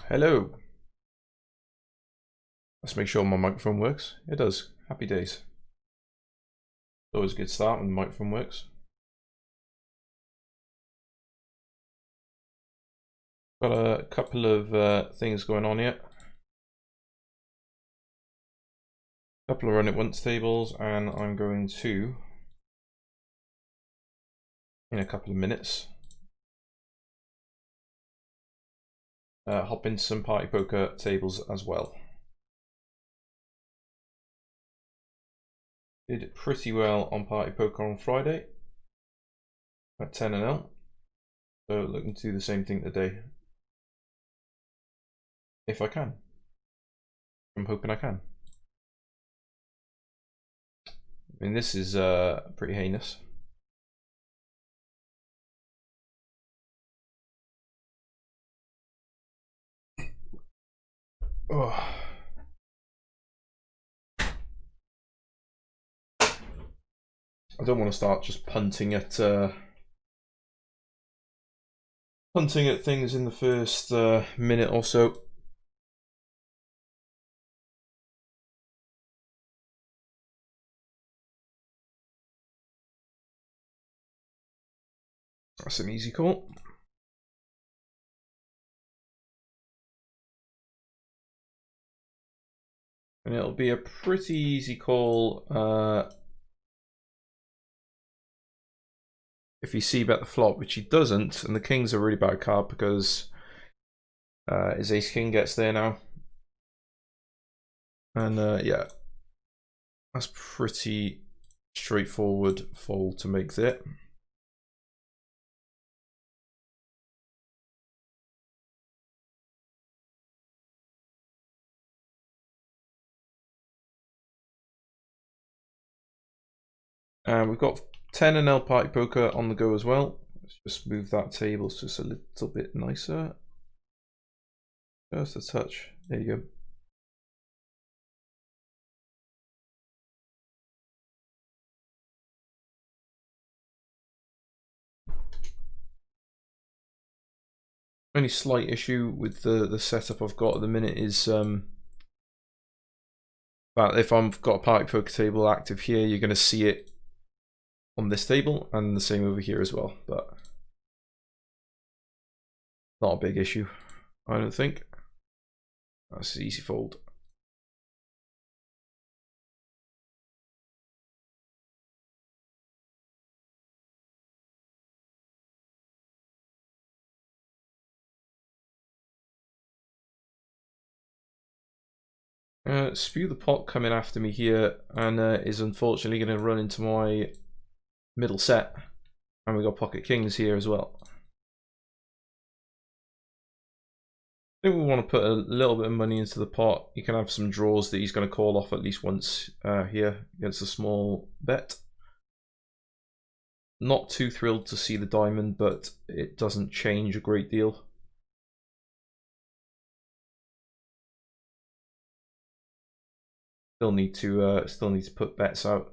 Hello. Let's make sure my microphone works. It does. Happy days. Always a good start when the microphone works. Got a couple of things going on here. A couple of run it once tables, and I'm going to, in a couple of minutes, hop into some party poker tables as well. Did pretty well on party poker on Friday at 10-0, so looking to do the same thing today if I can. I'm hoping I can. I mean, this is pretty heinous. Oh. I don't want to start just punting at things in the first minute or so. That's an easy call. And it'll be a pretty easy call if he c-bet the flop, which he doesn't, and the king's a really bad card because his ace king gets there now. And yeah, that's pretty straightforward fold to make there. And we've got 10-0 party poker on the go as well. Let's just move that table just a little bit nicer. Just a touch. There you go. Only slight issue with the setup I've got at the minute is that if I've got a party poker table active here, you're going to see it on this table, and the same over here as well, but not a big issue, I don't think. That's an easy fold. Spew the Pot coming after me here, and is unfortunately going to run into my middle set, and we got pocket kings here as well. I think we want to put a little bit of money into the pot. You can have some draws that he's going to call off at least once here against a small bet. Not too thrilled to see the diamond, but it doesn't change a great deal. Still need to put bets out.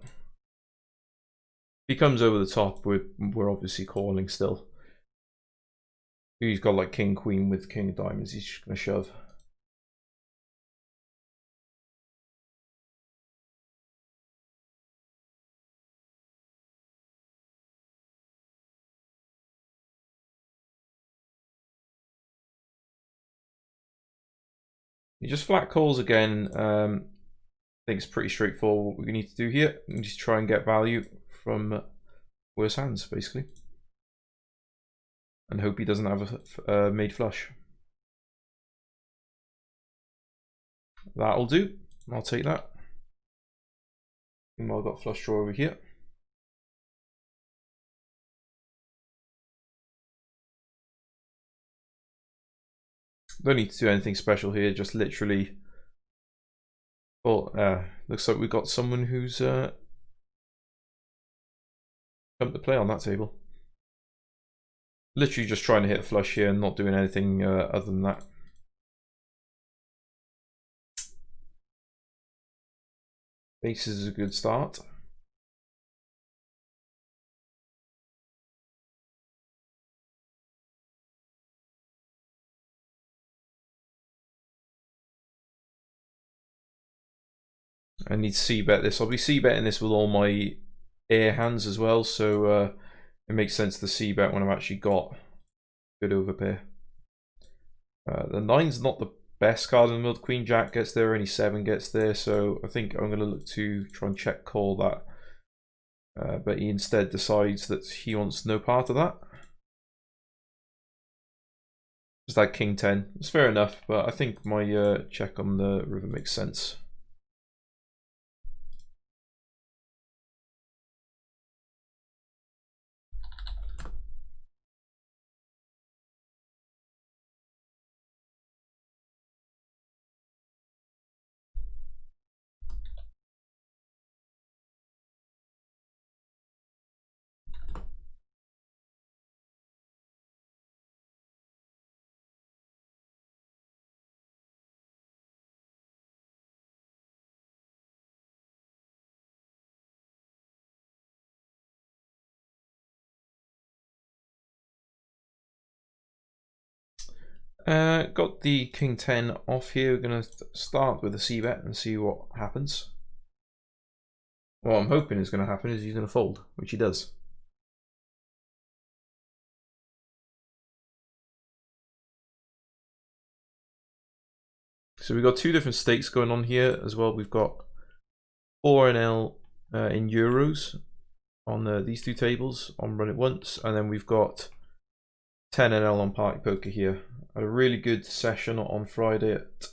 If he comes over the top, we're obviously calling still. He's got like king queen with king of diamonds. He's just gonna shove. He just flat calls again. I think it's pretty straightforward what we need to do here. We need to try and get value from worse hands, basically. And hope he doesn't have a made flush. That'll do. I'll take that. Meanwhile, I've got flush draw over here. Don't need to do anything special here, just literally. Well, looks like we've got someone who's come to play on that table. Literally just trying to hit a flush here and not doing anything other than that. Aces is a good start. I need to c-bet this. I'll be c-betting this with all my air hands as well, so it makes sense to c-bet when I've actually got good overpair. The 9's not the best card in the middle. Queen Jack gets there, only 7 gets there, so I think I'm going to look to try and check call that. But he instead decides that he wants no part of that. Just like King 10. It's fair enough, but I think my check on the river makes sense. Got the King 10 off here. We're going to start with a c-bet and see what happens. What I'm hoping is going to happen is he's going to fold, which he does. So we've got 2 different stakes going on here as well. We've got 4NL in euros on these 2 tables on Run It Once, and then we've got 10NL on Party Poker here. A really good session on Friday at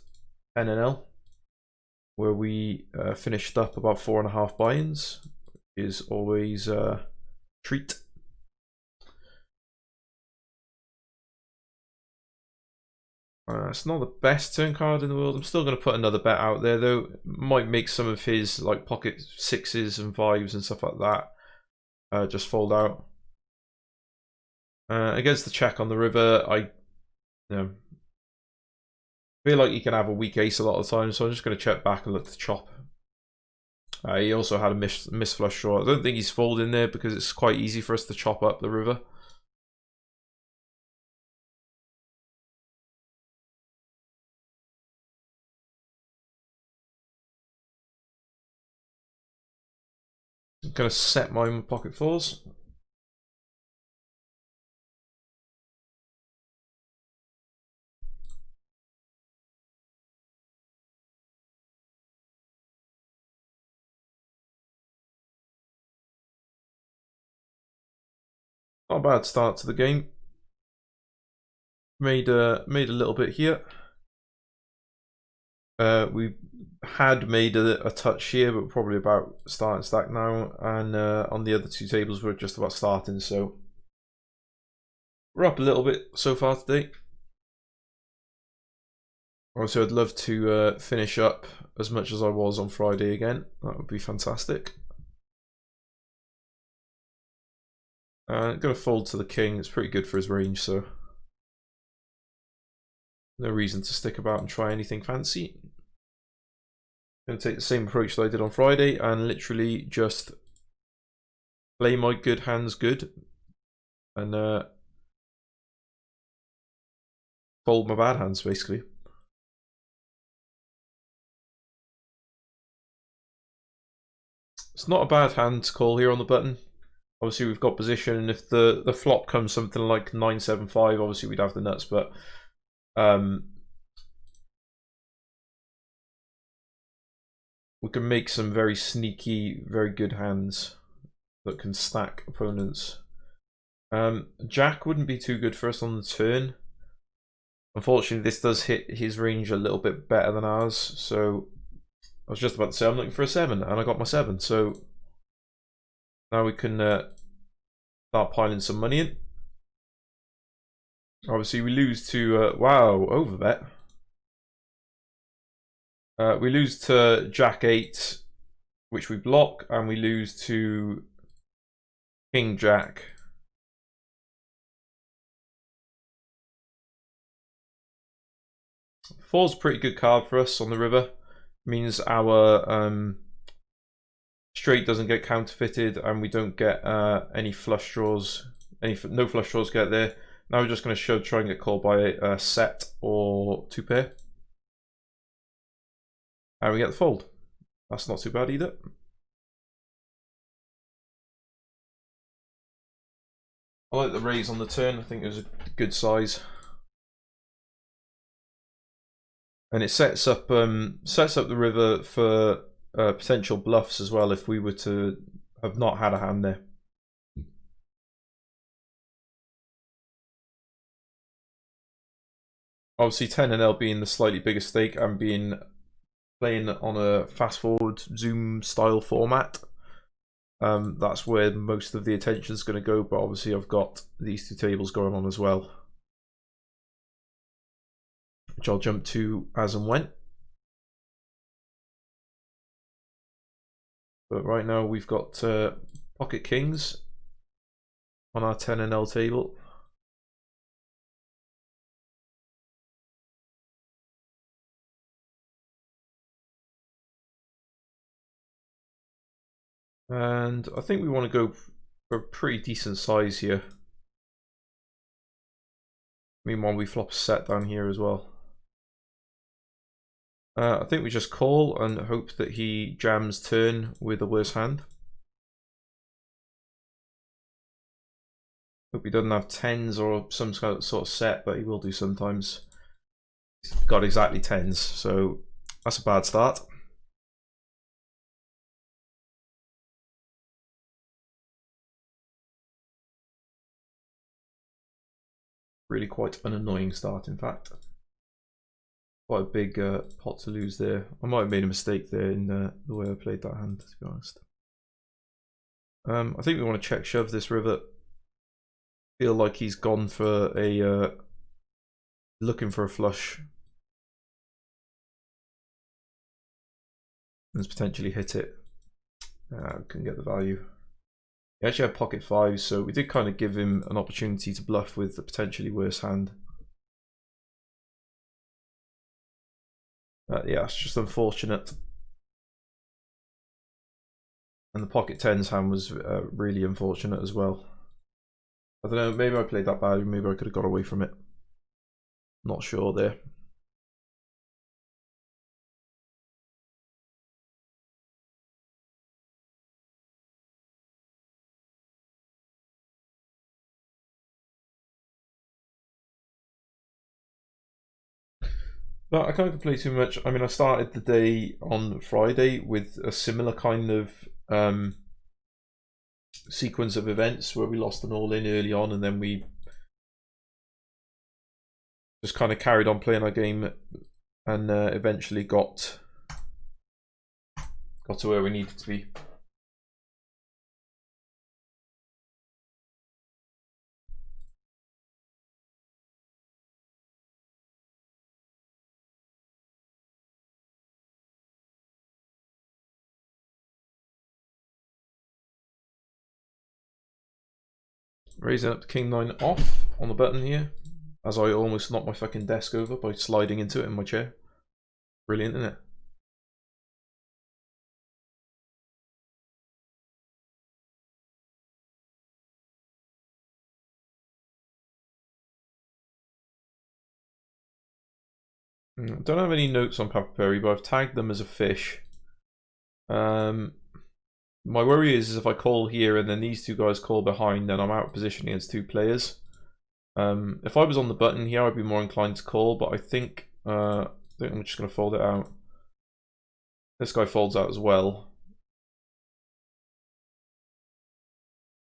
10NL, where we finished up about 4.5 buy-ins. Is always a treat. It's not the best turn card in the world. I'm still going to put another bet out there though. Might make some of his like pocket 6s and 5s and stuff like that just fold out. Against the check on the river, I feel like he can have a weak ace a lot of the time, so I'm just going to check back and look to chop. He also had a miss flush draw. I don't think he's folding there because it's quite easy for us to chop up the river. I'm going to set my pocket 4s. Not a bad start to the game. Made a little bit here. We had made a touch here, but probably about starting stack now. And on the other 2 tables, we're just about starting. So we're up a little bit so far today. Also, I'd love to finish up as much as I was on Friday again. That would be fantastic. Going to fold to the king. It's pretty good for his range, so no reason to stick about and try anything fancy. Going to take the same approach that I did on Friday and literally just play my good hands good and fold my bad hands basically. It's not a bad hand to call here on the button. Obviously we've got position, and if the flop comes something like 9-7-5, obviously we'd have the nuts, but we can make some very sneaky, very good hands that can stack opponents. Jack wouldn't be too good for us on the turn. Unfortunately, this does hit his range a little bit better than ours, so I was just about to say I'm looking for a 7, and I got my 7, so now we can start piling some money in. Obviously, we lose to wow, overbet. We lose to Jack 8, which we block, and we lose to King Jack. Four's a pretty good card for us on the river. Means our straight doesn't get counterfeited, and we don't get any flush draws. No flush draws get there. Now we're just going to try and get called by a set or 2 pair. And we get the fold. That's not too bad either. I like the raise on the turn. I think it was a good size. And it sets up the river for potential bluffs as well if we were to have not had a hand there. Obviously 10NL being the slightly bigger stake and playing on a fast forward zoom style format, that's where most of the attention is going to go, but obviously I've got these two tables going on as well, which I'll jump to as and when. But right now we've got pocket kings on our 10NL table. And I think we want to go for a pretty decent size here. Meanwhile, we flop a set down here as well. I think we just call and hope that he jams turn with a worse hand. Hope he doesn't have tens or some sort of set, but he will do sometimes. He's got exactly tens, so that's a bad start. Really quite an annoying start, in fact. Quite a big pot to lose there. I might have made a mistake there in the way I played that hand, to be honest. I think we want to check shove this river. Feel like he's gone for a looking for a flush. And potentially hit it. Couldn't get the value. He actually had pocket fives, so we did kind of give him an opportunity to bluff with a potentially worse hand. Yeah, it's just unfortunate. And the pocket tens hand was really unfortunate as well. I don't know, maybe I played that bad, maybe I could have got away from it. Not sure there. But I can't complain too much. I mean, I started the day on Friday with a similar kind of sequence of events where we lost an all-in early on, and then we just kind of carried on playing our game, and eventually got to where we needed to be. Raising up the king 9 off on the button here, as I almost knocked my fucking desk over by sliding into it in my chair. Brilliant, isn't it? I don't have any notes on Papa Perry, but I've tagged them as a fish. My worry is if I call here and then these two guys call behind, then I'm out of position against two players. If I was on the button here, I'd be more inclined to call, but I think I'm just going to fold it out. This guy folds out as well.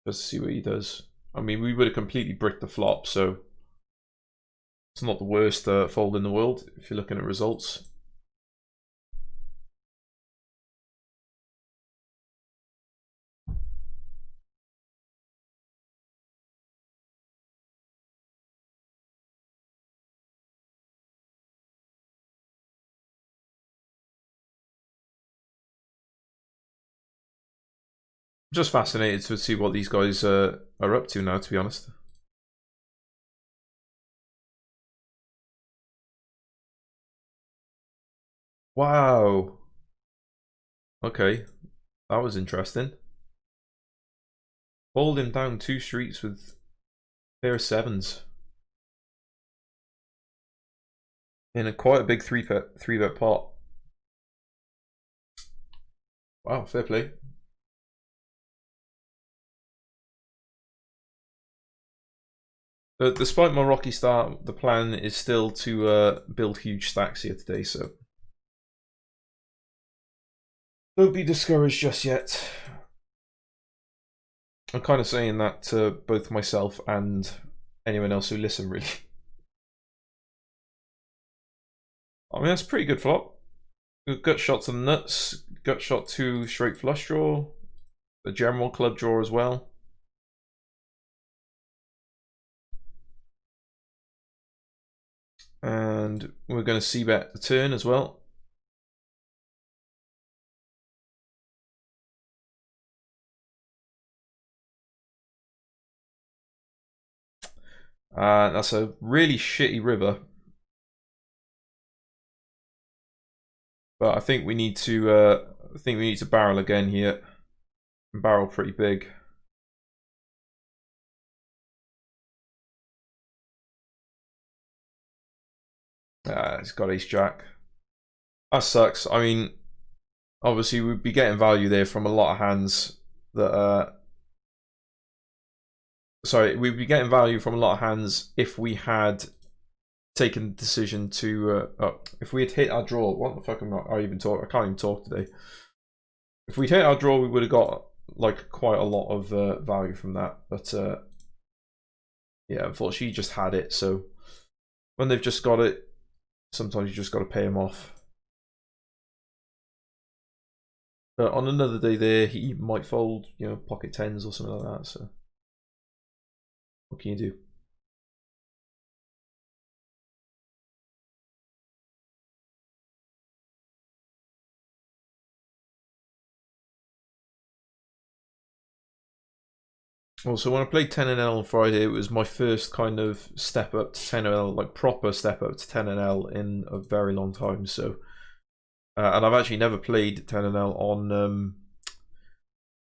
Let's see what he does. I mean, we would have completely bricked the flop, so it's not the worst fold in the world if you're looking at results. Just fascinated to see what these guys are up to now, to be honest. Wow. Okay, that was interesting. Hold him down 2 streets with pair of sevens in quite a big three bet pot. Wow, fair play. Despite my rocky start, the plan is still to build huge stacks here today, so don't be discouraged just yet. I'm kind of saying that to both myself and anyone else who listen, really. I mean, that's a pretty good flop. Gut shot to the nuts, gut shot to straight flush draw, the general club draw as well. And we're going to c-bet the turn as well. That's a really shitty river. But I think we need to barrel again here. Barrel pretty big. It's got ace jack. That sucks. I mean, obviously we'd be getting value there from a lot of hands that sorry, we'd be getting value from a lot of hands if we had taken the decision to if we had hit our draw. What the fuck am I even talk? I can't even talk today. If we'd hit our draw, we would have got like quite a lot of value from that. But yeah, unfortunately, you just had it. So when they've just got it, sometimes you just got to pay them off. But on another day there, he might fold, you know, pocket tens or something like that. So what can you do? Also, when I played 10NL on Friday, it was my first kind of step up to 10NL, like proper step up to 10NL in a very long time. So, and I've actually never played 10NL on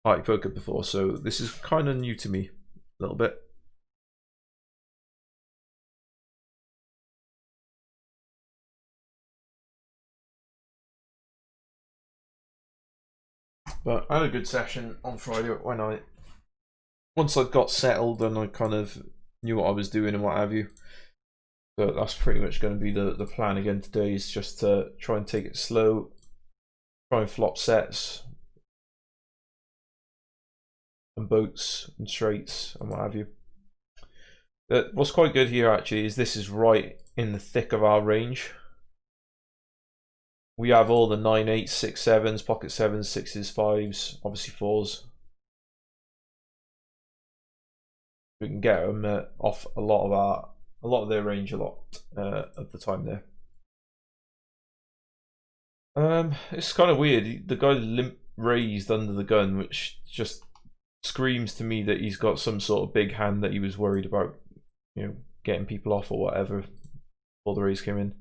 Party Poker before, so this is kind of new to me a little bit. But I had a good session on Friday when once I got settled and I kind of knew what I was doing and what have you. So that's pretty much going to be the plan again today, is just to try and take it slow, try and flop sets and boats and straights and what have you. What's quite good here actually is this is right in the thick of our range. We have all the 9, 8, 6, 7s, pocket 7s, 6s, 5s, obviously 4s. We can get them off a lot of their range a lot of the time there. It's kind of weird. The guy limp raised under the gun, which just screams to me that he's got some sort of big hand that he was worried about, you know, getting people off or whatever before the raise came in.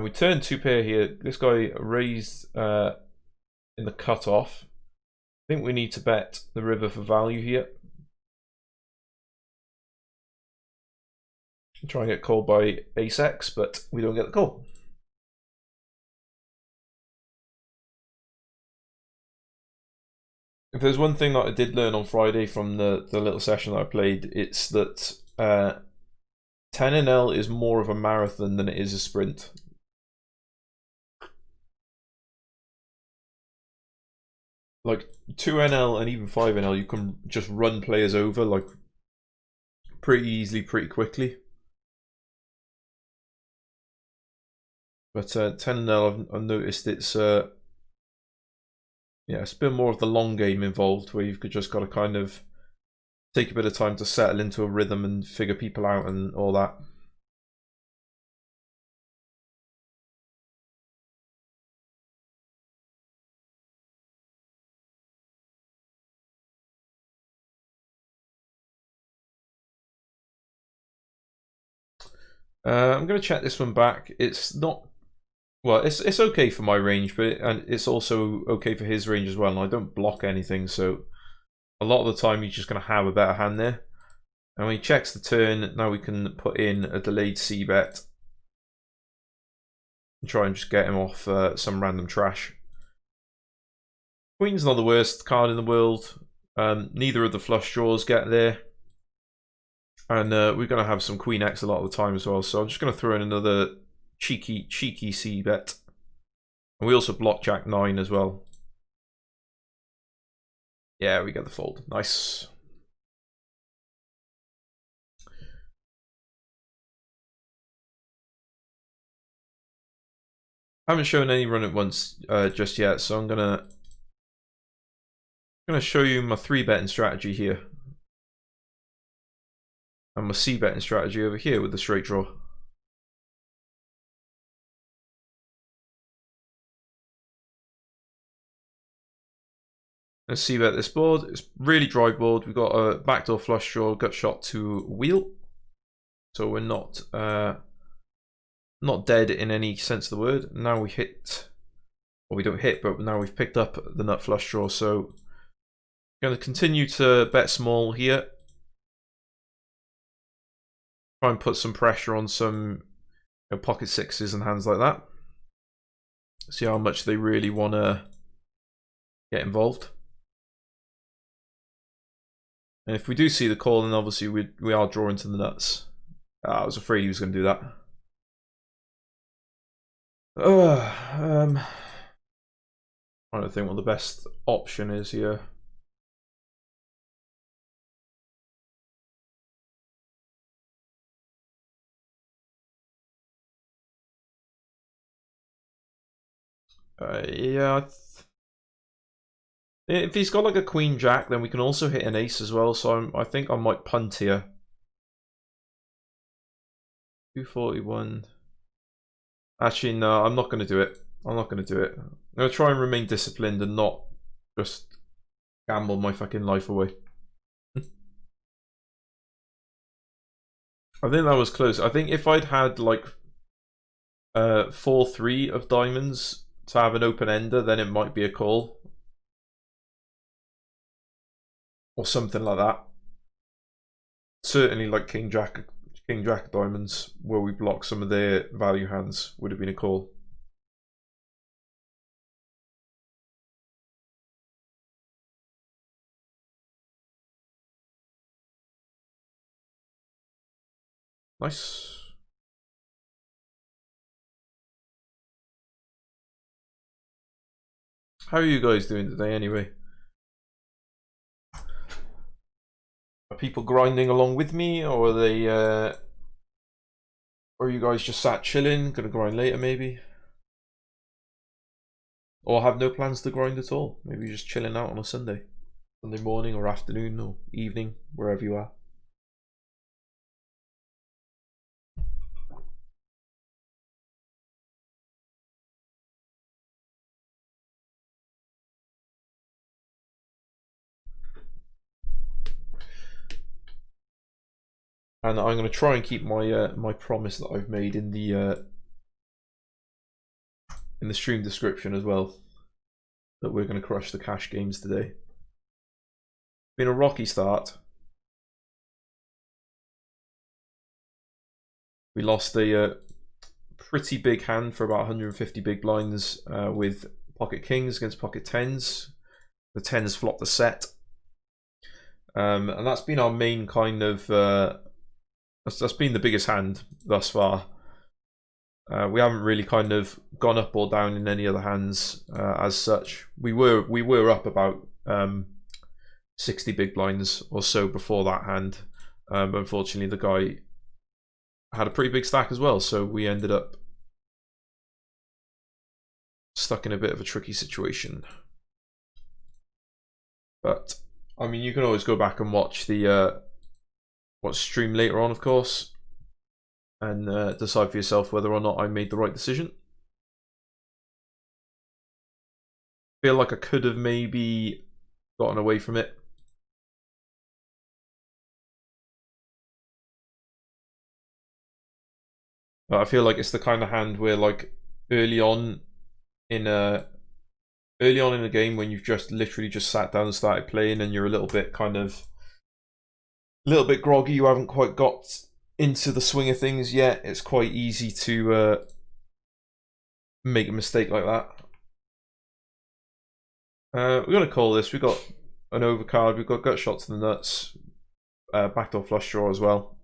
We turned 2 pair here. This guy raised in the cutoff. I think we need to bet the river for value here. Try and get called by ace X, but we don't get the call. If there's one thing that I did learn on Friday from the little session that I played, it's that 10NL is more of a marathon than it is a sprint. Like 2NL and even 5NL, you can just run players over like pretty easily, pretty quickly. But 10NL, I've noticed it's yeah, it's a bit more of the long game involved, where you've just got to kind of take a bit of time to settle into a rhythm and figure people out and all that. I'm going to check this one back. It's not, well, it's okay for my range, but and it's also okay for his range as well. And I don't block anything, so a lot of the time he's just going to have a better hand there. And when he checks the turn, now we can put in a delayed c-bet and try and just get him off some random trash. Queen's not the worst card in the world. Neither of the flush draws get there. And we're going to have some Queen X a lot of the time as well. So I'm just going to throw in another cheeky C bet. And we also block Jack 9 as well. Yeah, we get the fold. Nice. I haven't shown any run at once just yet, so I'm gonna show you my 3-betting strategy here. And my C-betting strategy over here with the straight draw. Let's see about this board. It's really dry board. We've got a backdoor flush draw, gut shot to wheel. So we're not dead in any sense of the word. Now we hit, well, we don't hit, but now we've picked up the nut flush draw. So I'm going to continue to bet small here. Try and put some pressure on some pocket sixes and hands like that. See how much they really want to get involved. And if we do see the call, then obviously we are drawing to the nuts. I was afraid he was going to do that. Trying to think what the best option is here. Yeah. If he's got like a Queen Jack, then we can also hit an ace as well. So I think I might punt here. 241. Actually, no, I'm not going to do it. I'm not going to do it. I'm going to try and remain disciplined and not just gamble my fucking life away. I think that was close. I think if I'd had like 4-3 of diamonds to have an open ender, then it might be a call. Or something like that. Certainly like King Jack diamonds, where we block some of their value hands, would have been a call. Nice. How are you guys doing today anyway? Are people grinding along with me, or are they or are you guys just sat chilling, gonna grind later maybe? Or have no plans to grind at all? Maybe just chilling out on a Sunday morning or afternoon or evening, wherever you are. And I'm going to try and keep my my promise that I've made in the stream description as well, that we're going to crush the cash games today. Been a rocky start. We lost a pretty big hand for about 150 big blinds with pocket kings against pocket tens. The tens flopped the set, and that's been our main kind of. That's been the biggest hand thus far. We haven't really kind of gone up or down in any other hands as such. We were up about 60 big blinds or so before that hand. Unfortunately, the guy had a pretty big stack as well, so we ended up stuck in a bit of a tricky situation. But I mean, you can always go back and watch the stream later on, of course, and decide for yourself whether or not I made the right decision. Feel like I could have maybe gotten away from it. But I feel like it's the kind of hand where, like, early on in a game, when you've just literally just sat down and started playing, and you're a little bit groggy, you haven't quite got into the swing of things yet, it's quite easy to make a mistake like that. We're going to call this. We've got an overcard. We've got gut shot to the nuts. Backdoor flush draw as well.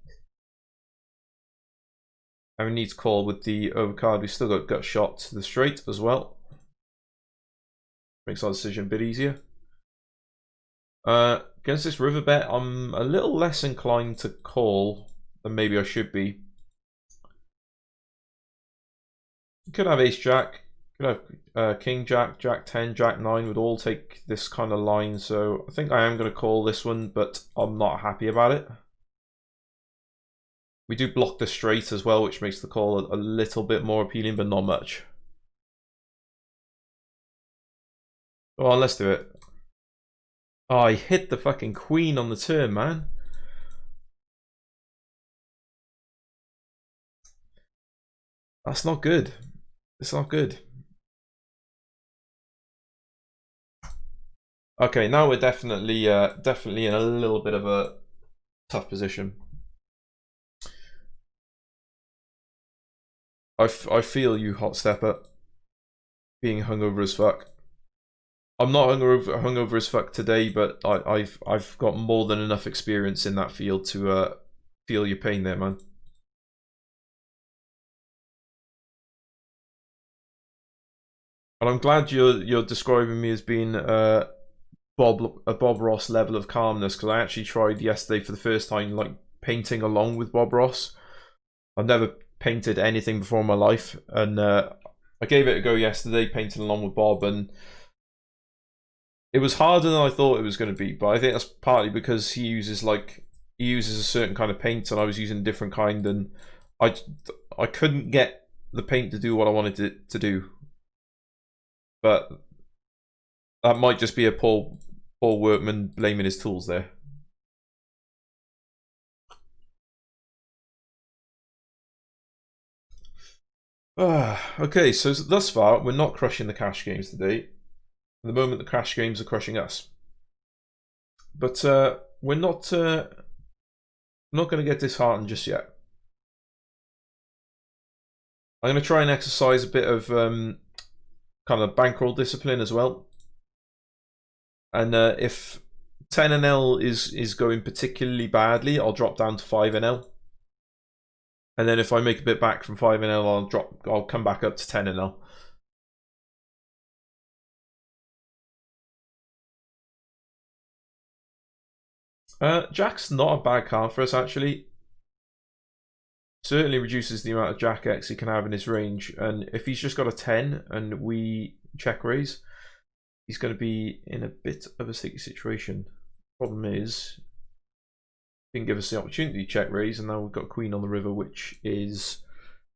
And we need to call with the overcard. We've still got gut shot to the straight as well. Makes our decision a bit easier. Against this river bet, I'm a little less inclined to call than maybe I should be. Could have ace jack, could have king jack, jack 10, jack 9 would all take this kind of line, so I think I am going to call this one, but I'm not happy about it. We do block the straight as well, which makes the call a little bit more appealing, but not much. Go on, let's do it. Oh, I hit the fucking queen on the turn, man. That's not good. It's not good. Okay, now we're definitely in a little bit of a tough position. I feel you, hot stepper, being hungover as fuck. I'm not hungover as fuck today, but I've got more than enough experience in that field to feel your pain there, man. And I'm glad you're describing me as being a Bob Ross level of calmness, because I actually tried yesterday for the first time, like painting along with Bob Ross. I've never painted anything before in my life, and I gave it a go yesterday, painting along with Bob, and it was harder than I thought it was going to be. But I think that's partly because he uses a certain kind of paint, and I was using a different kind, and I couldn't get the paint to do what I wanted it to do. But that might just be a poor workman blaming his tools there. Okay, so thus far we're not crushing the cash games today. At the moment, the cash games are crushing us. But we're not going to get disheartened just yet. I'm going to try and exercise a bit of kind of bankroll discipline as well. And if 10NL is going particularly badly, I'll drop down to 5NL. And then if I make a bit back from 5NL, I'll come back up to 10NL. Jack's not a bad card for us, actually. Certainly reduces the amount of Jack X he can have in his range, and if he's just got a 10 and we check raise, he's going to be in a bit of a sticky situation. Problem is, he didn't give us the opportunity to check raise, and now we've got Queen on the river, which is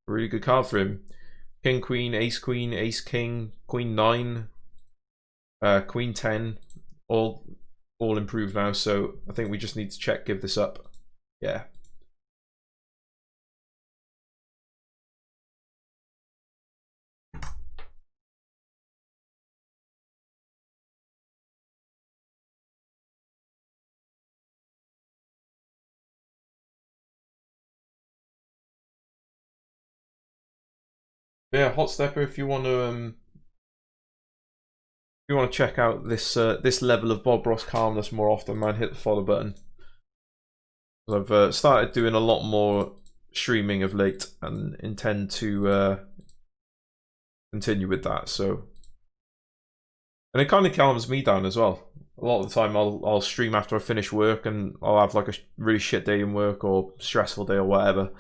a really good card for him. King, Queen, Ace, King, Queen 9, Queen 10, all improved now, so I think we just need to check, give this up. Yeah. Yeah, hot stepper, if you want to check out this this level of Bob Ross calmness more often, man, hit the follow button. I've started doing a lot more streaming of late and intend to continue with that. So, and it kind of calms me down as well. A lot of the time, I'll stream after I finish work, and I'll have like a really shit day in work or stressful day or whatever,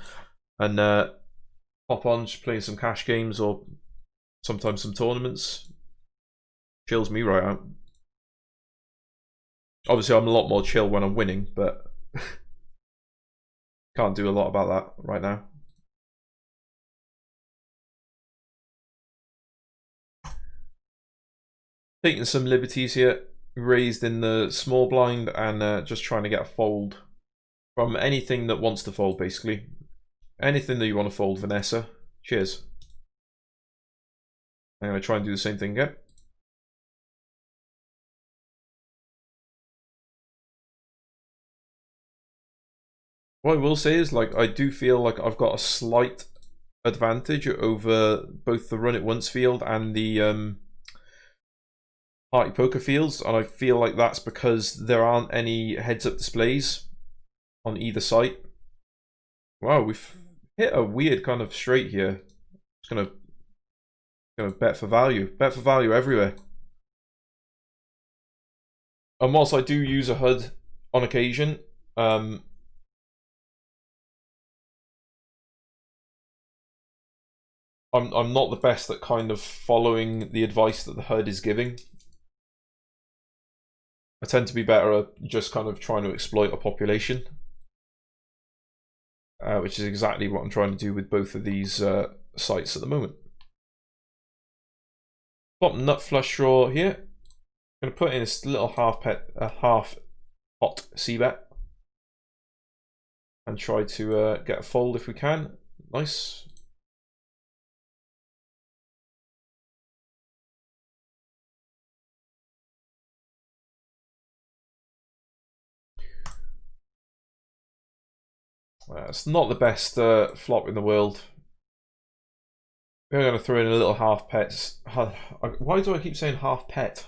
and hop on, just playing some cash games or sometimes some tournaments. Chills me right out. Obviously, I'm a lot more chill when I'm winning, but can't do a lot about that right now. Taking some liberties here, raised in the small blind, and just trying to get a fold from anything that wants to fold, basically. Anything that you want to fold, Vanessa. Cheers. I'm going to try and do the same thing again. What I will say is, like, I do feel like I've got a slight advantage over both the run it once field and the party poker fields, and I feel like that's because there aren't any heads-up displays on either site. Wow, we've hit a weird kind of straight here. Just gonna bet for value. Bet for value everywhere. And whilst I do use a HUD on occasion, I'm not the best at kind of following the advice that the HUD is giving. I tend to be better at just kind of trying to exploit a population, which is exactly what I'm trying to do with both of these sites at the moment. Flop nut flush draw here. I'm going to put in this little half pot c-bet and try to get a fold if we can. Nice. It's not the best flop in the world. We're going to throw in a little half pet. Why do I keep saying half pet?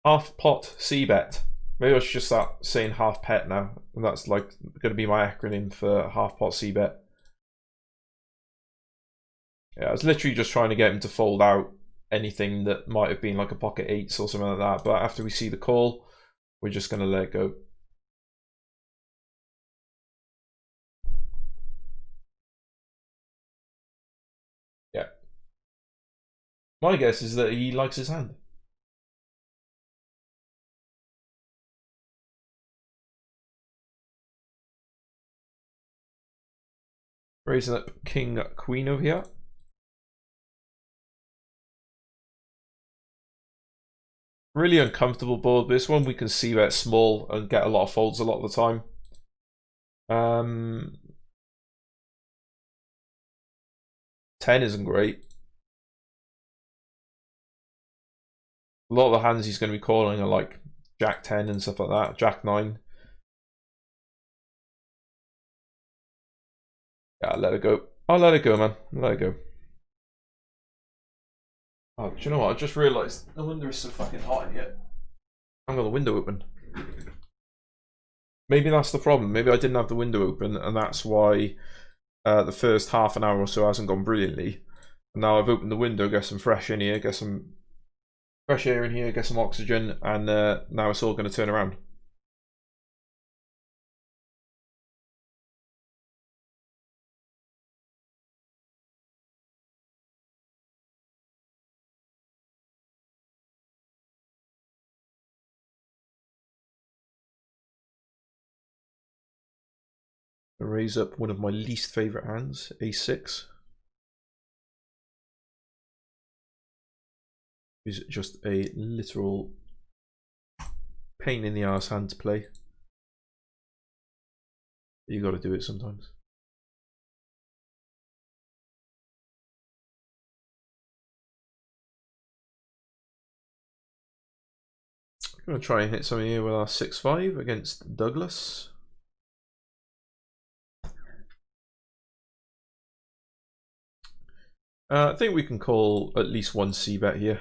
Half pot c-bet. Maybe I should just start saying half pet now. And that's like going to be my acronym for half pot c-bet. Yeah, I was literally just trying to get him to fold out anything that might have been like a pocket eights or something like that. But after we see the call, we're just going to let it go. Yeah. My guess is that he likes his hand. Raising up king queen over here. Really uncomfortable board, but this one we can see that it's small and get a lot of folds a lot of the time. 10 isn't great. A lot of the hands he's going to be calling are like Jack 10 and stuff like that, Jack 9. Yeah, I'll let it go. I'll let it go, man. Let it go. Oh, do you know what? I just realised the window is so fucking hot in here. I've got the window open. Maybe that's the problem. Maybe I didn't have the window open, and that's why the first half an hour or so hasn't gone brilliantly. And now I've opened the window, get some fresh in here, get some fresh air in here, get some oxygen, and now it's all going to turn around. I raise up one of my least favourite hands, a6. Is just a literal pain in the arse hand to play. You got to do it sometimes. I'm going to try and hit something here with our 6-5 against Douglas. I think we can call at least one c-bet here.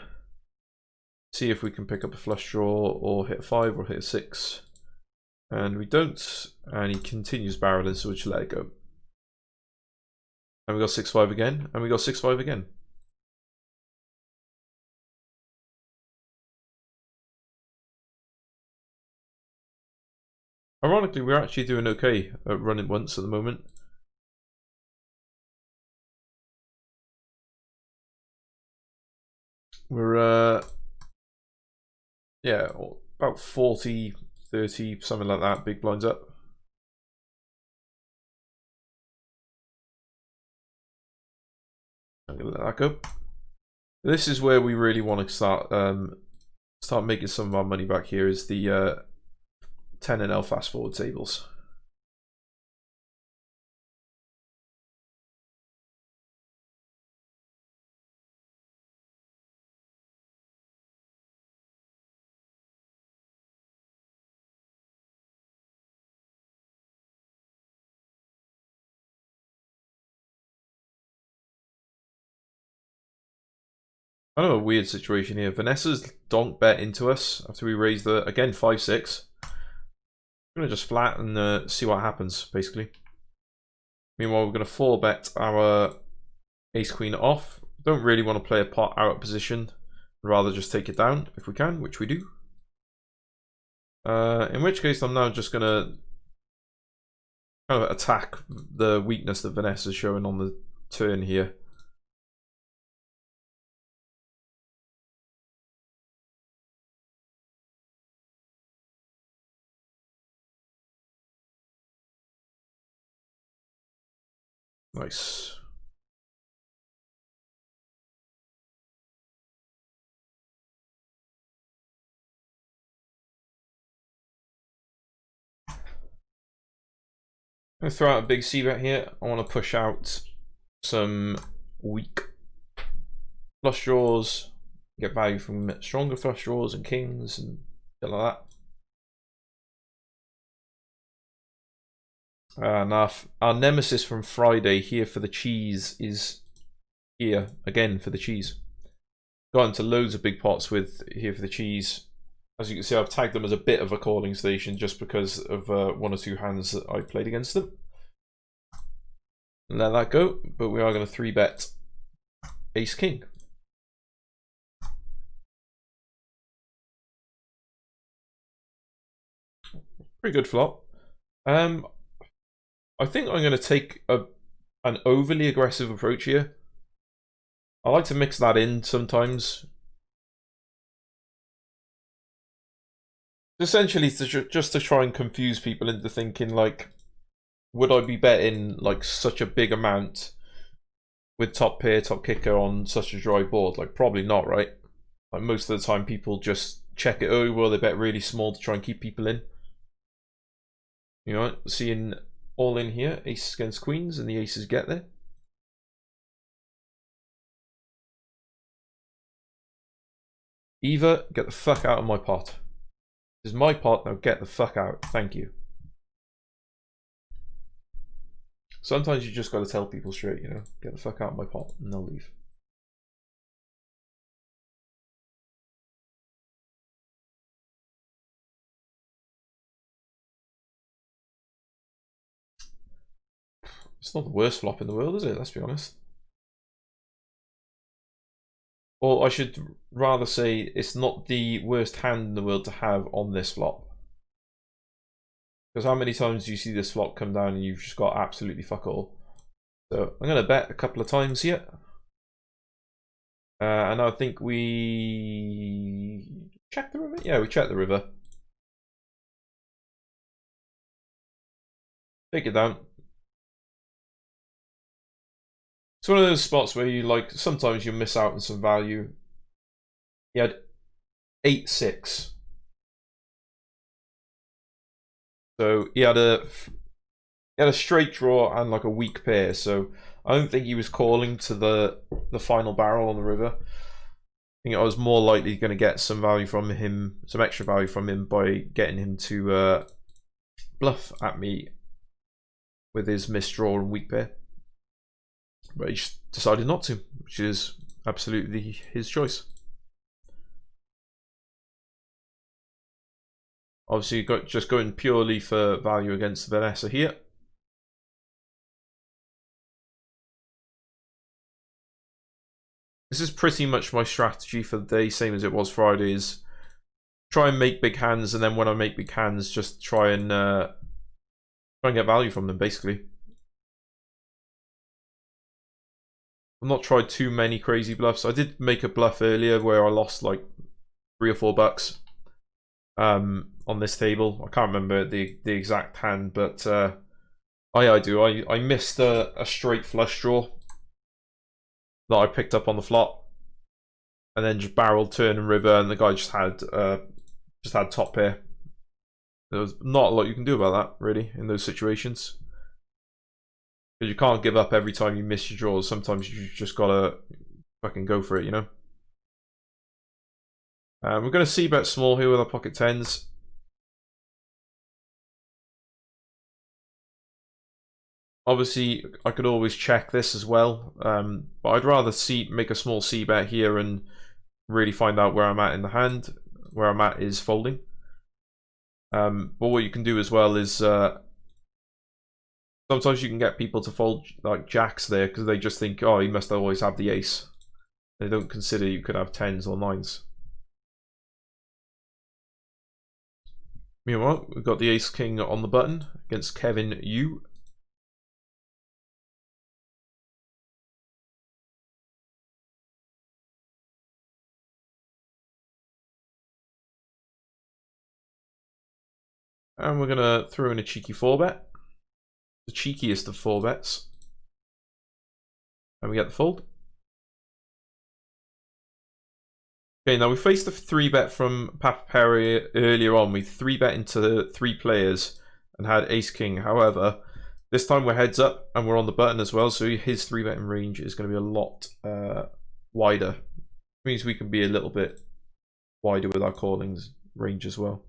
See if we can pick up a flush draw or hit a 5 or hit a 6. And we don't, and he continues barreling, so we should let it go. And we got 6-5 again, and we got 6-5 again. Ironically, we're actually doing okay at running once at the moment. We're yeah, about 40, 30, something like that, big blinds up. I'm gonna let that go. This is where we really want to start making some of our money back here, is the 10 and L fast forward tables. Kind of a weird situation here. Vanessa's donk bet into us after we raise the, again, 5-6. I'm going to just flat and see what happens, basically. Meanwhile, we're going to 4-bet our ace-queen off. Don't really want to play a pot out of position. Rather just take it down if we can, which we do. In which case, I'm now just going to kind of attack the weakness that Vanessa's showing on the turn here. Nice. I'm going to throw out a big c-bet here. I want to push out some weak flush draws, get value from stronger flush draws and kings and shit like that. Now, our nemesis from Friday here for the cheese is here again for the cheese. Got into loads of big pots with here for the cheese. As you can see, I've tagged them as a bit of a calling station just because of one or two hands that I played against them. Let that go, but we are going to 3-bet ace king. Pretty good flop. I think I'm going to take an overly aggressive approach here. I like to mix that in sometimes. Essentially, just to try and confuse people into thinking, like, would I be betting like such a big amount with top pair, top kicker on such a dry board? Like, probably not, right? Like, most of the time people just check it over, or they bet really small to try and keep people in. You know, seeing all in here, aces against queens, and the aces get there. Eva, get the fuck out of my pot. This is my pot, now get the fuck out. Thank you. Sometimes you just gotta tell people straight, you know, get the fuck out of my pot, and they'll leave. It's not the worst flop in the world, is it? Let's be honest. Or I should rather say it's not the worst hand in the world to have on this flop. Because how many times do you see this flop come down and you've just got absolutely fuck all? So I'm going to bet a couple of times here. And I think we check the river? Yeah, we check the river. Take it down. It's one of those spots where you, like, sometimes you miss out on some value. He had 8-6. So he had a straight draw and like a weak pair. So I don't think he was calling to the final barrel on the river. I think I was more likely going to get some value from him, some extra value from him by getting him to bluff at me with his misdraw and weak pair. But he just decided not to, which is absolutely his choice. Obviously, just going purely for value against Vanessa here. This is pretty much my strategy for the day, same as it was Friday, is try and make big hands, and then when I make big hands, just try and get value from them, basically. I've not tried too many crazy bluffs. I did make a bluff earlier where I lost like $3 or $4 on this table. I can't remember the exact hand, but I do. I missed a straight flush draw that I picked up on the flop, and then just barreled turn and river, and the guy just had top pair. There was not a lot you can do about that, really, in those situations. Because you can't give up every time you miss your draws. Sometimes you just gotta fucking go for it, you know? We're gonna see bet small here with our pocket tens. Obviously, I could always check this as well, but I'd rather make a small c bet here and really find out where I'm at in the hand. Where I'm at is folding. But what you can do as well is sometimes you can get people to fold like jacks there because they just think, oh, he must always have the ace. They don't consider you could have 10s or 9s. Meanwhile, we've got the ace king on the button against Kevin Yu. And we're going to throw in a cheeky 4-bet. The cheekiest of 4-bets. And we get the fold. Okay, now we faced a 3-bet from Papa Perry earlier on. We 3-bet into 3 players and had ace king. However, this time we're heads up and we're on the button as well, so his 3-betting range is going to be a lot wider. It means we can be a little bit wider with our callings range as well.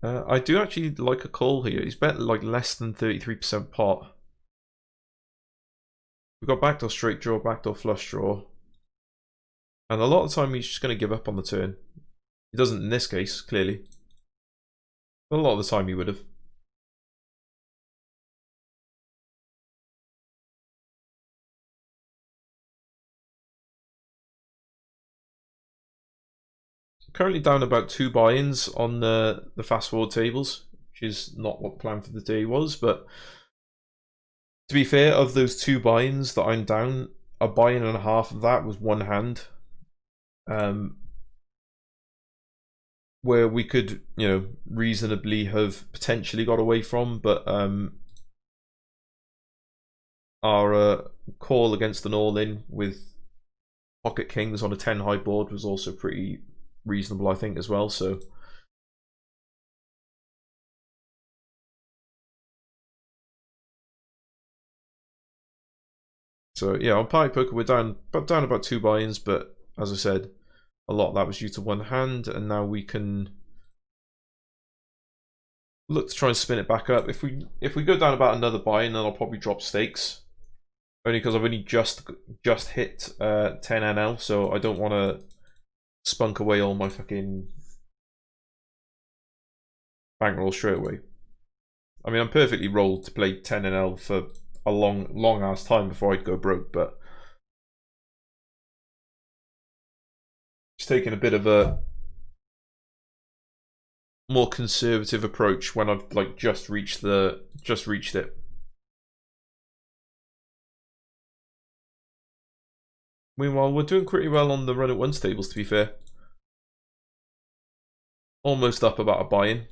I do actually like a call here. He's bet like less than 33% pot. We've got backdoor straight draw, backdoor flush draw. And a lot of the time he's just going to give up on the turn. He doesn't in this case, clearly. But a lot of the time he would have. Currently down about 2 buy-ins on the fast forward tables, which is not what the plan for the day was, but to be fair, of those 2 buy-ins that I'm down, a buy-in and a half of that was 1 hand. Where we could, you know, reasonably have potentially got away from, but our call against an all-in with pocket kings on a 10 high board was also pretty reasonable, I think, as well. So yeah, on Party Poker we're down about 2 buy-ins, but as I said, a lot of that was due to 1 hand, and now we can look to try and spin it back up. If we go down about another buy-in, then I'll probably drop stakes, only because I've only just hit 10 NL, so I don't want to spunk away all my fucking bankroll straight away. I mean, I'm perfectly rolled to play 10 NL for a long ass time before I'd go broke, but just taking a bit of a more conservative approach when I've like just reached it. Meanwhile, we're doing pretty well on the run at ones tables, to be fair. Almost up about a buy-in.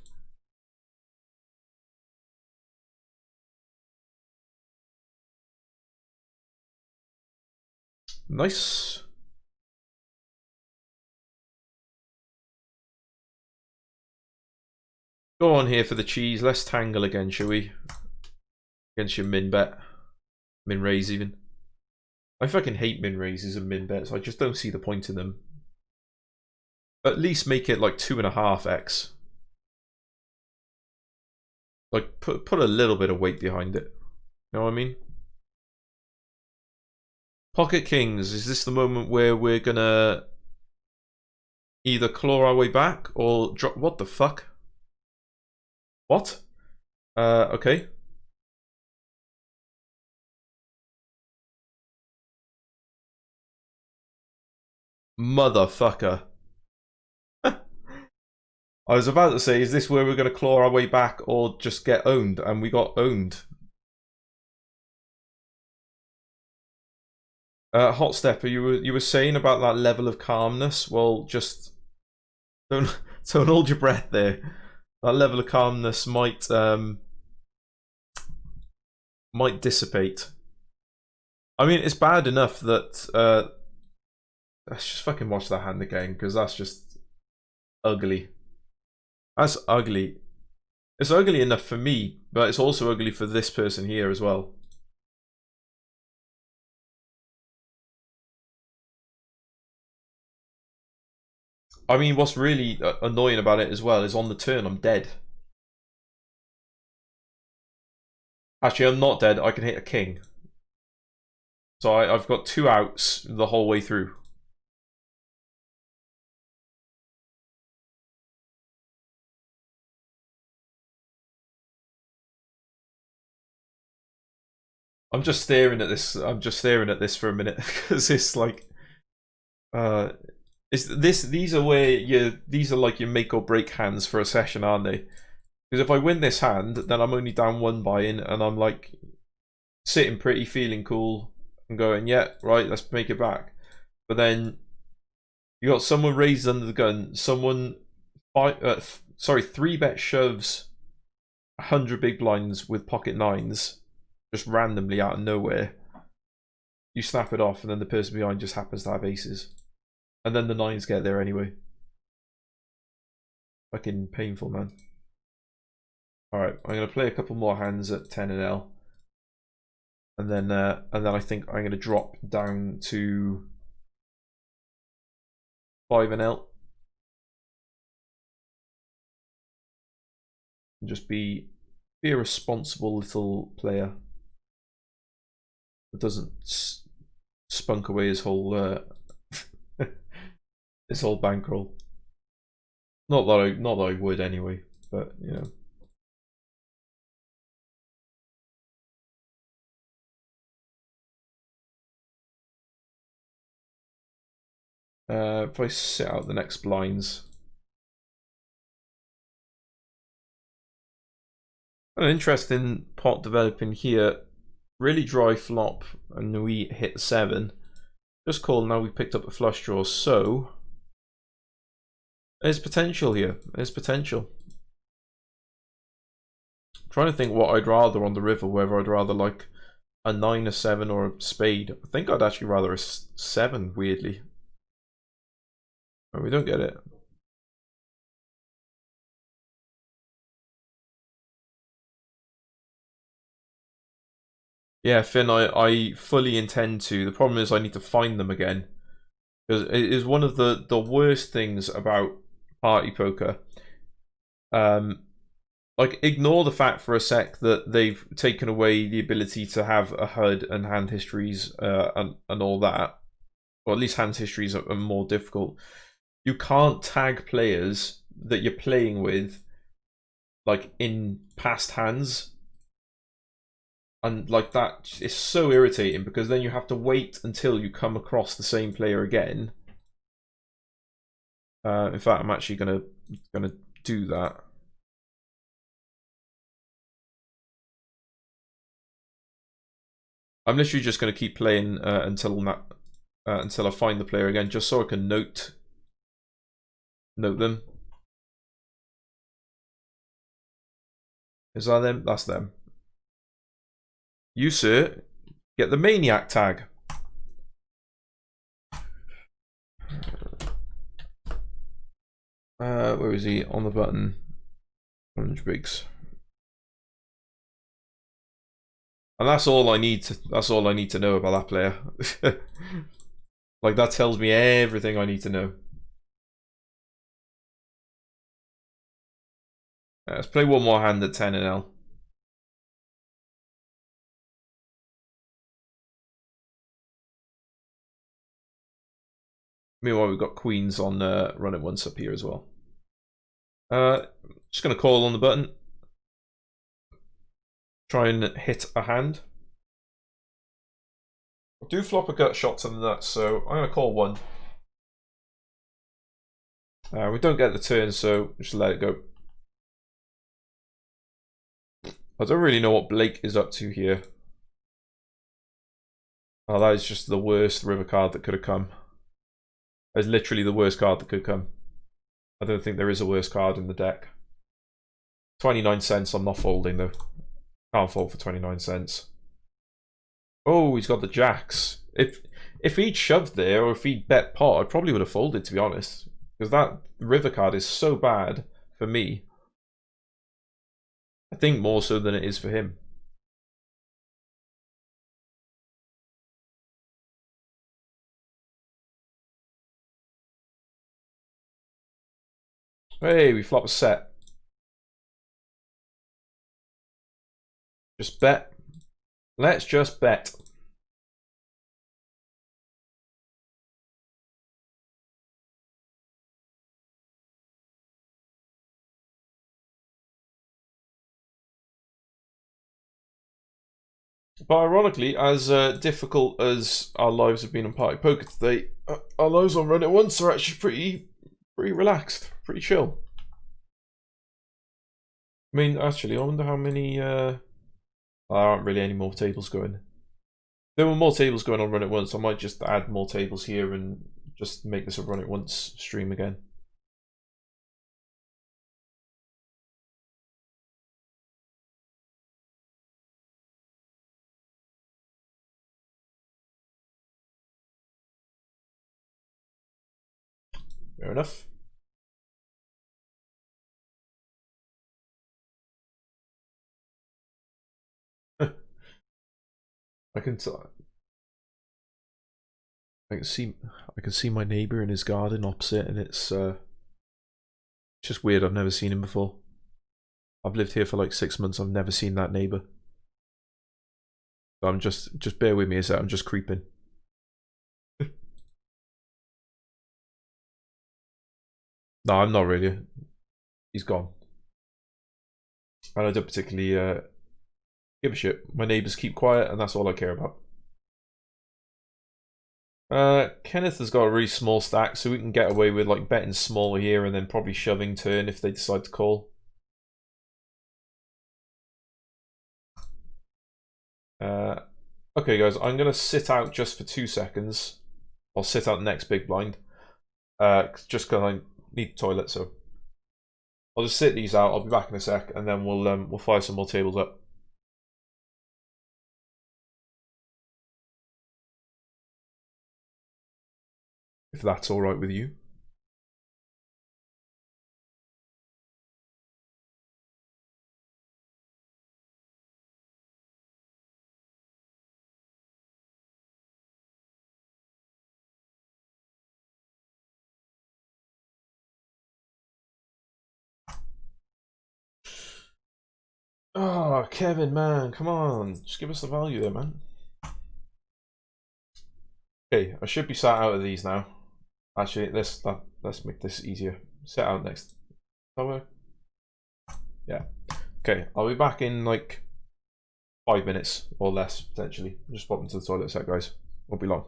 Nice. Go on here for the cheese. Let's tangle again, shall we? Against your min bet. Min raise even. I fucking hate min raises and min bets. I just don't see the point in them. At least make it like 2.5x. Like put a little bit of weight behind it. You know what I mean? Pocket kings. Is this the moment where we're gonna either claw our way back or drop? What the fuck? What? Okay. Motherfucker. I was about to say, is this where we're going to claw our way back or just get owned? And we got owned. Hot Stepper, you were saying about that level of calmness. Well, just don't hold your breath there. That level of calmness might dissipate. I mean, it's bad enough that let's just fucking watch that hand again, because that's just ugly. That's ugly. It's ugly enough for me, but it's also ugly for this person here as well. I mean, what's really annoying about it as well is on the turn I'm dead. Actually, I'm not dead. I can hit a king. So I've got 2 outs the whole way through. I'm just staring at this. I'm just staring at this for a minute because it's like, it's this. These are where you. These are like your make or break hands for a session, aren't they? Because if I win this hand, then I'm only down 1 buy-in, and I'm like sitting pretty, feeling cool, and going, yeah, right, let's make it back. But then you got someone raised under the gun. Someone, 3-bet shoves 100 big blinds with pocket 9s. Just randomly out of nowhere. You snap it off, and then the person behind just happens to have aces. And then the 9s get there anyway. Fucking painful, man. Alright, I'm going to play a couple more hands at 10 and L. And then I think I'm going to drop down to 5 and L. And just be a responsible little player. Doesn't spunk away his whole his whole bankroll. Not that I would anyway, but you know. If I set out the next blinds, an interesting pot developing here. Really dry flop, and we hit 7. Just call. Now we picked up a flush draw, so there's potential here. There's potential. I'm trying to think what I'd rather on the river. Whether I'd rather like a 9, a 7, or a spade. I think I'd actually rather a 7. Weirdly, oh, we don't get it. Yeah, Finn, I fully intend to. The problem is I need to find them again. Because it is one of the worst things about party poker. Like, ignore the fact for a sec that they've taken away the ability to have a HUD and hand histories and all that. Or at least hand histories are more difficult. You can't tag players that you're playing with, like, in past hands. And like that is so irritating because then you have to wait until you come across the same player again. In fact, I'm actually gonna do that. I'm literally just gonna keep playing until I find the player again, just so I can note them. Is that them? That's them. You, sir, get the maniac tag. Where is he? On the button. Orange Briggs. And that's all I need to know about that player. Like, that tells me everything I need to know. Let's play one more hand at 10 and L. Meanwhile, we've got queens on running once up here as well. Just going to call on the button. Try and hit a hand. I do flop a gut shot to the nuts, so I'm going to call 1. We don't get the turn, so just let it go. I don't really know what Blake is up to here. Oh, that is just the worst river card that could have come. That is literally the worst card that could come. I don't think there is a worse card in the deck. 29 cents, I'm not folding though. Can't fold for 29 cents. Oh, he's got the jacks. If he'd shoved there, or if he'd bet pot, I probably would have folded, to be honest. Because that river card is so bad for me. I think more so than it is for him. Hey, we flop a set. Just bet. Let's just bet. But ironically, as difficult as our lives have been on Party Poker today, our lives on Run It Once are actually pretty relaxed, pretty chill. I mean, actually, I wonder how many. There aren't really any more tables going. If there were more tables going on Run It Once, I might just add more tables here and just make this a Run It Once stream again. Fair enough. I can I can see my neighbour in his garden opposite, and it's just weird. I've never seen him before. I've lived here for like 6 months. I've never seen that neighbour. So I'm just bear with me a sec. I'm just creeping. No, I'm not really. He's gone. And I don't particularly give a shit. My neighbours keep quiet, and that's all I care about. Kenneth has got a really small stack, so we can get away with like betting small here and then probably shoving turn if they decide to call. Okay, guys, I'm gonna sit out just for 2 seconds. I'll sit out the next big blind. Just because I need the toilet, so I'll just sit these out. I'll be back in a sec, and then we'll fire some more tables up. If that's all right with you. Oh, Kevin, man, come on. Just give us the value there, man. Okay, I should be sat out of these now. Actually, let's make this easier. Set out next. Yeah. Okay, I'll be back in like 5 minutes or less, potentially. Just pop into the toilet a sec, guys. Won't be long.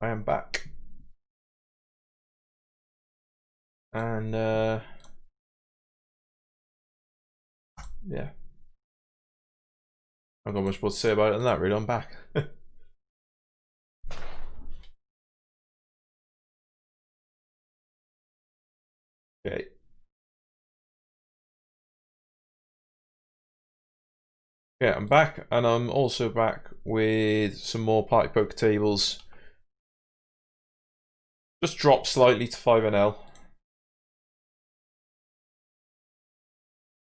I am back. And yeah. I've got much more to say about it than that, really. I'm back. Okay. Yeah, I'm back, and I'm also back with some more Party Poker tables. Just dropped slightly to 5NL.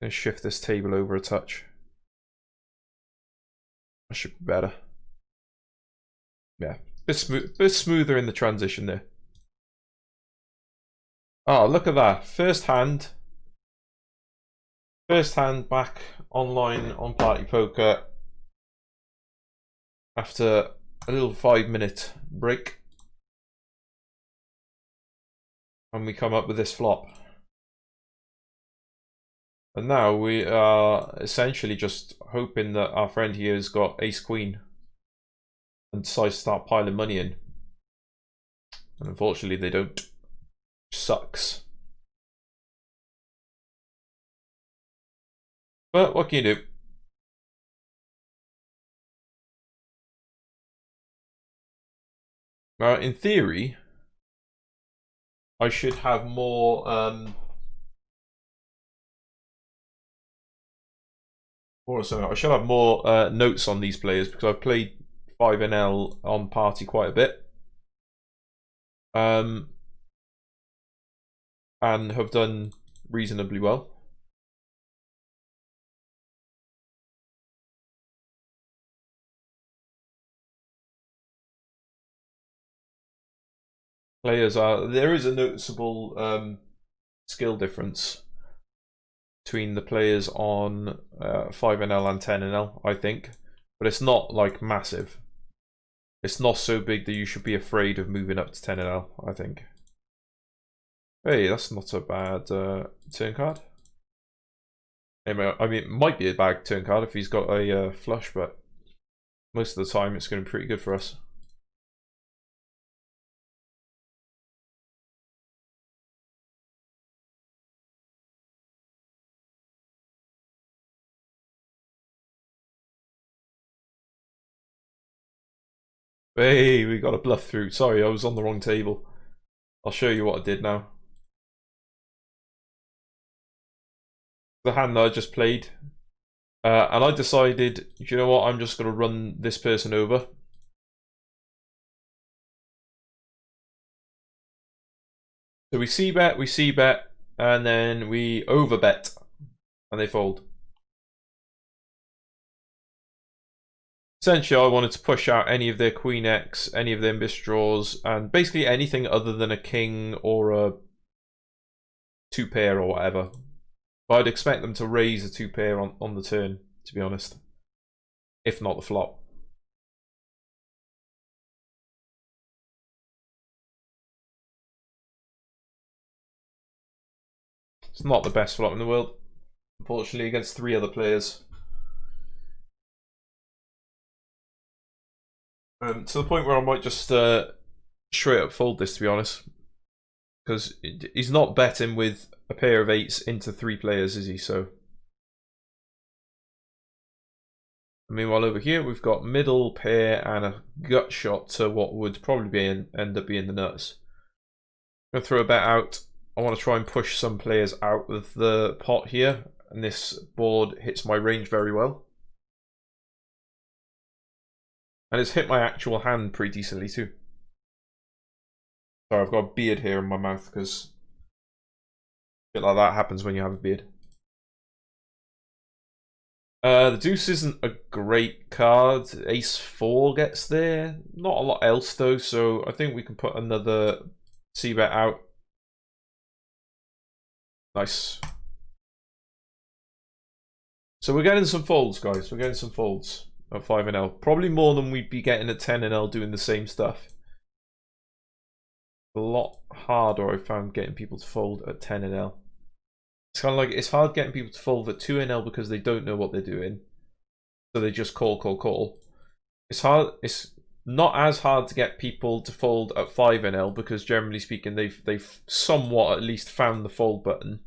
Gonna shift this table over a touch. That should be better. Yeah, bit smoother in the transition there. Oh, look at that! First hand back online on Party Poker after a little 5-minute break, and we come up with this flop. And now we are essentially just hoping that our friend here has got ace queen and decides to start piling money in. And unfortunately they don't. Which sucks. But what can you do? Now, in theory, I should have more I should have more notes on these players, because I've played 5NL on Party quite a bit. And have done reasonably well. There is a noticeable skill difference between the players on 5NL and 10NL, I think, but it's not like massive. It's not so big that you should be afraid of moving up to 10NL, I think. Hey, that's not a bad turn card. Anyway, I mean, it might be a bad turn card if he's got a flush, but most of the time it's going to be pretty good for us. Hey, we got a bluff through. Sorry, I was on the wrong table. I'll show you what I did now. The hand that I just played. And I decided, you know what, I'm just going to run this person over. So we c-bet, and then we overbet, and they fold. Essentially, I wanted to push out any of their Queen X, any of their miss draws, and basically anything other than a king or a 2-pair or whatever. But I'd expect them to raise a 2-pair on the turn, to be honest. If not the flop. It's not the best flop in the world, unfortunately, against 3 other players. To the point where I might just straight up fold this, to be honest, because he's not betting with a pair of 8s into 3 players, is he? So meanwhile, over here we've got middle pair and a gut shot to what would probably end up being the nuts. I'm gonna throw a bet out. I want to try and push some players out of the pot here, and this board hits my range very well. And it's hit my actual hand pretty decently too. Sorry, I've got a beard here in my mouth because shit like that happens when you have a beard. The deuce isn't a great card. Ace 4 gets there. Not a lot else though, so I think we can put another c-bet out. Nice. So we're getting some folds, guys. We're getting some folds at 5NL. Probably more than we'd be getting at 10NL doing the same stuff. A lot harder, I found, getting people to fold at 10NL. It's kind of like, it's hard getting people to fold at 2NL because they don't know what they're doing. So they just call. It's hard, not as hard to get people to fold at 5NL because generally speaking they've somewhat at least found the fold button,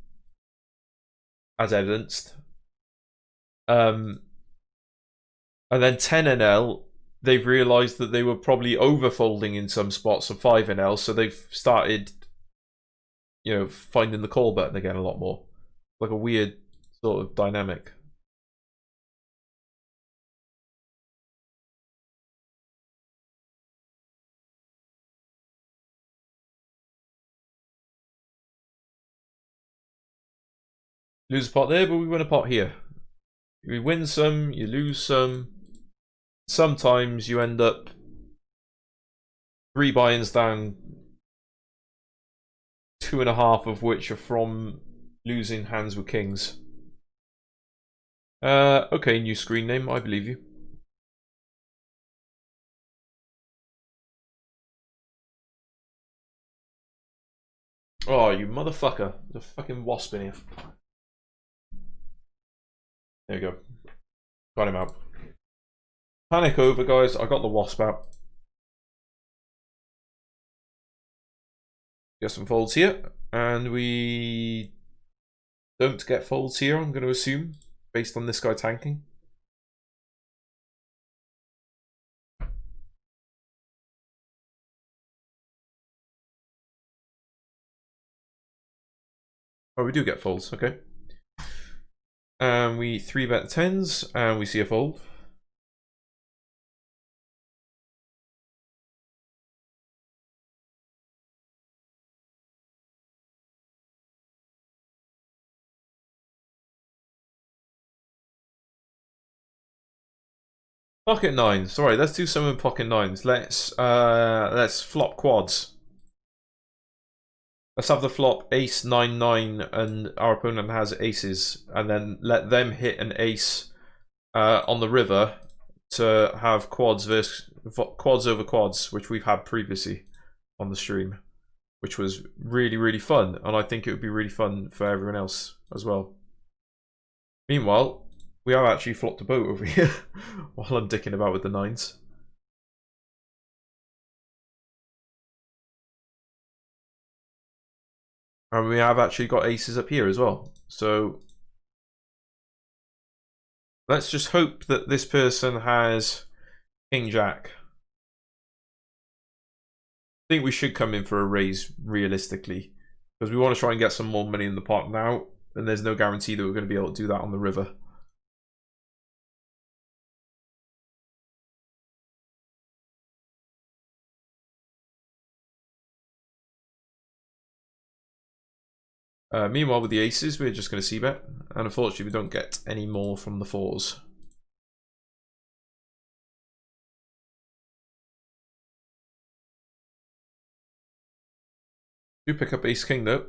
as evidenced. And then 10NL, they've realised that they were probably overfolding in some spots of 5NL, so they've started, you know, finding the call button again a lot more. Like a weird sort of dynamic. Lose a pot there, but we win a pot here. You win some, you lose some. Sometimes you end up 3 buy-ins down, 2.5 of which are from losing hands with kings. Okay, new screen name, I believe you. Oh, you motherfucker. There's a fucking wasp in here. There you go. Got him out. Panic over, guys. I got the wasp out. Get some folds here. And we don't get folds here, I'm going to assume, based on this guy tanking. Oh, we do get folds, okay. And we 3-bet the 10s, and we see a fold. Pocket 9s. Sorry, let's do some in pocket 9s. Let's flop quads. Let's have the flop ace 9-9 and our opponent has aces, and then let them hit an ace on the river to have quads versus quads over quads, which we've had previously on the stream, which was really fun, and I think it would be really fun for everyone else as well. Meanwhile, we have actually flopped a boat over here while I'm dicking about with the 9s. And we have actually got aces up here as well. So let's just hope that this person has King Jack. I think we should come in for a raise realistically, because we want to try and get some more money in the pot now, and there's no guarantee that we're going to be able to do that on the river. Meanwhile, with the aces, we're just going to c-bet, and unfortunately we don't get any more from the 4s. Do pick up ace king though.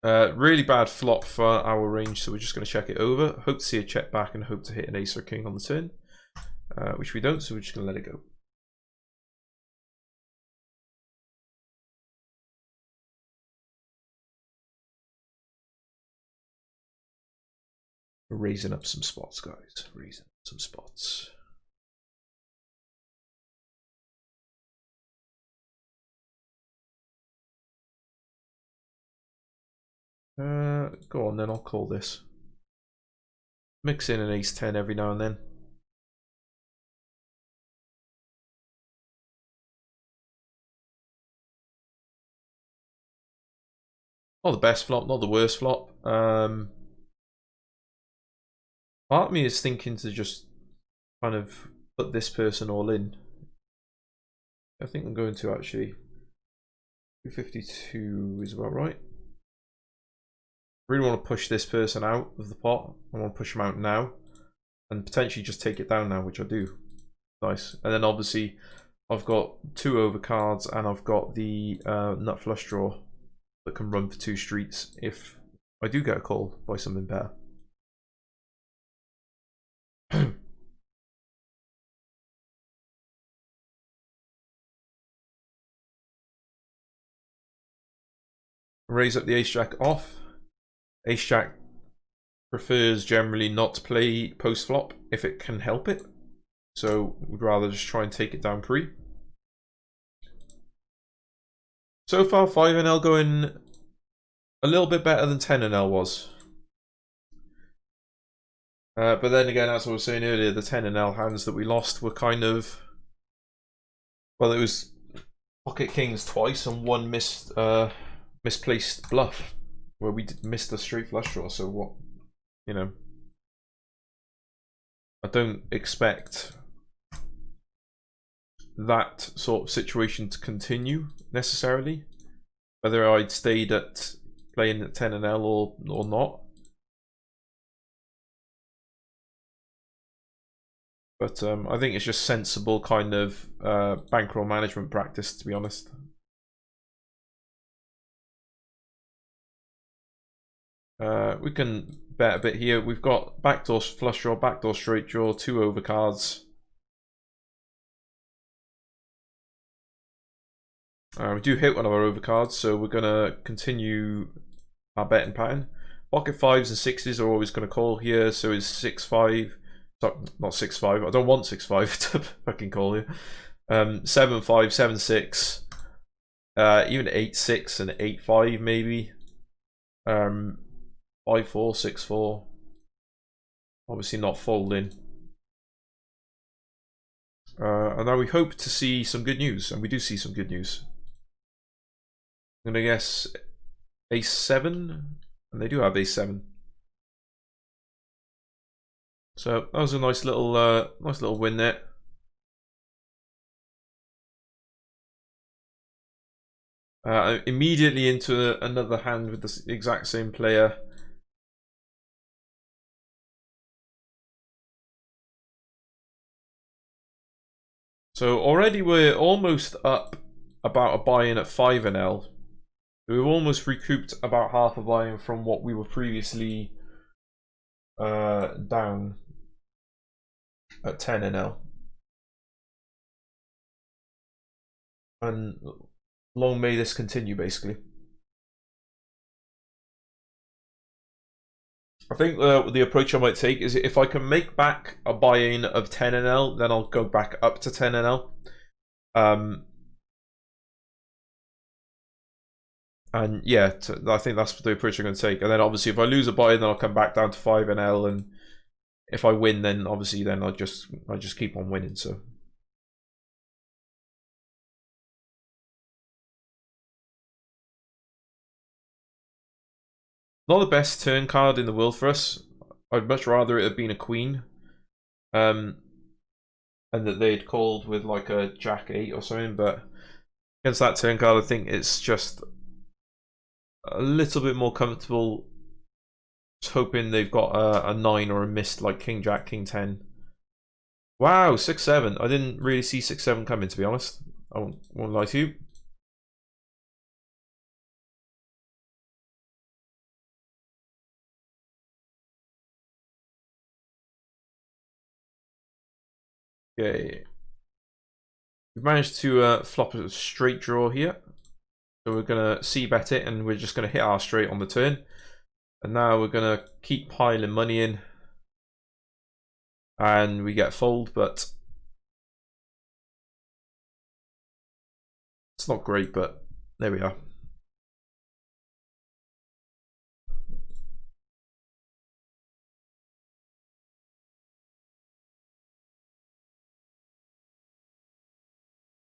Really bad flop for our range, so we're just going to check it over. Hope to see a check back and hope to hit an ace or king on the turn, which we don't, so we're just going to let it go. We're raising up some spots, guys. Raising up some spots. Go on then, I'll call this. Mix in an ace 10 every now and then. Not the best flop, not the worst flop. Part of me is thinking to just kind of put this person all in. I think I'm going to actually. 252 is about right. Really want to push this person out of the pot. I want to push them out now and potentially just take it down now, which I do. Nice. And then obviously I've got 2 overcards and I've got the nut flush draw that can run for 2 streets if I do get a call by something better. Raise up the ace jack off. Ace jack prefers generally not to play post flop if it can help it. So would rather just try and take it down pre. So far 5NL going a little bit better than 10NL was. But then again, as I was saying earlier, the 10NL hands that we lost were kind of... Well, it was pocket kings twice and one misplaced bluff where we missed a straight flush draw. So what, you know, I don't expect that sort of situation to continue necessarily, whether I'd stayed at playing at 10NL or not. But I think it's just sensible kind of bankroll management practice, to be honest. We can bet a bit here. We've got backdoor flush draw, backdoor straight draw, 2 overcards. We do hit one of our overcards, so we're going to continue our betting pattern. Pocket 5s and 6s are always going to call here, so it's 6-5. Sorry, not 6-5. I don't want 6-5 to fucking call here. 7-5, 7-6, even 8-6 and 8-5 maybe. 5-4, 6-4. Obviously not folding. And now we hope to see some good news, and we do see some good news. I'm gonna guess Ace-7, and they do have Ace-7. So that was a nice little win there. Immediately into another hand with the exact same player. So already we're almost up about a buy-in at 5NL. We've almost recouped about half a buy-in from what we were previously down at 10NL. And long may this continue, basically. I think the approach I might take is if I can make back a buy-in of 10NL, then I'll go back up to 10NL. And yeah, I think that's the approach I'm going to take. And then obviously if I lose a buy-in, then I'll come back down to 5NL. And if I win, then obviously then I just keep on winning. So. Not the best turn card in the world for us. I'd much rather it have been a queen. And that they'd called with like a Jack-8 or something. But against that turn card, I think it's just a little bit more comfortable. Just hoping they've got a 9 or a missed like King-Jack, King-10. Wow, 6-7. I didn't really see 6-7 coming, to be honest. I won't lie to you. Okay. We've managed to flop a straight draw here. So we're going to c-bet it, and we're just going to hit our straight on the turn. And now we're going to keep piling money in. And we get fold, but it's not great, but there we are.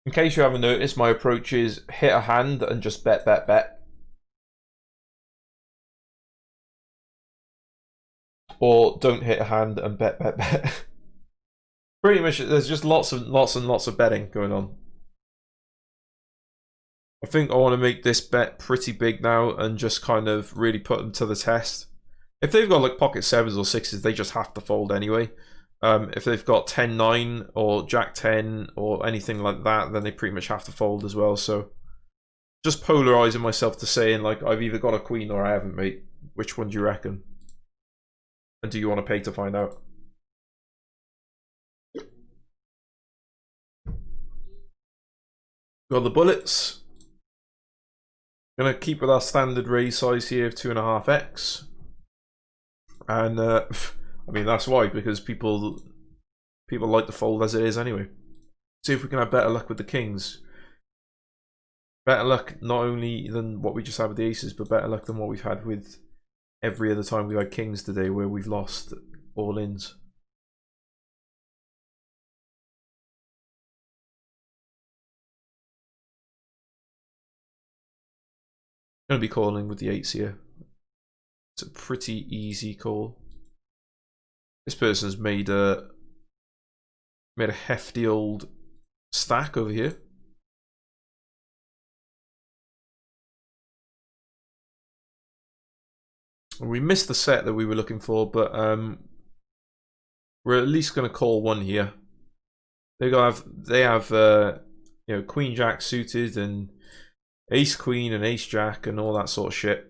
In case you haven't noticed, my approach is hit a hand and just bet, bet, bet. Or don't hit a hand and bet, bet, bet. Pretty much, there's just lots and lots of betting going on. I think I want to make this bet pretty big now and just kind of really put them to the test. If they've got like pocket 7s or 6s, they just have to fold anyway. If they've got 10-9 or Jack-10 or anything like that, then they pretty much have to fold as well. So just polarizing myself to saying like I've either got a queen or I haven't, mate. Which one do you reckon? And do you want to pay to find out? Got the bullets. Gonna keep with our standard raise size here of 2.5x. And I mean that's why, because people like the fold as it is anyway. See if we can have better luck with the kings. Better luck not only than what we just had with the aces, but better luck than what we've had with every other time we've had kings today, where we've lost all ins. I'm going to be calling with the eights here. It's a pretty easy call. This person's made a hefty old stack over here. We missed the set that we were looking for, but we're at least going to call one here. They have you know, queen jack suited and ace queen and ace jack and all that sort of shit.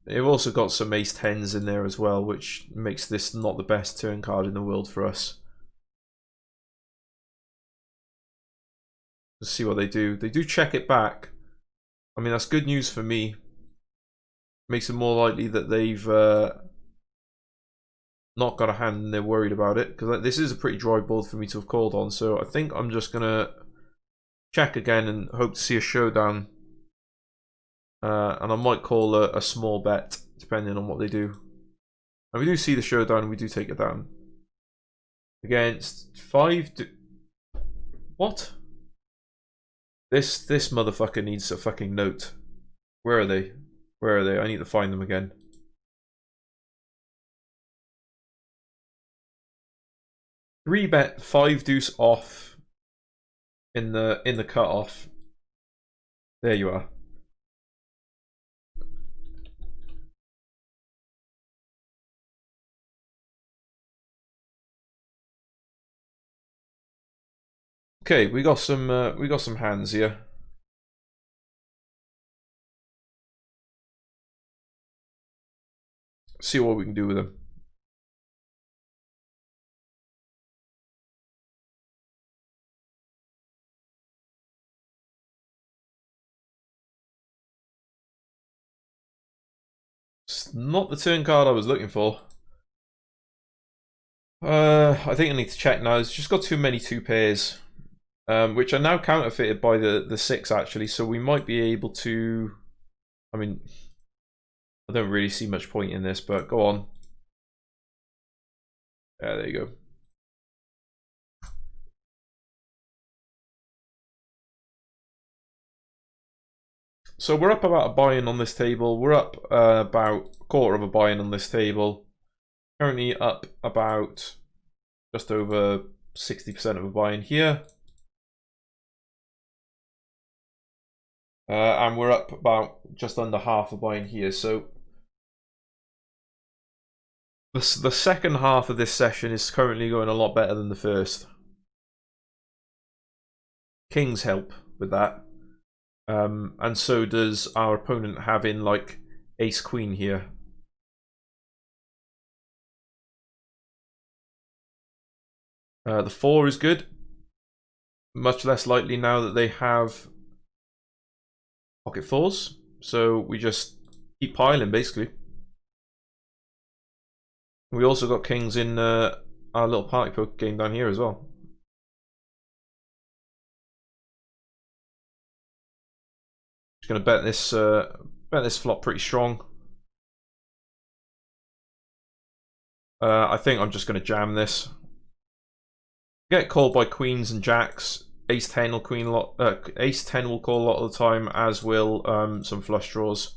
They've also got some ace tens in there as well, which makes this not the best turn card in the world for us. Let's see what they do. They do check it back. I mean, that's good news for me. Makes it more likely that they've not got a hand and they're worried about it, because this is a pretty dry board for me to have called on. So I think I'm just gonna check again and hope to see a showdown, and I might call a small bet depending on what they do. And we do see the showdown and we do take it down against 5. What? This motherfucker needs a fucking note. Where are they? Where are they? I need to find them again. Three bet 5 deuce off in the cutoff. There you are. Okay, we got some hands here. See what we can do with them. It's not the turn card I was looking for. I think I need to check now. It's just got too many 2 pairs, which are now counterfeited by the 6 actually. So we might be able to. I mean, I don't really see much point in this, but go on. Yeah, there you go. So we're up about a buy-in on this table. We're up about a quarter of a buy-in on this table. Currently up about just over 60% of a buy-in here. And we're up about just under half a buy-in here. So the second half of this session is currently going a lot better than the first. Kings help with that. And so does our opponent having like ace queen here. The 4 is good. Much less likely now that they have pocket 4s. So we just keep piling basically. We also got kings in our little party poker game down here as well. Just gonna bet this flop pretty strong. I think I'm just gonna jam this. Get called by queens and jacks. Ace 10 will queen a lot. Ace 10 will call a lot of the time, as will some flush draws.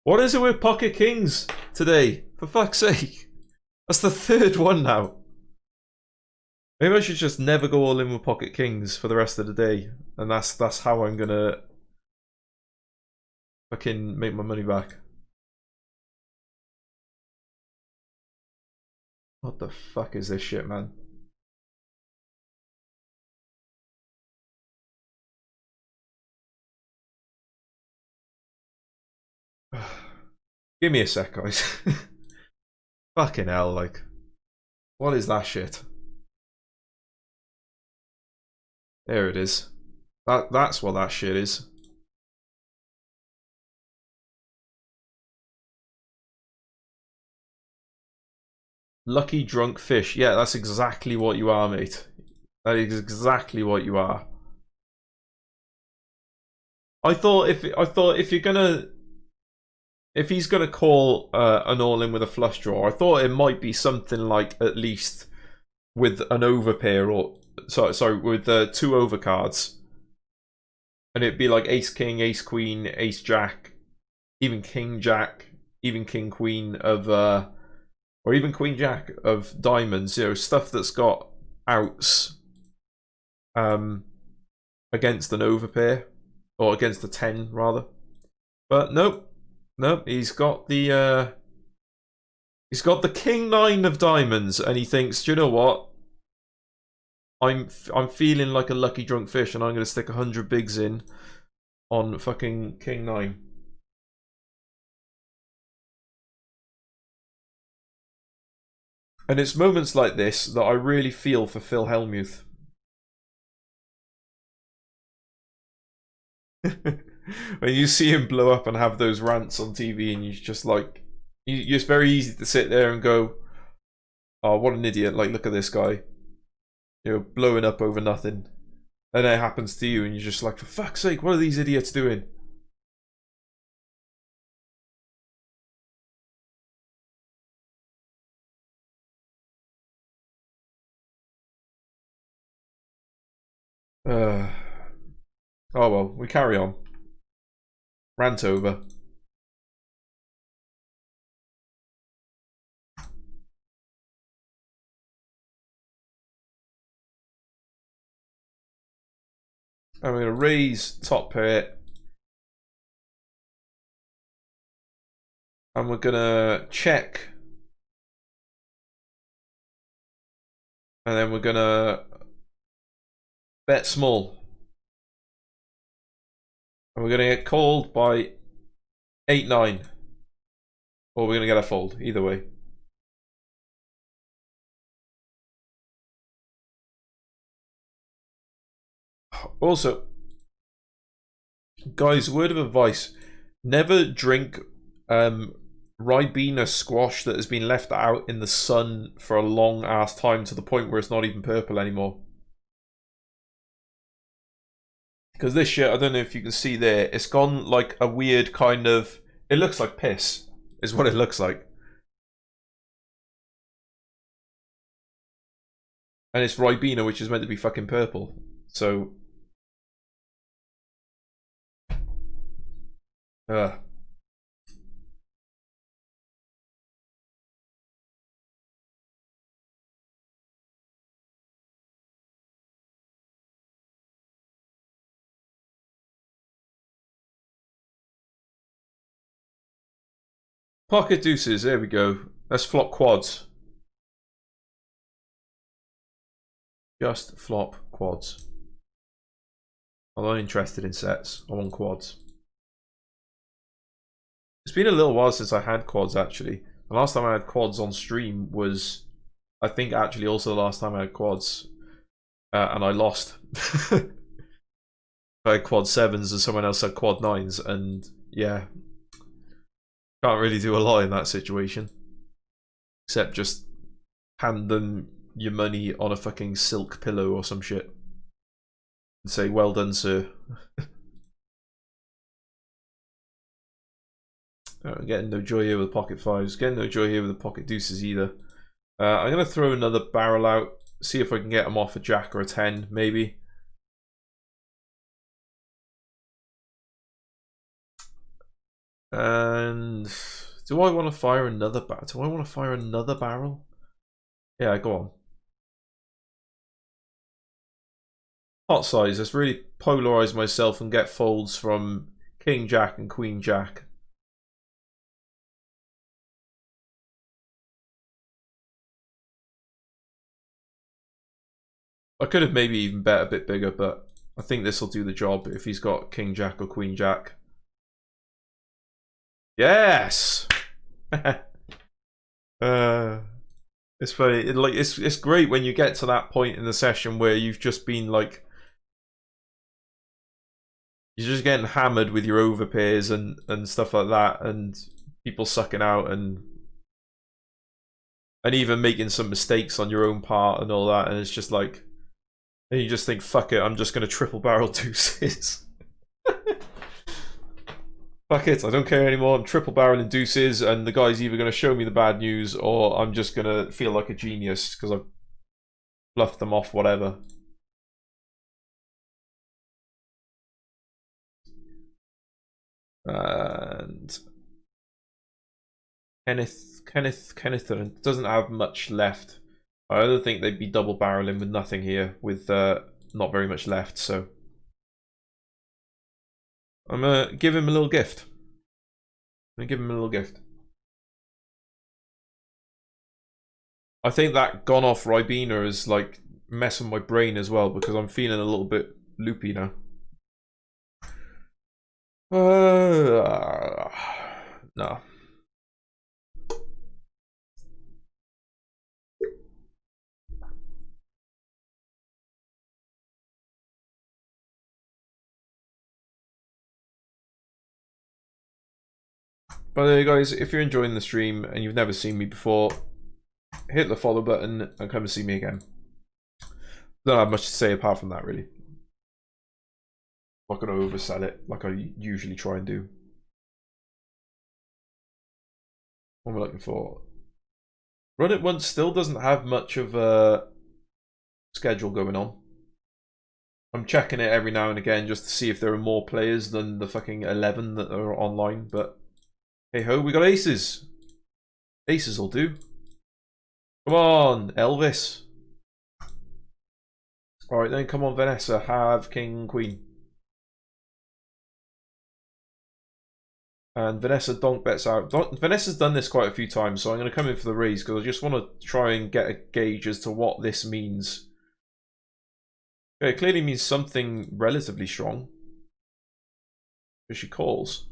What is it with pocket kings today? For fuck's sake, that's the 3rd one now. Maybe I should just never go all in with pocket kings for the rest of the day, and that's how I'm gonna fucking make my money back. What the fuck is this shit, man? Give me a sec, guys. Fucking hell, like, what is that shit? There it is. That's what that shit is. Lucky drunk fish. Yeah, that's exactly what you are, mate. That is exactly what you are. I thought if you're gonna, if he's gonna call an all in with a flush draw, I thought it might be something like at least with an overpair, or sorry, with 2 overcards, and it'd be like ace king, ace queen, ace jack, even king jack, even king queen of or even queen jack of diamonds. You know, stuff that's got outs against an overpair, or against a 10 rather. But nope, he's got the king 9 of diamonds, and he thinks, do you know what, I'm feeling like a lucky drunk fish, and I'm going to stick 100 bigs in on fucking king 9. And it's moments like this that I really feel for Phil Hellmuth. When you see him blow up and have those rants on TV, and you just like, it's very easy to sit there and go, oh, what an idiot, like, look at this guy, you know, blowing up over nothing. And then it happens to you, and you're just like, for fuck's sake, what are these idiots doing? Oh well, we carry on. Rant over. I'm going to raise top pair. And we're going to check. And then we're going to bet small. And we're going to get called by 8-9. Or we're going to get a fold, either way. Also, guys, word of advice. Never drink Ribena squash that has been left out in the sun for a long ass time, to the point where it's not even purple anymore. Because this shit, I don't know if you can see there, it's gone like a weird kind of, it looks like piss, is what it looks like. And it's Ribena, which is meant to be fucking purple. So pocket deuces, there we go. Let's flop quads. Just flop quads. I'm not interested in sets. I want quads. It's been a little while since I had quads, actually. The last time I had quads on stream was, I think, actually also the last time I had quads. And I lost. I had quad 7s and someone else had quad 9s, and yeah. Can't really do a lot in that situation. Except just hand them your money on a fucking silk pillow or some shit. And say, well done, sir. Getting no joy here with pocket 5s. Getting no joy here with the pocket deuces either. I'm going to throw another barrel out. See if I can get them off a jack or a 10, maybe. And do I want to fire another barrel? Do I want to fire another barrel? Yeah, go on. Pot size. Let's really polarize myself and get folds from King Jack and Queen Jack. I could have maybe even bet a bit bigger, but I think this will do the job if he's got King Jack or Queen Jack. Yes! It's funny. It's great when you get to that point in the session where you've just been like, you're just getting hammered with your overpairs and stuff like that, and people sucking out, and and even making some mistakes on your own part and all that, and it's just like, and you just think, fuck it, I'm just gonna triple barrel deuces. Fuck it, I don't care anymore. I'm triple barreling deuces, and the guy's either gonna show me the bad news or I'm just gonna feel like a genius because I've bluffed them off, whatever. And Kenneth doesn't have much left. I don't think they'd be double barreling with nothing here, with not very much left, so I'm gonna give him a little gift. I'm gonna give him a little gift. I think that gone off Ribena is like messing my brain as well, because I'm feeling a little bit loopy now. No. By the way, guys, if you're enjoying the stream and you've never seen me before, hit the follow button and come and see me again. Don't have much to say apart from that, really. I'm not going to oversell it like I usually try and do. What am I looking for? Run It Once still doesn't have much of a schedule going on. I'm checking it every now and again just to see if there are more players than the fucking 11 that are online, but hey ho, we got aces. Aces will do. Come on, Elvis. Alright then, come on, Vanessa, have king, queen. And Vanessa donk bets out. Vanessa's done this quite a few times, so I'm going to come in for the raise because I just want to try and get a gauge as to what this means. Okay, it clearly means something relatively strong. Because she calls.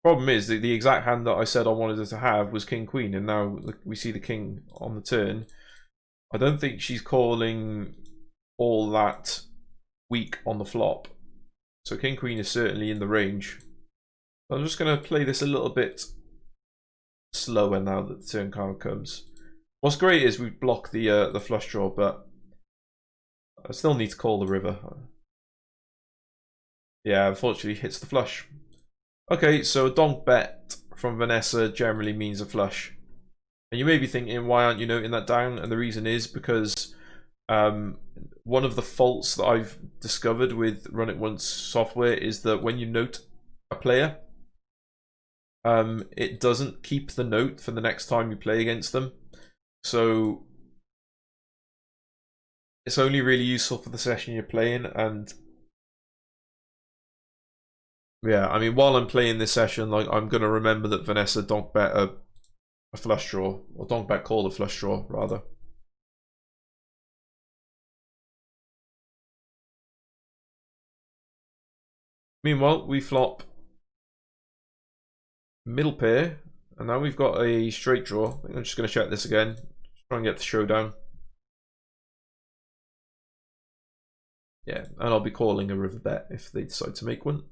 Problem is, the exact hand that I said I wanted her to have was king queen, and now we see the king on the turn. I don't think she's calling all that weak on the flop. So king queen is certainly in the range. I'm just going to play this a little bit slower now that the turn card comes. What's great is we block the flush draw, but I still need to call the river. Yeah, unfortunately hits the flush. Okay, so a donk bet from Vanessa generally means a flush. And you may be thinking, why aren't you noting that down? And the reason is because one of the faults that I've discovered with Run It Once software is that when you note a player, it doesn't keep the note for the next time you play against them. So it's only really useful for the session you're playing. And yeah, I mean, while I'm playing this session, like, I'm going to remember that Vanessa donk bet a flush draw, or donk bet called a flush draw, rather. Meanwhile, we flop middle pair, and now we've got a straight draw. I'm just going to check this again, try and get the showdown. Yeah, and I'll be calling a river bet if they decide to make one.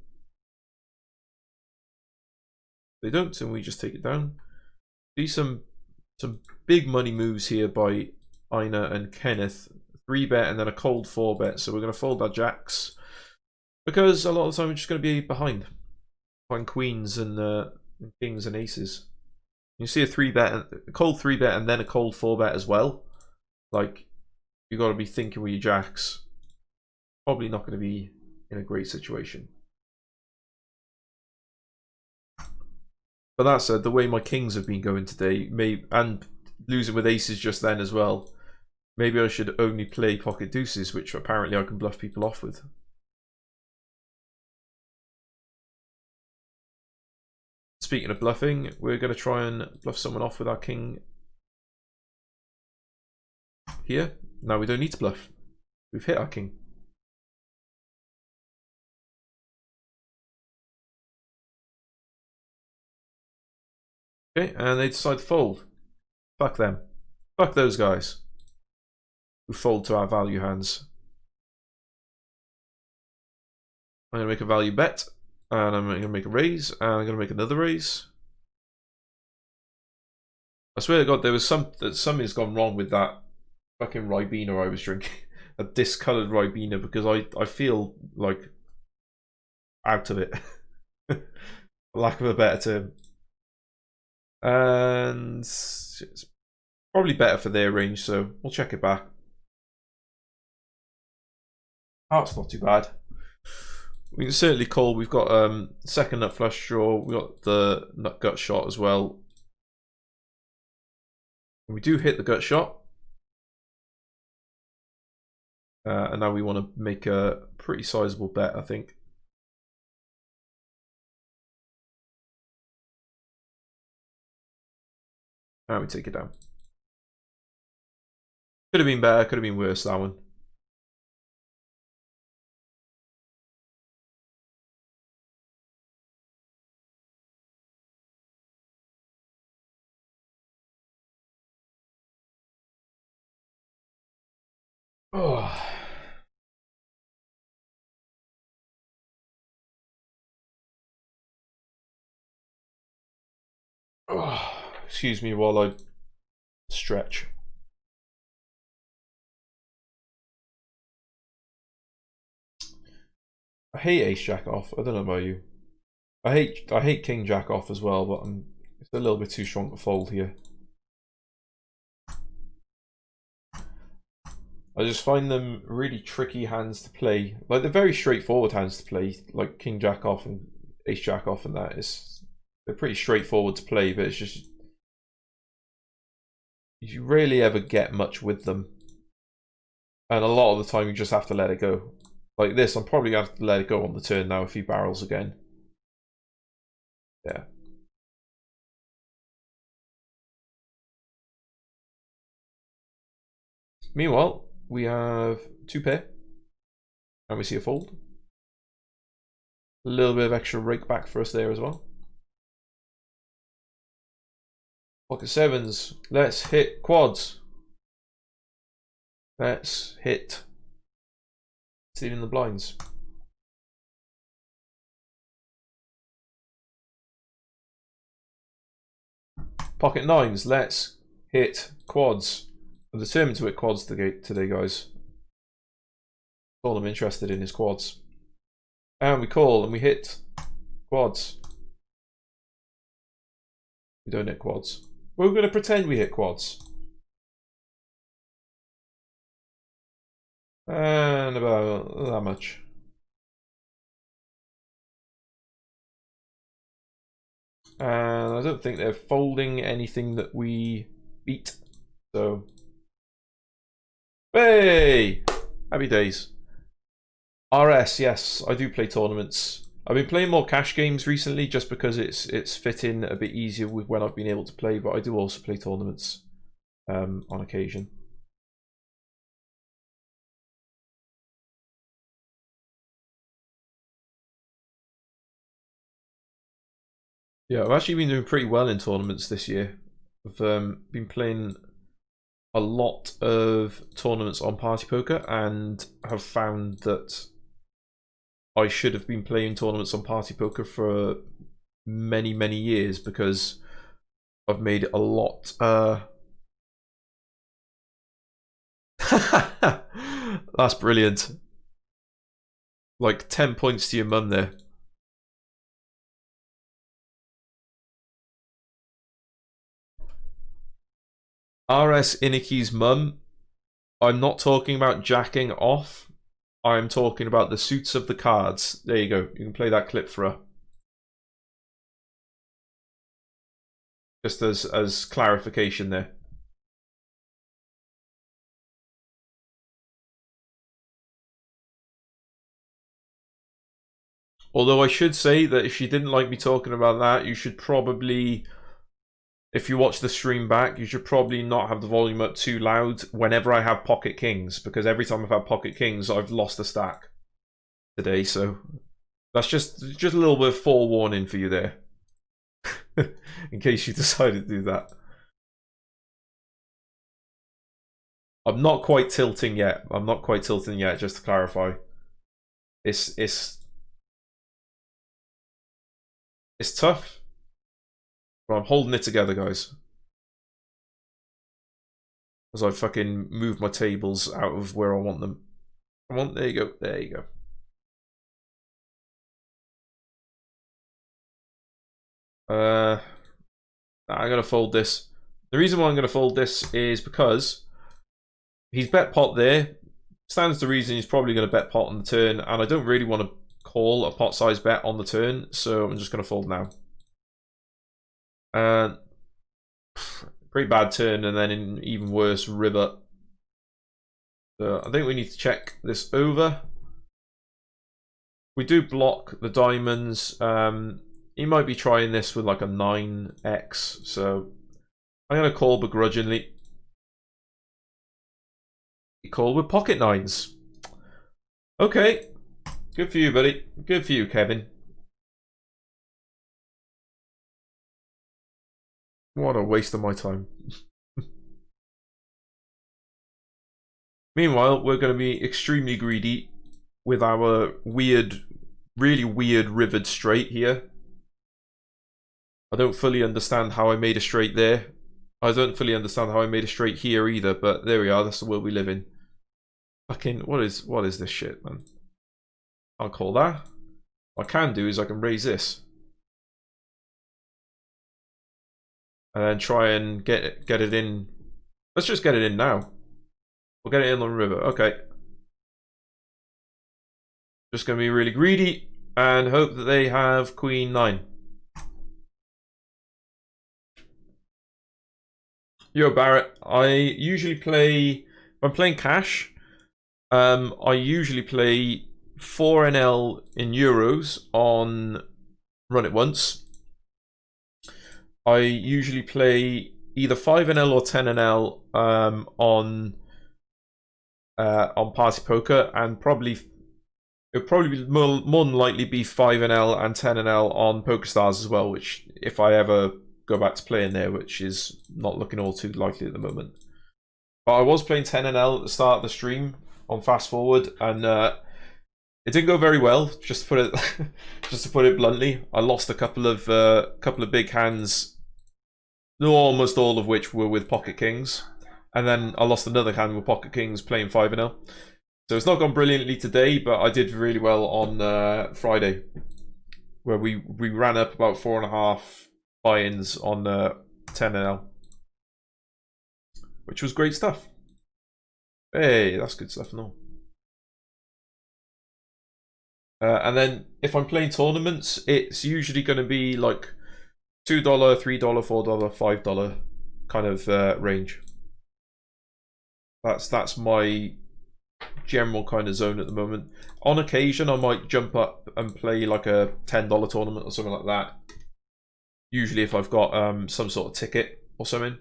If they don't, and we just take it down. See some big money moves here by Ina and Kenneth. 3-bet and then a cold 4-bet, so we're going to fold our jacks. Because a lot of the time we're just going to be behind queens and kings and aces. You see a 3-bet, a cold 3-bet, and then a cold 4-bet as well. Like, you got to be thinking with your jacks. Probably not going to be in a great situation. But that said, the way my kings have been going today, and losing with aces just then as well, maybe I should only play pocket deuces, which apparently I can bluff people off with. Speaking of bluffing, we're going to try and bluff someone off with our king here. Now we don't need to bluff. We've hit our king. Okay, and they decide to fold. Fuck them. Fuck those guys who fold to our value hands. I'm going to make a value bet, and I'm going to make a raise, and I'm going to make another raise. I swear to God, there was something's gone wrong with that fucking Ribena I was drinking. A discoloured Ribena, because I feel like out of it. For lack of a better term. And it's probably better for their range, so we'll check it back. Oh, it's not too bad. We can certainly call. We've got second nut flush draw. We've got the nut gut shot as well. We do hit the gut shot. And now we want to make a pretty sizable bet, I think. And we take it down. Could have been better, could have been worse, that one. Oh. Oh. Excuse me while I stretch. I hate ace jack off. I don't know about you. I hate king jack off as well, but it's a little bit too strong to fold here. I just find them really tricky hands to play. Like, they're very straightforward hands to play, like king jack off and ace jack off, and they're pretty straightforward to play, but it's just you rarely ever get much with them. And a lot of the time you just have to let it go. Like this, I'm probably going to have to let it go on the turn now if he barrels again. Yeah. Meanwhile, we have two pair. And we see a fold. A little bit of extra rake back for us there as well. Pocket sevens. Let's hit quads. Let's hit stealing the blinds. Pocket nines. Let's hit quads. I'm determined to hit quads today, guys. All I'm interested in is quads. And we call and we hit quads. We don't hit quads. We're going to pretend we hit quads. And about that much. And I don't think they're folding anything that we beat. So, hey! Happy days. RS, yes, I do play tournaments. I've been playing more cash games recently just because it's fit in a bit easier with when I've been able to play, but I do also play tournaments on occasion. Yeah, I've actually been doing pretty well in tournaments this year. I've been playing a lot of tournaments on Party Poker and have found that I should have been playing tournaments on Party Poker for many, many years because I've made a lot. That's brilliant. Like 10 points to your mum there. RS Iniki's mum. I'm not talking about jacking off. I'm talking about the suits of the cards. There you go. You can play that clip for her. Just as clarification there. Although I should say that if she didn't like me talking about that, you should probably, if you watch the stream back, you should probably not have the volume up too loud whenever I have pocket kings, because every time I've had pocket kings, I've lost a stack today. So that's just a little bit of forewarning for you there, in case you decided to do that. I'm not quite tilting yet. I'm not quite tilting yet, just to clarify. It's tough, but I'm holding it together, guys. as I fucking move my tables out of where I want them. There you go. There you go. I'm gonna fold this. The reason why I'm gonna fold this is because he's bet pot there. Stands to reason he's probably gonna bet pot on the turn, and I don't really want to call a pot size bet on the turn, so I'm just gonna fold now. Pretty bad turn, and then an even worse river. So I think we need to check this over. We do block the diamonds. He might be trying this with like a 9x, so I'm going to call begrudgingly. He called with pocket nines. Okay, good for you, buddy. Good for you, Kevin. What a waste of my time. Meanwhile, we're going to be extremely greedy with our weird, really weird rivered straight here. I don't fully understand how I made a straight there. I don't fully understand how I made a straight here either, but there we are. That's the world we live in. Fucking, what is this shit, man? I'll call that. What I can do is I can raise this. And then try and get it in. Let's just get it in now. We'll get it in on the river. Okay. Just going to be really greedy and hope that they have Queen 9. Yo, Barrett. I usually play, if I'm playing cash, I usually play 4NL in euros on Run It Once. I usually play either 5NL or 10NL on Party Poker, and it'll probably be more than likely be 5NL and 10NL on PokerStars as well, which if I ever go back to playing there, which is not looking all too likely at the moment. But I was playing 10NL at the start of the stream on Fast Forward, and it didn't go very well. Just to put it bluntly, I lost a couple of big hands, almost all of which were with Pocket Kings, and then I lost another hand with Pocket Kings playing 5NL. So it's not gone brilliantly today, but I did really well on Friday, where we ran up about 4.5 buy-ins on 10NL, which was great stuff. Hey, that's good stuff, no. And then if I'm playing tournaments, it's usually going to be like $2, $3, $4, $5 kind of range. That's my general kind of zone at the moment. On occasion, I might jump up and play like a $10 tournament or something like that. Usually if I've got some sort of ticket or something.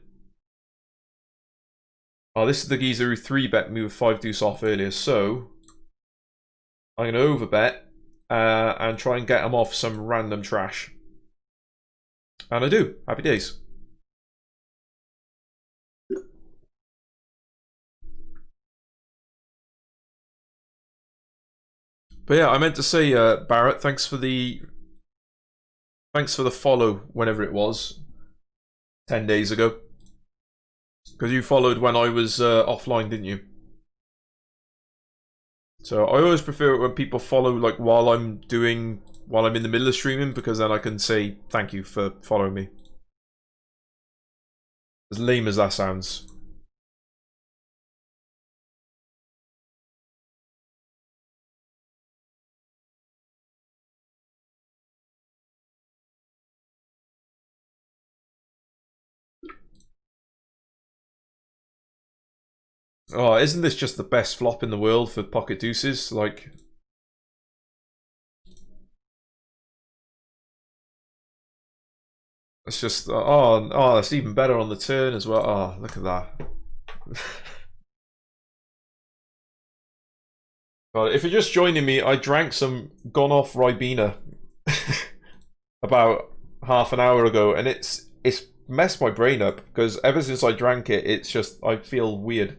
Oh, this is the geezer who 3-bet me with 5 deuce off earlier, so I'm going to overbet and try and get him off some random trash. And I do. Happy days. But yeah, I meant to say, Barrett, thanks for the follow whenever it was, 10 days ago. Because you followed when I was offline, didn't you? So I always prefer it when people follow like while I'm in the middle of streaming, because then I can say thank you for following me. As lame as that sounds. Oh, isn't this just the best flop in the world for pocket deuces? Like, it's just oh, it's even better on the turn as well. Oh, look at that. Well, if you're just joining me, I drank some Gone Off Ribena about half an hour ago, and it's messed my brain up, because ever since I drank it, it's just I feel weird.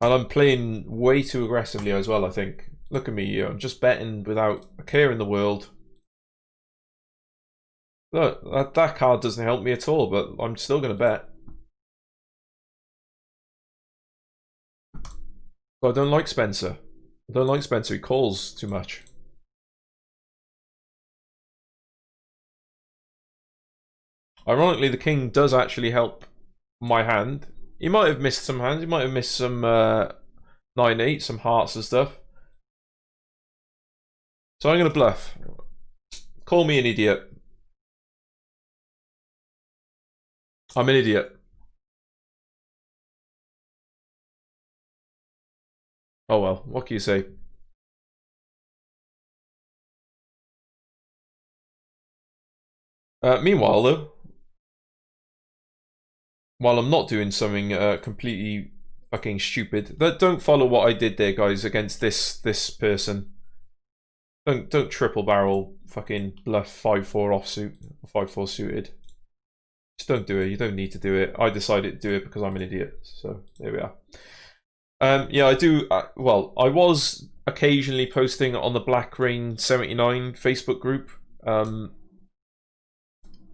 And I'm playing way too aggressively as well, I think. Look at me, I'm just betting without a care in the world. Look, that card doesn't help me at all, but I'm still going to bet. But I don't like Spencer. I don't like Spencer. He calls too much. Ironically, the king does actually help my hand. He might have missed some hands. He might have missed some 9-8, some hearts and stuff. So I'm going to bluff. Call me an idiot. I'm an idiot. Oh well, what can you say? Meanwhile, though, while I'm not doing something completely fucking stupid, don't follow what I did there, guys, against this person. Don't triple barrel fucking bluff 5-4 offsuit, 5-4 suited. Just don't do it. You don't need to do it. I decided to do it because I'm an idiot. So there we are. Yeah, I do. Well, I was occasionally posting on the Black Rain 79 Facebook group,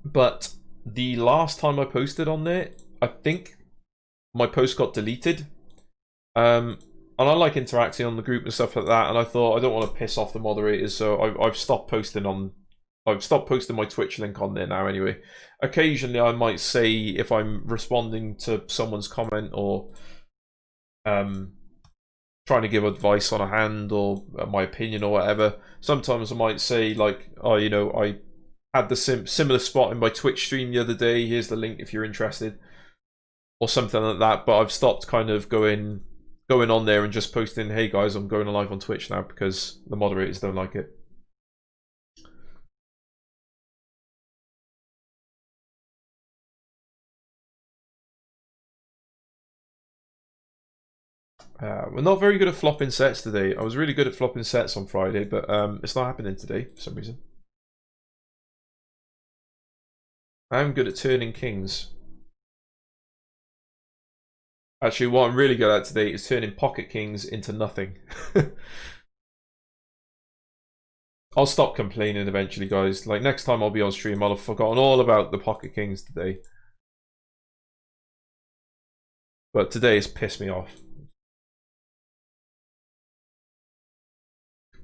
but the last time I posted on there, I think my post got deleted. And I like interacting on the group and stuff like that. And I thought I don't want to piss off the moderators, so I've stopped posting on. I've stopped posting my Twitch link on there now. Anyway, occasionally I might say if I'm responding to someone's comment or trying to give advice on a hand or my opinion or whatever. Sometimes I might say like, oh, you know, I had the similar spot in my Twitch stream the other day. Here's the link if you're interested, or something like that. But I've stopped kind of going on there and just posting, hey guys, I'm going live on Twitch now, because the moderators don't like it. We're not very good at flopping sets today. I was really good at flopping sets on Friday, but it's not happening today for some reason. I am good at turning kings. Actually, what I'm really good at today is turning pocket kings into nothing. I'll stop complaining eventually, guys. Like, next time I'll be on stream, I'll have forgotten all about the pocket kings today. But today it's pissed me off.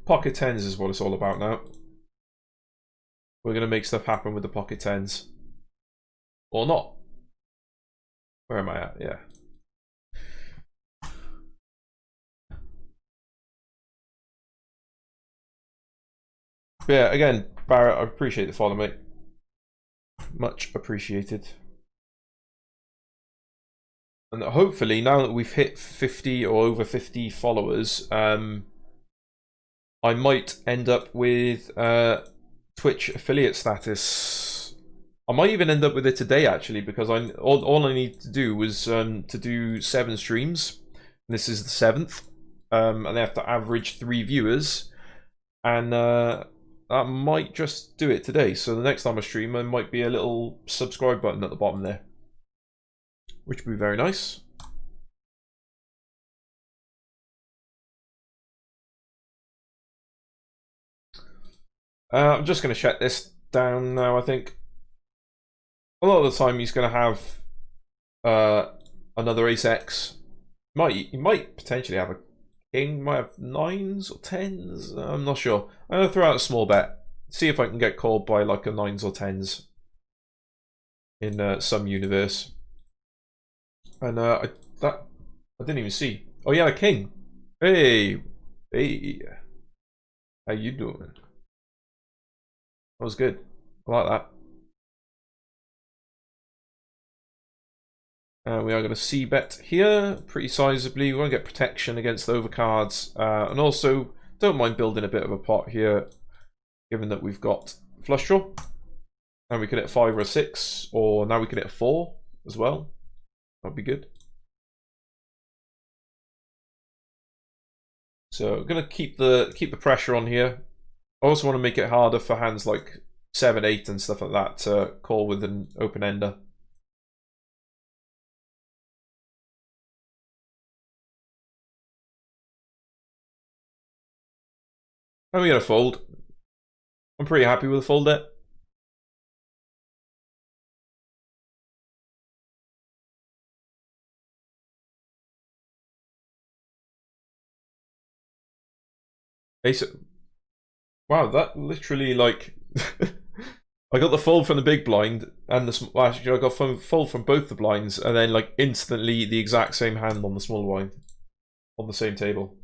Pocket tens is what it's all about now. We're going to make stuff happen with the pocket tens. Or not. Where am I at? Yeah. But yeah, again, Barrett, I appreciate the follow, mate. Much appreciated. And hopefully, now that we've hit 50 or over 50 followers, I might end up with Twitch affiliate status. I might even end up with it today, actually, because all I need to do was to do 7 streams. This is the 7th, and they have to average 3 viewers, and that might just do it today. So the next time I stream, there might be a little subscribe button at the bottom there, which would be very nice. I'm just going to shut this down now, I think. A lot of the time he's going to have another ace-x. He might potentially have a king, might have 9s or 10s, I'm not sure. I'm going to throw out a small bet, see if I can get called by like a 9s or 10s in some universe. And I didn't even see. Oh yeah, a king. Hey, how you doing? That was good. I like that. We are going to c-bet here pretty sizably. We want to get protection against the overcards, and also don't mind building a bit of a pot here, given that we've got flush draw, and we can hit a 5 or a 6, or now we can hit a 4 as well. That'd be good. So I'm going to keep the pressure on here. I also want to make it harder for hands like 7, 8 and stuff like that to call with an open ender. And we're going to fold. I'm pretty happy with the fold there. Ace. Wow, that literally like. I got the fold from the big blind and well, actually I got fold from both the blinds and then like instantly the exact same hand on the smaller blind on the same table.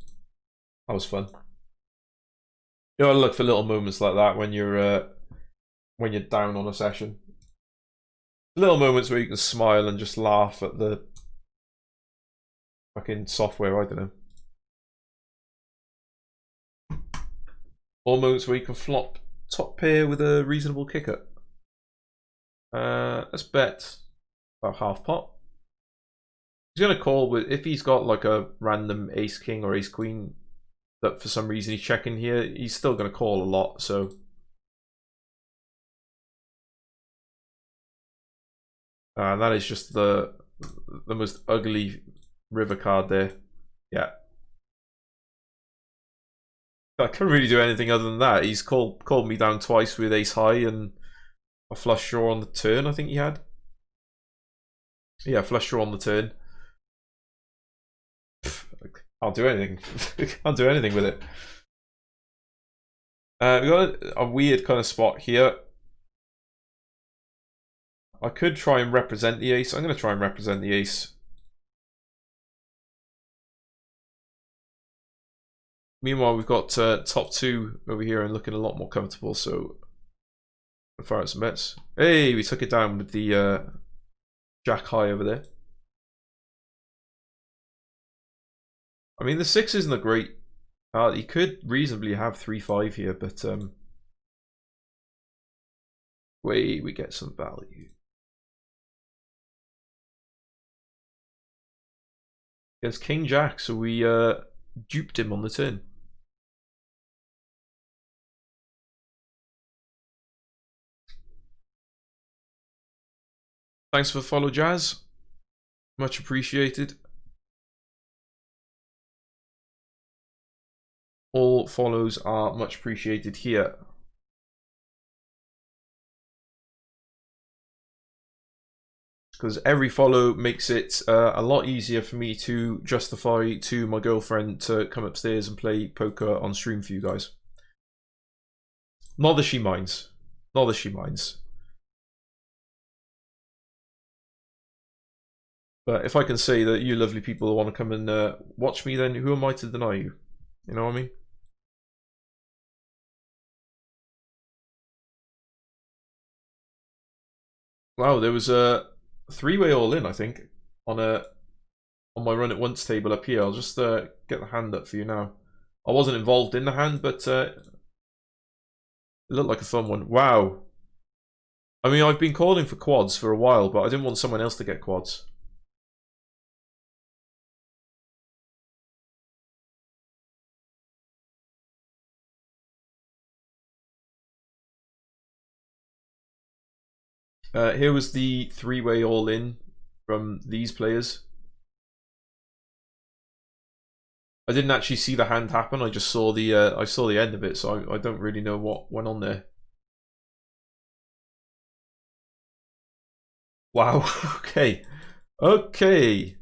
That was fun. You know, I look for little moments like that when you're down on a session. Little moments where you can smile and just laugh at the fucking software. I don't know. Or moments where you can flop top pair with a reasonable kicker. Let's bet about half pot. He's gonna call with if he's got like a random ace king or ace queen that for some reason he's checking here. He's still gonna call a lot. So that is just the most ugly river card there. Yeah. I couldn't really do anything other than that. He's called me down twice with ace high and a flush draw on the turn, I think he had. Yeah, flush draw on the turn. I'll do anything. Can't do anything with it. We got a weird kind of spot here. I could try and represent the ace. I'm going to try and represent the ace. Meanwhile, we've got top two over here and looking a lot more comfortable. So, I'll fire out some bets. Hey, we took it down with the jack high over there. I mean, the 6 isn't a great. He could reasonably have 3-5 here, but wait, we get some value. There's King Jack, so we duped him on the turn. Thanks for the follow, Jazz. Much appreciated. All follows are much appreciated here. Because every follow makes it a lot easier for me to justify to my girlfriend to come upstairs and play poker on stream for you guys. Not that she minds. Not that she minds. But if I can say that you lovely people want to come and watch me, then who am I to deny you? You know what I mean? Wow, there was a three-way all-in, I think, on my run at once table up here. I'll just get the hand up for you now. I wasn't involved in the hand, but it looked like a fun one. Wow. I mean, I've been calling for quads for a while, but I didn't want someone else to get quads. Here was the three-way all-in from these players. I didn't actually see the hand happen. I just saw the end of it, so I don't really know what went on there. Wow. Okay. Okay.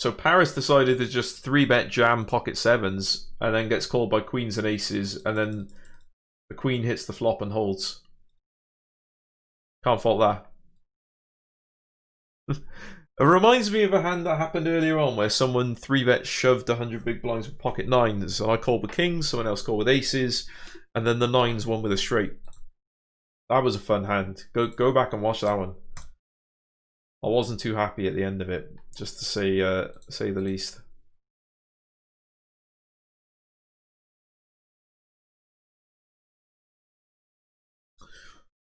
So Paris decided to just 3-bet jam pocket sevens and then gets called by queens and aces, and then the queen hits the flop and holds. Can't fault that. It reminds me of a hand that happened earlier on where someone 3-bet shoved 100 big blinds with pocket nines, and I called with kings, someone else called with aces, and then the nines won with a straight. That was a fun hand. Go back and watch that one. I wasn't too happy at the end of it, just to say the least.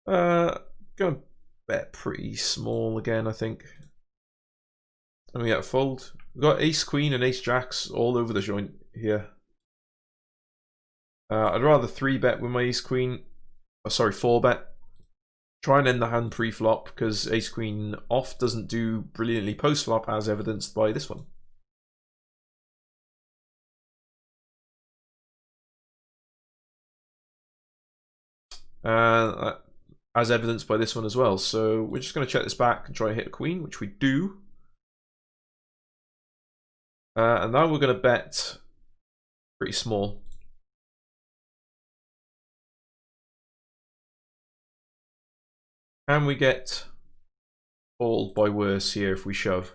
Gonna bet pretty small again, I think. And we get a fold. We've got ace queen and ace jacks all over the joint here. I'd rather 3-bet with my ace queen. Oh, sorry, 4-bet. Try and end the hand pre-flop because ace queen off doesn't do brilliantly post-flop, as evidenced by this one. As evidenced by this one as well. So we're just going to check this back and try and hit a queen, which we do. And now we're going to bet pretty small. Can we get called by worse here if we shove?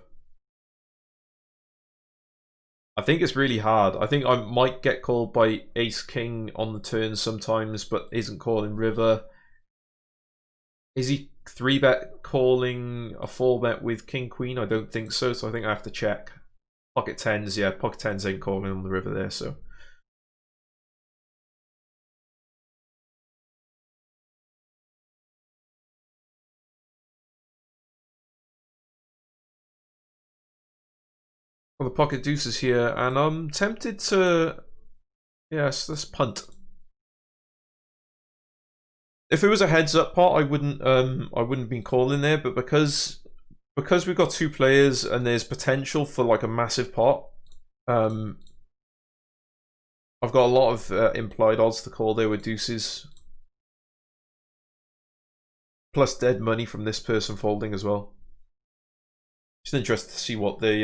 I think it's really hard. I think I might get called by ace king on the turn sometimes, but isn't calling river. Is he 3-bet calling a 4-bet with king queen? I don't think so, so I think I have to check. Pocket 10s, yeah, pocket 10s ain't calling on the river there, so. Well, the pocket deuces here, and I'm tempted to, yes, let's punt. If it was a heads up pot, I wouldn't be calling there, but because we've got 2 players and there's potential for like a massive pot, I've got a lot of implied odds to call there with deuces. Plus dead money from this person folding as well. Just interested to see what they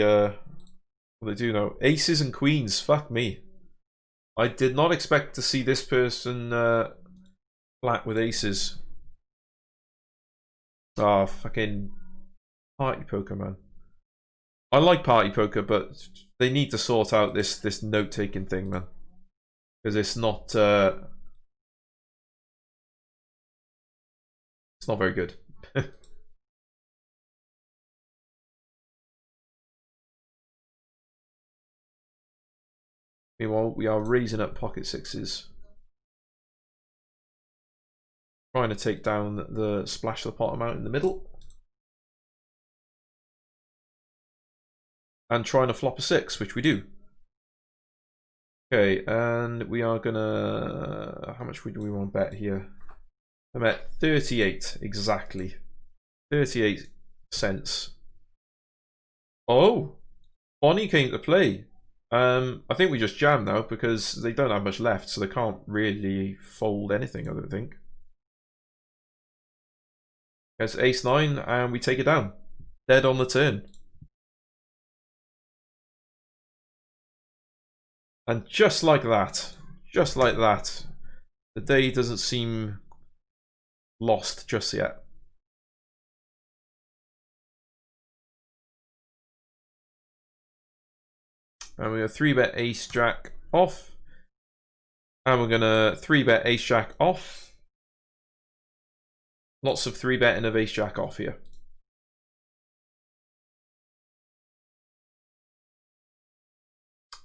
do now. Aces and queens, fuck me. I did not expect to see this person flat with aces. Ah, fucking party poker, man. I like party poker, but they need to sort out this note-taking thing, man. Because it's not very good. Meanwhile, we are raising up pocket sixes. Trying to take down the splash the pot amount in the middle. And trying to flop a 6, which we do. Okay, and we are gonna... How much do we want to bet here? I'm at 38, exactly. 38 cents. Oh! Bonnie came to play. I think we just jam now because they don't have much left, so they can't really fold anything, I don't think. It's ace-9, and we take it down. Dead on the turn. And just like that, the day doesn't seem lost just yet. And we're going to 3-bet ace jack off. And we're going to 3-bet ace jack off. Lots of 3-betting of ace jack off here.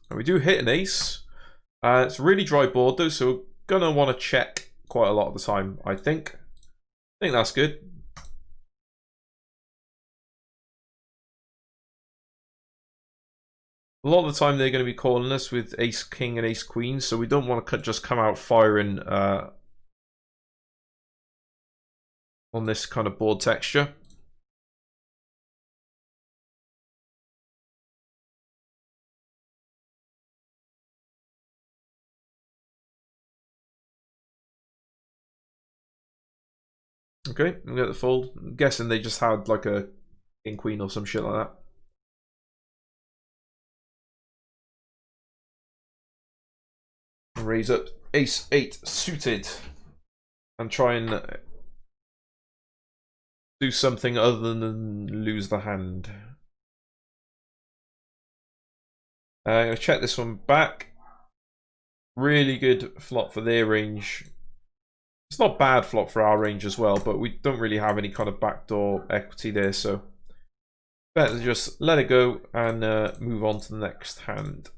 And we do hit an ace. It's a really dry board though, so we're going to want to check quite a lot of the time, I think. I think that's good. A lot of the time they're going to be calling us with ace king and ace queen, so we don't want to just come out firing on this kind of board texture. Okay, we get the fold. I'm guessing they just had like a king queen or some shit like that. Raise up ace 8 suited and try and do something other than lose the hand. I'm going to check this one back. Really good flop for their range. It's not bad flop for our range as well, but we don't really have any kind of backdoor equity there, so better just let it go and move on to the next hand.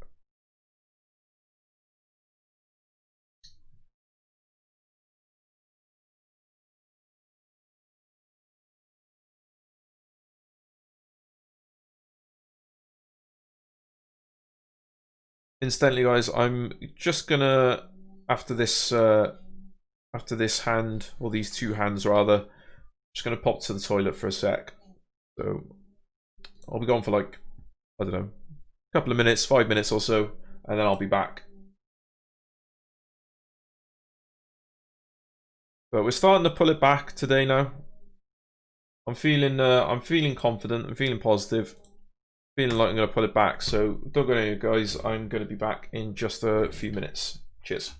Incidentally, guys, I'm just gonna after this hand, or these 2 hands rather, just gonna pop to the toilet for a sec. So I'll be gone for like, I don't know, a couple of minutes, 5 minutes or so, and then I'll be back. But we're starting to pull it back today now. I'm feeling confident. I'm feeling positive. feeling like I'm going to put it back. So don't go anywhere, guys. I'm going to be back in just a few minutes. Cheers.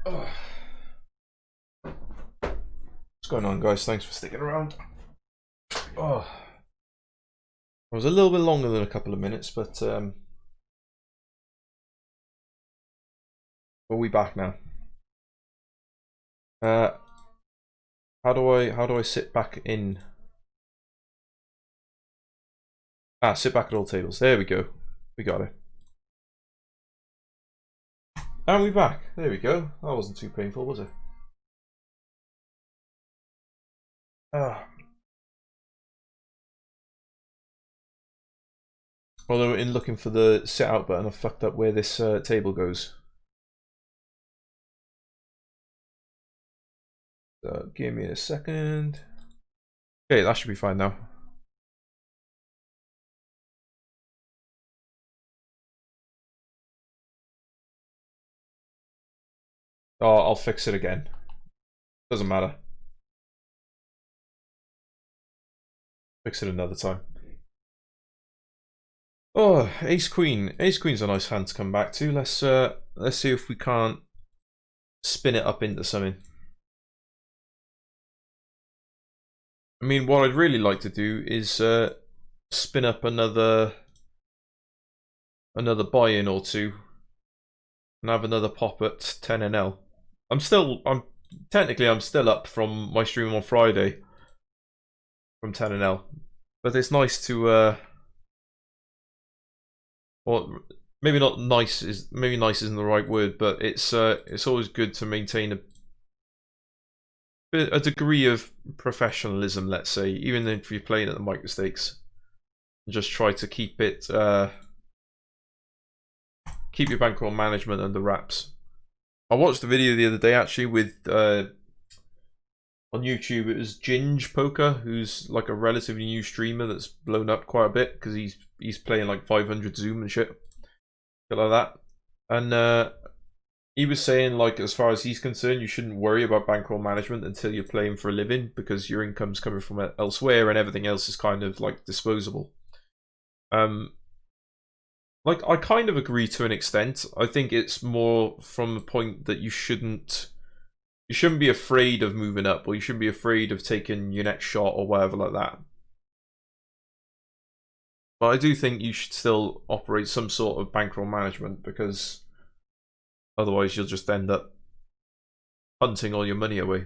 Oh. What's going on, guys? Thanks for sticking around. Oh, it was a little bit longer than a couple of minutes, but we back now. How do I sit back in? Ah, sit back at all tables. There we go. We got it. And we back. There we go. That wasn't too painful, was it? Although in looking for the sit out button, I fucked up where this table goes. So give me a second. Okay, that should be fine now. Oh, I'll fix it again. Doesn't matter. Fix it another time. Oh, Ace Queen. Ace Queen's a nice hand to come back to. Let's see if we can't spin it up into something. I mean, what I'd really like to do is spin up another buy-in or two and have another pop at 10NL. I'm still up from my stream on Friday from 10NL, but it's nice to well, maybe nice isn't the right word, but it's always good to maintain a degree of professionalism, let's say, even if you're playing at the micro stakes. Just try to keep it keep your bankroll management under wraps. I watched a video the other day actually with on YouTube. It was Ginge Poker, who's like a relatively new streamer that's blown up quite a bit because he's playing like 500 Zoom and shit like that. And he was saying, like, as far as he's concerned, you shouldn't worry about bankroll management until you're playing for a living, because your income's coming from elsewhere and everything else is kind of like disposable. Like, I kind of agree to an extent. I think it's more from the point that you shouldn't be afraid of moving up, or you shouldn't be afraid of taking your next shot or whatever like that. But I do think you should still operate some sort of bankroll management, because otherwise you'll just end up punting all your money away.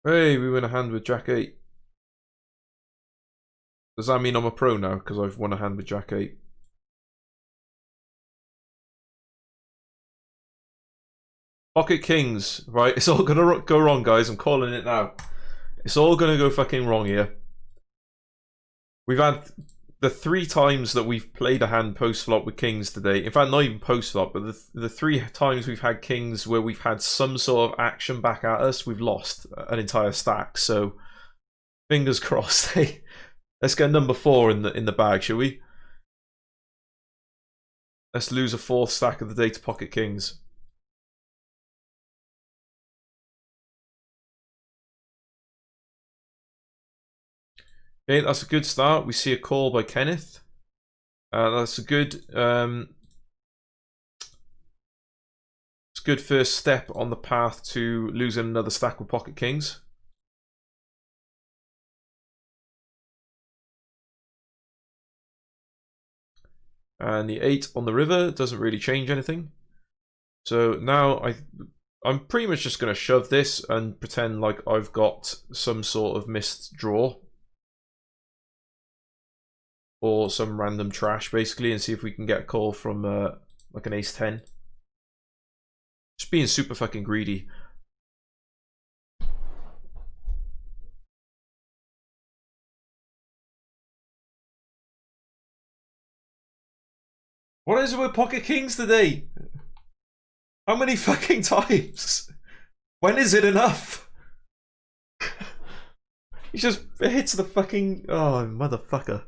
Hey, we win a hand with Jack 8. Does that mean I'm a pro now because I've won a hand with Jack 8? Pocket Kings, right? It's all gonna go wrong, guys. I'm calling it now. It's all gonna go fucking wrong here. We've had the 3 times that we've played a hand post-flop with Kings today. In fact, not even post-flop, but the 3 times we've had Kings where we've had some sort of action back at us, we've lost an entire stack. So, fingers crossed. Hey, let's get number 4 in the bag, shall we? Let's lose a 4th stack of the day to Pocket Kings. Okay, that's a good start. We see a call by Kenneth. That's a good it's a good first step on the path to losing another stack of Pocket Kings. And the 8 on the river doesn't really change anything. So now I'm pretty much just going to shove this and pretend like I've got some sort of missed draw. Or some random trash, basically, and see if we can get a call from like an ace-10. Just being super fucking greedy. What is it with Pocket Kings today? How many fucking times? When is it enough? He just hits the fucking... Oh, motherfucker.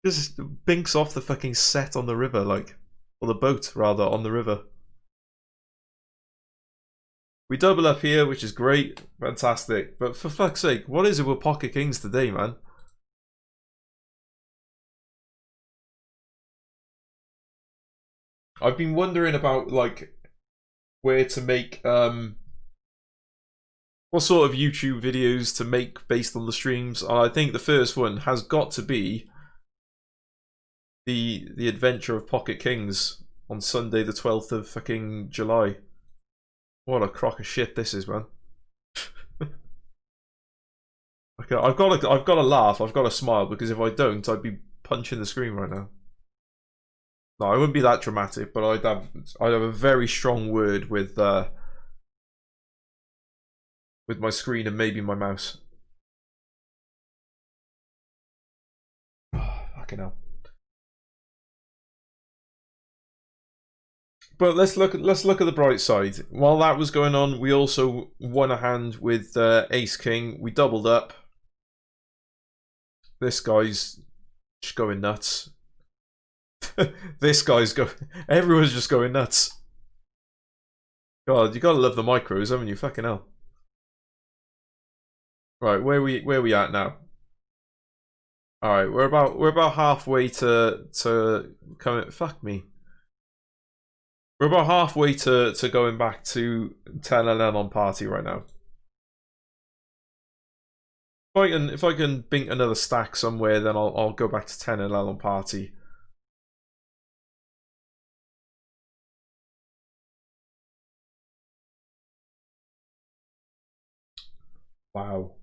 Just binks off the fucking set on the river, like... or the boat rather, on the river. We double up here, which is great, fantastic. But for fuck's sake, what is it with Pocket Kings today, man? I've been wondering about like where to make what sort of YouTube videos to make based on the streams. I think the first one has got to be the adventure of Pocket Kings on Sunday the 12th of fucking July. What a crock of shit this is, man. Okay, I've got to laugh, I've got to smile, because if I don't, I'd be punching the screen right now. No, I wouldn't be that dramatic, but I'd have a very strong word with my screen and maybe my mouse. Oh, fucking hell. But let's look at the bright side. While that was going on, we also won a hand with Ace King. We doubled up. This guy's just going nuts. This guy's everyone's just going nuts. God, you gotta love the micros, haven't you? Fucking hell. Right, where we at now? All right, we're about halfway to coming. Fuck me. We're about halfway to going back to 10LL on party right now. If I can bink another stack somewhere, then I'll go back to 10LL on party. Wow.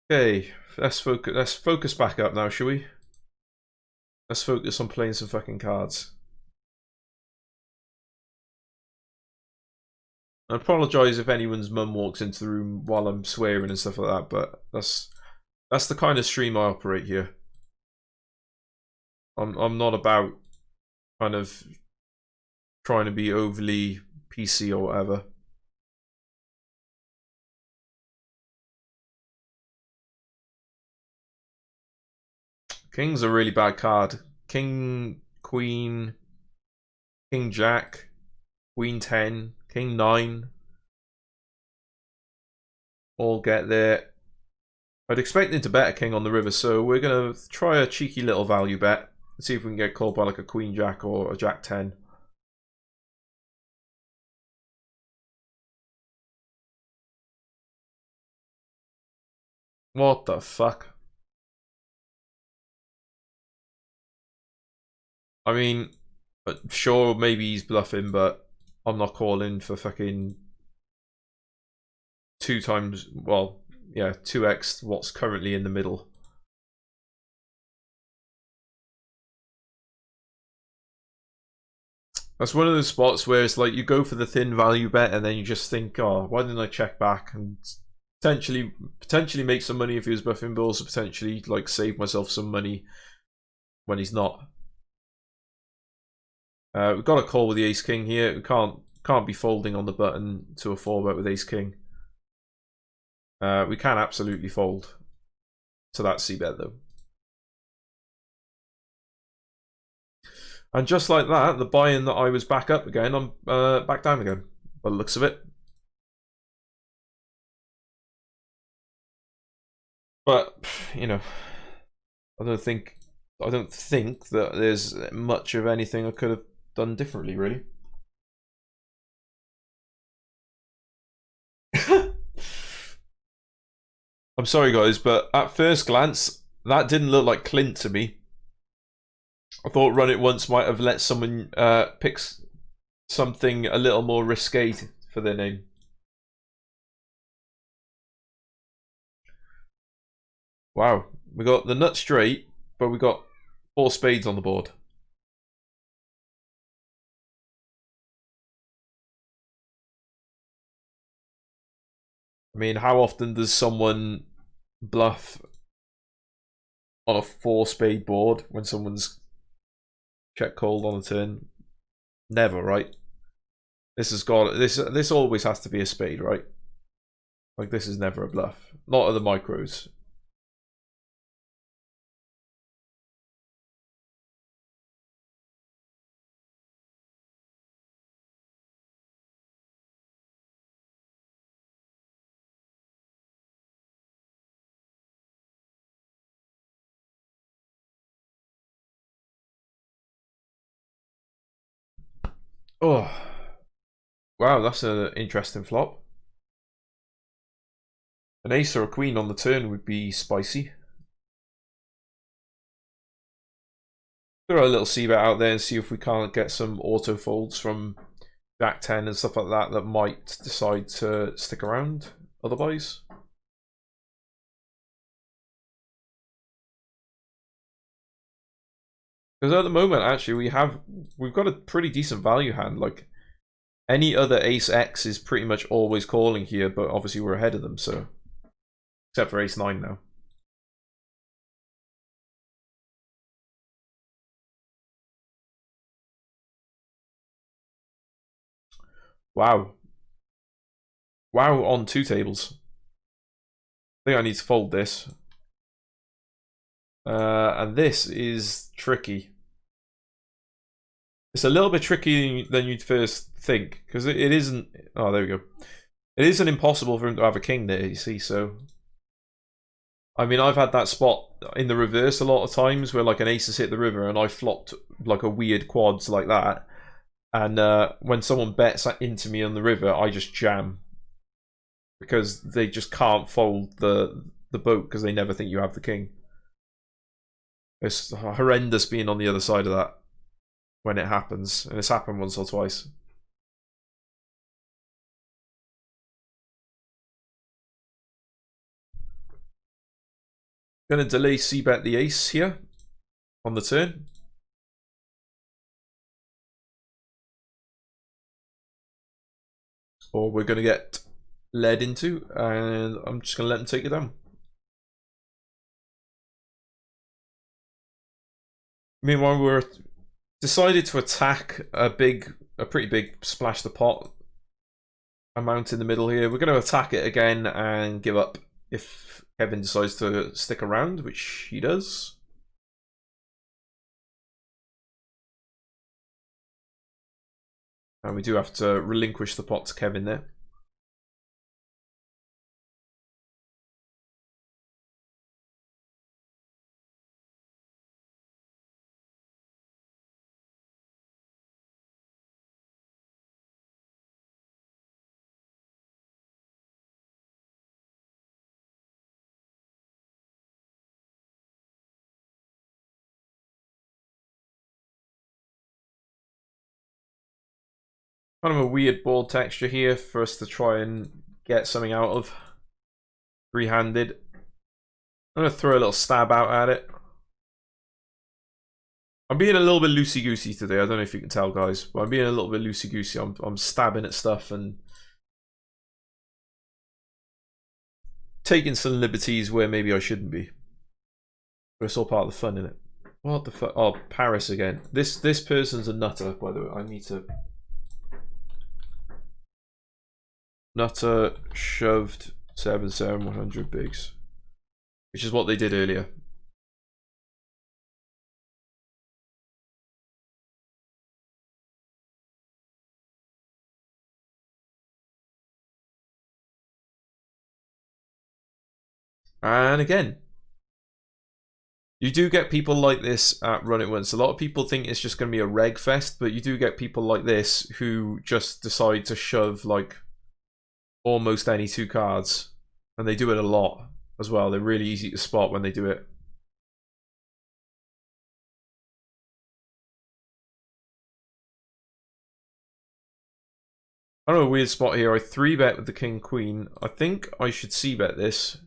Okay, let's focus back up now, shall we? Let's focus on playing some fucking cards. I apologise if anyone's mum walks into the room while I'm swearing and stuff like that, but that's the kind of stream I operate here. I'm not about kind of trying to be overly PC or whatever. King's a really bad card. King, Queen, King Jack, Queen 10, King 9. All get there. I'd expect him to bet a king on the river, so we're going to try a cheeky little value bet. See if we can get called by like a Queen Jack or a Jack 10. What the fuck? I mean, sure, maybe he's bluffing, but I'm not calling for fucking 2 times, well, yeah, 2x what's currently in the middle. That's one of those spots where it's like you go for the thin value bet and then you just think, oh, why didn't I check back and potentially make some money if he was bluffing, but also potentially like save myself some money when he's not. We've got a call with the Ace King here. We can't be folding on the button to a 4-bet with Ace King. We can absolutely fold to that c-bet though. And just like that, the buy-in that I was back up again, I'm back down again by the looks of it. But you know, I don't think that there's much of anything I could have done differently, really. I'm sorry, guys, but at first glance, that didn't look like Clint to me. I thought Run It Once might have let someone pick something a little more risque for their name. Wow, we got the nut straight, but we got 4 spades on the board. I mean, how often does someone bluff on a 4 spade board when someone's check called on the turn? Never, right? This always has to be a spade, right? Like, this is never a bluff. Not at the micros. Oh. Wow, that's an interesting flop. An ace or a queen on the turn would be spicy. Throw a little c-bet out there and see if we can't get some auto folds from Jack 10 and stuff like that that might decide to stick around otherwise. Because at the moment, actually, we've got a pretty decent value hand. Like, any other ace X is pretty much always calling here, but obviously we're ahead of them, so. Except for ace 9 now. Wow. Wow on 2 tables. I think I need to fold this. And this is tricky. It's a little bit trickier than you'd first think, because it isn't... Oh, there we go. It isn't impossible for him to have a king there, you see, so... I mean, I've had that spot in the reverse a lot of times, where like an ace has hit the river and I flopped like a weird quads like that. And when someone bets into me on the river, I just jam. Because they just can't fold the boat, because they never think you have the king. It's horrendous being on the other side of that when it happens, and it's happened once or twice. Gonna delay c-bet the ace here on the turn. Or we're gonna get led into, and I'm just gonna let them take it down. Meanwhile, we're decided to attack a pretty big splash the pot amount in the middle here. We're going to attack it again and give up if Kevin decides to stick around, which he does. And we do have to relinquish the pot to Kevin there. Kind of a weird board texture here for us to try and get something out of. Three-handed. I'm going to throw a little stab out at it. I'm being a little bit loosey-goosey today. I don't know if you can tell, guys, but I'm being a little bit loosey-goosey. I'm stabbing at stuff and taking some liberties where maybe I shouldn't be. But it's all part of the fun, innit? What the fuck? Oh, Paris again. This person's a nutter, by the way. I need to... Nutter shoved 7-100 bigs. Which is what they did earlier. And again, you do get people like this at Run It Once. A lot of people think it's just going to be a reg fest, but you do get people like this who just decide to shove like almost any 2 cards. And they do it a lot as well. They're really easy to spot when they do it. I don't know, a weird spot here. I 3-bet with the king queen. I think I should c-bet this.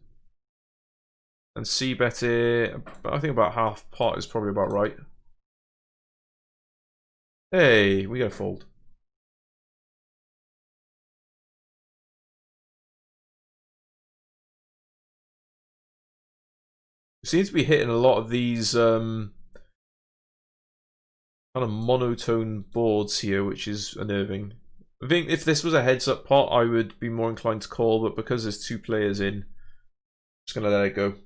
And c-bet it. I think about half pot is probably about right. Hey, we got a fold. We seem to be hitting a lot of these kind of monotone boards here, which is unnerving. I think if this was a heads-up pot, I would be more inclined to call, but because there's 2 players in, I'm just gonna let it go.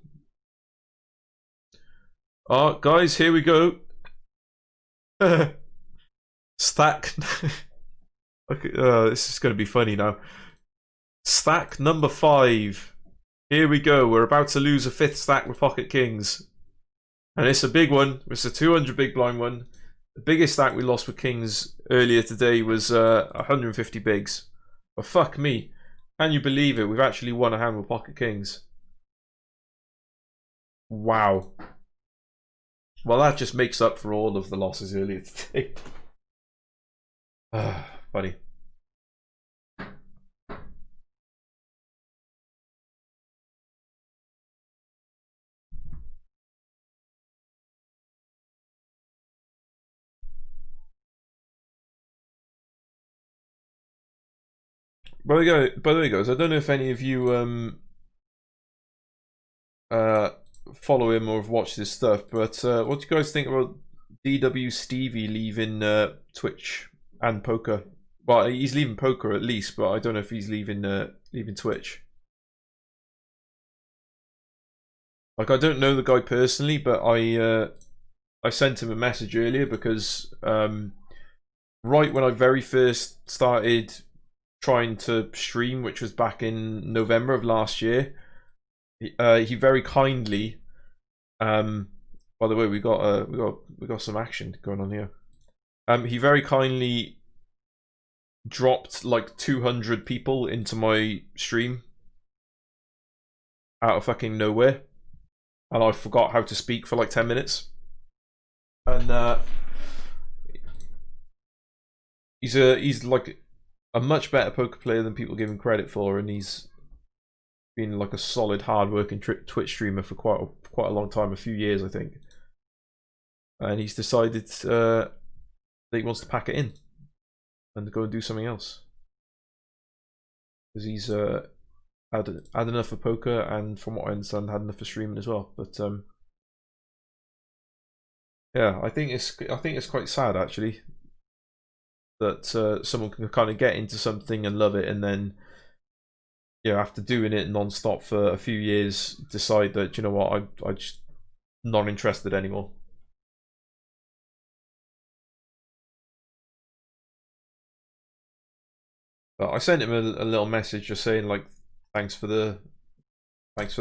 Oh, guys, here we go. Stack. Okay, this is gonna be funny now. Stack number 5. Here we go. We're about to lose a 5th stack with Pocket Kings. And it's a big one. It's a 200 big blind one. The biggest stack we lost with Kings earlier today was 150 bigs. But fuck me. Can you believe it? We've actually won a hand with Pocket Kings. Wow. Well, that just makes up for all of the losses earlier today. Funny. By the way, guys, I don't know if any of you follow him or have watched his stuff, but what do you guys think about DW Stevie leaving Twitch and poker? Well, he's leaving poker at least, but I don't know if he's leaving Twitch. Like, I don't know the guy personally, but I sent him a message earlier because right when I very first started trying to stream, which was back in November of last year, he very kindly, by the way, we got some action going on here. He very kindly dropped like 200 people into my stream out of fucking nowhere, and I forgot how to speak for like 10 minutes. And he's like a much better poker player than people give him credit for, and he's been like a solid, hard-working Twitch streamer for quite a long time, a few years, I think. And he's decided that he wants to pack it in and go and do something else because he's had enough for poker, and from what I understand, had enough for streaming as well. But yeah, I think it's quite sad actually that someone can kind of get into something and love it, and then, you know, after doing it non-stop for a few years, decide that, you know what, I just not interested anymore. But I sent him a little message just saying like thanks for the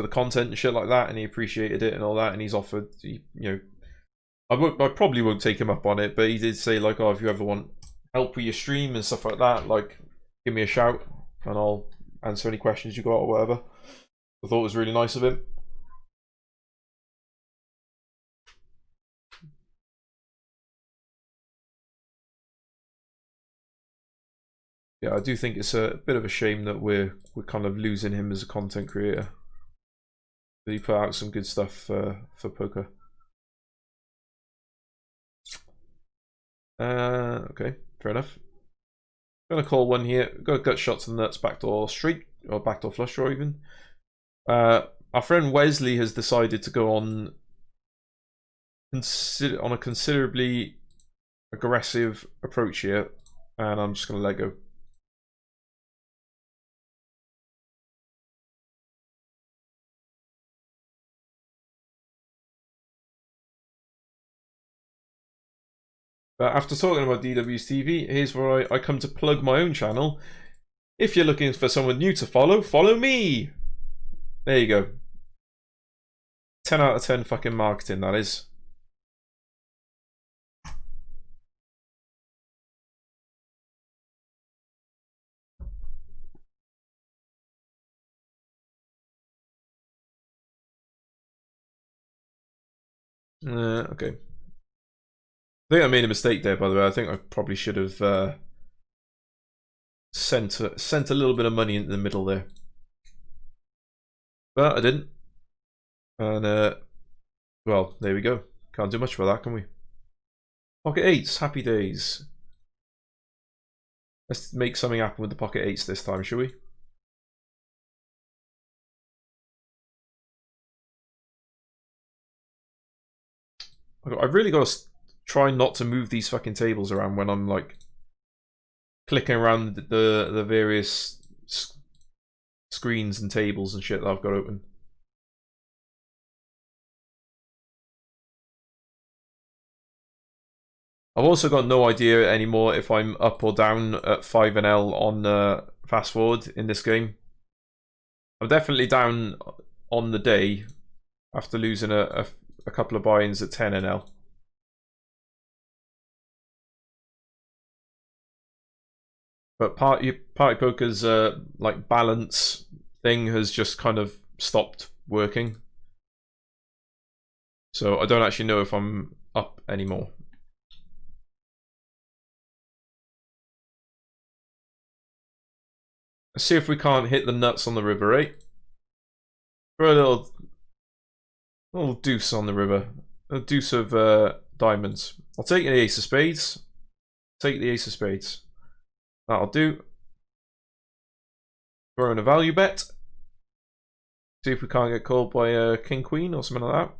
content and shit like that, and he appreciated it and all that, and he's offered, you know, I probably won't take him up on it, but he did say like, oh, if you ever want help with your stream and stuff like that, like give me a shout and I'll answer any questions you got or whatever. I thought it was really nice of him. Yeah, I do think it's a bit of a shame that we're kind of losing him as a content creator. But he put out some good stuff for poker. Okay, fair enough. Gonna call one here. Got gut shots and nuts, backdoor straight or backdoor flush draw even. Our friend Wesley has decided to go on a considerably aggressive approach here, and I'm just gonna let go. But after talking about DWTV, here's where I come to plug my own channel. If you're looking for someone new to follow, follow me! There you go. 10 out of 10 fucking marketing, that is. Okay. I think I made a mistake there, by the way. I think I probably should have sent a little bit of money into the middle there, but I didn't. And well, there we go. Can't do much for that, can we? Pocket eights, happy days. Let's make something happen with the pocket eights this time, shall we? I've really got to try not to move these fucking tables around when I'm like clicking around the various screens and tables and shit that I've got open. I've also got no idea anymore if I'm up or down at 5NL on fast forward in this game. I'm definitely down on the day after losing a couple of buy-ins at 10NL. But Party Poker's like balance thing has just kind of stopped working. So I don't actually know if I'm up anymore. Let's see if we can't hit the nuts on the river, eh? Throw a little deuce on the river. A deuce of diamonds. I'll take the ace of spades. Take the ace of spades. That'll do. Throw in a value bet. See if we can't get called by a king queen or something like that.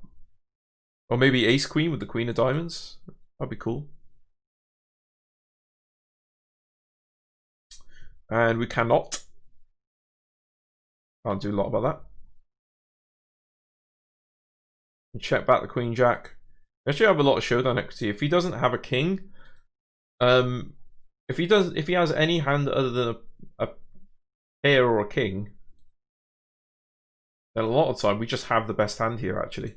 Or maybe ace queen with the queen of diamonds. That'd be cool. And we cannot. Can't do a lot about that. And check back the queen jack. Actually, have a lot of showdown equity. If he doesn't have a king, if he has any hand other than a pair or a king, then a lot of the time we just have the best hand here actually,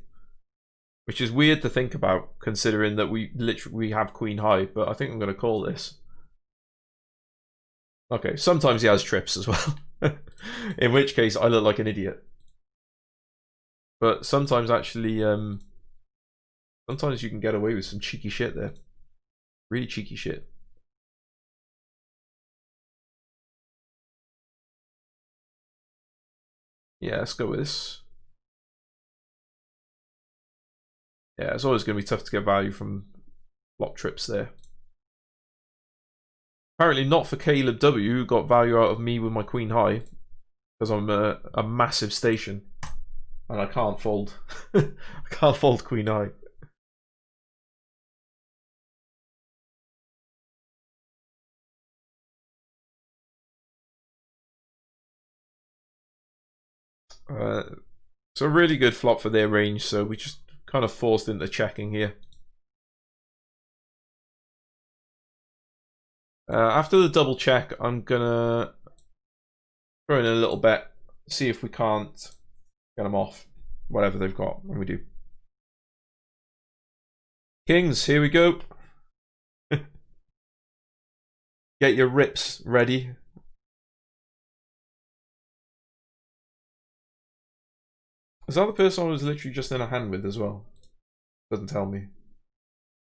which is weird to think about considering that we have queen high. But I think I'm going to call this. Okay, sometimes he has trips as well. In which case I look like an idiot. But sometimes actually, sometimes you can get away with some cheeky shit there. Really cheeky shit. Yeah, let's go with this. Yeah, it's always going to be tough to get value from flop trips there. Apparently not for Caleb W, who got value out of me with my queen high, because I'm a massive station and I can't fold. I can't fold queen high. It's a really good flop for their range, so we just kind of forced into checking here. After the double check, I'm gonna throw in a little bet, see if we can't get them off, whatever they've got, when we do. Kings, here we go. Get your rips ready. Is that the person I was literally just in a hand with as well? Doesn't tell me.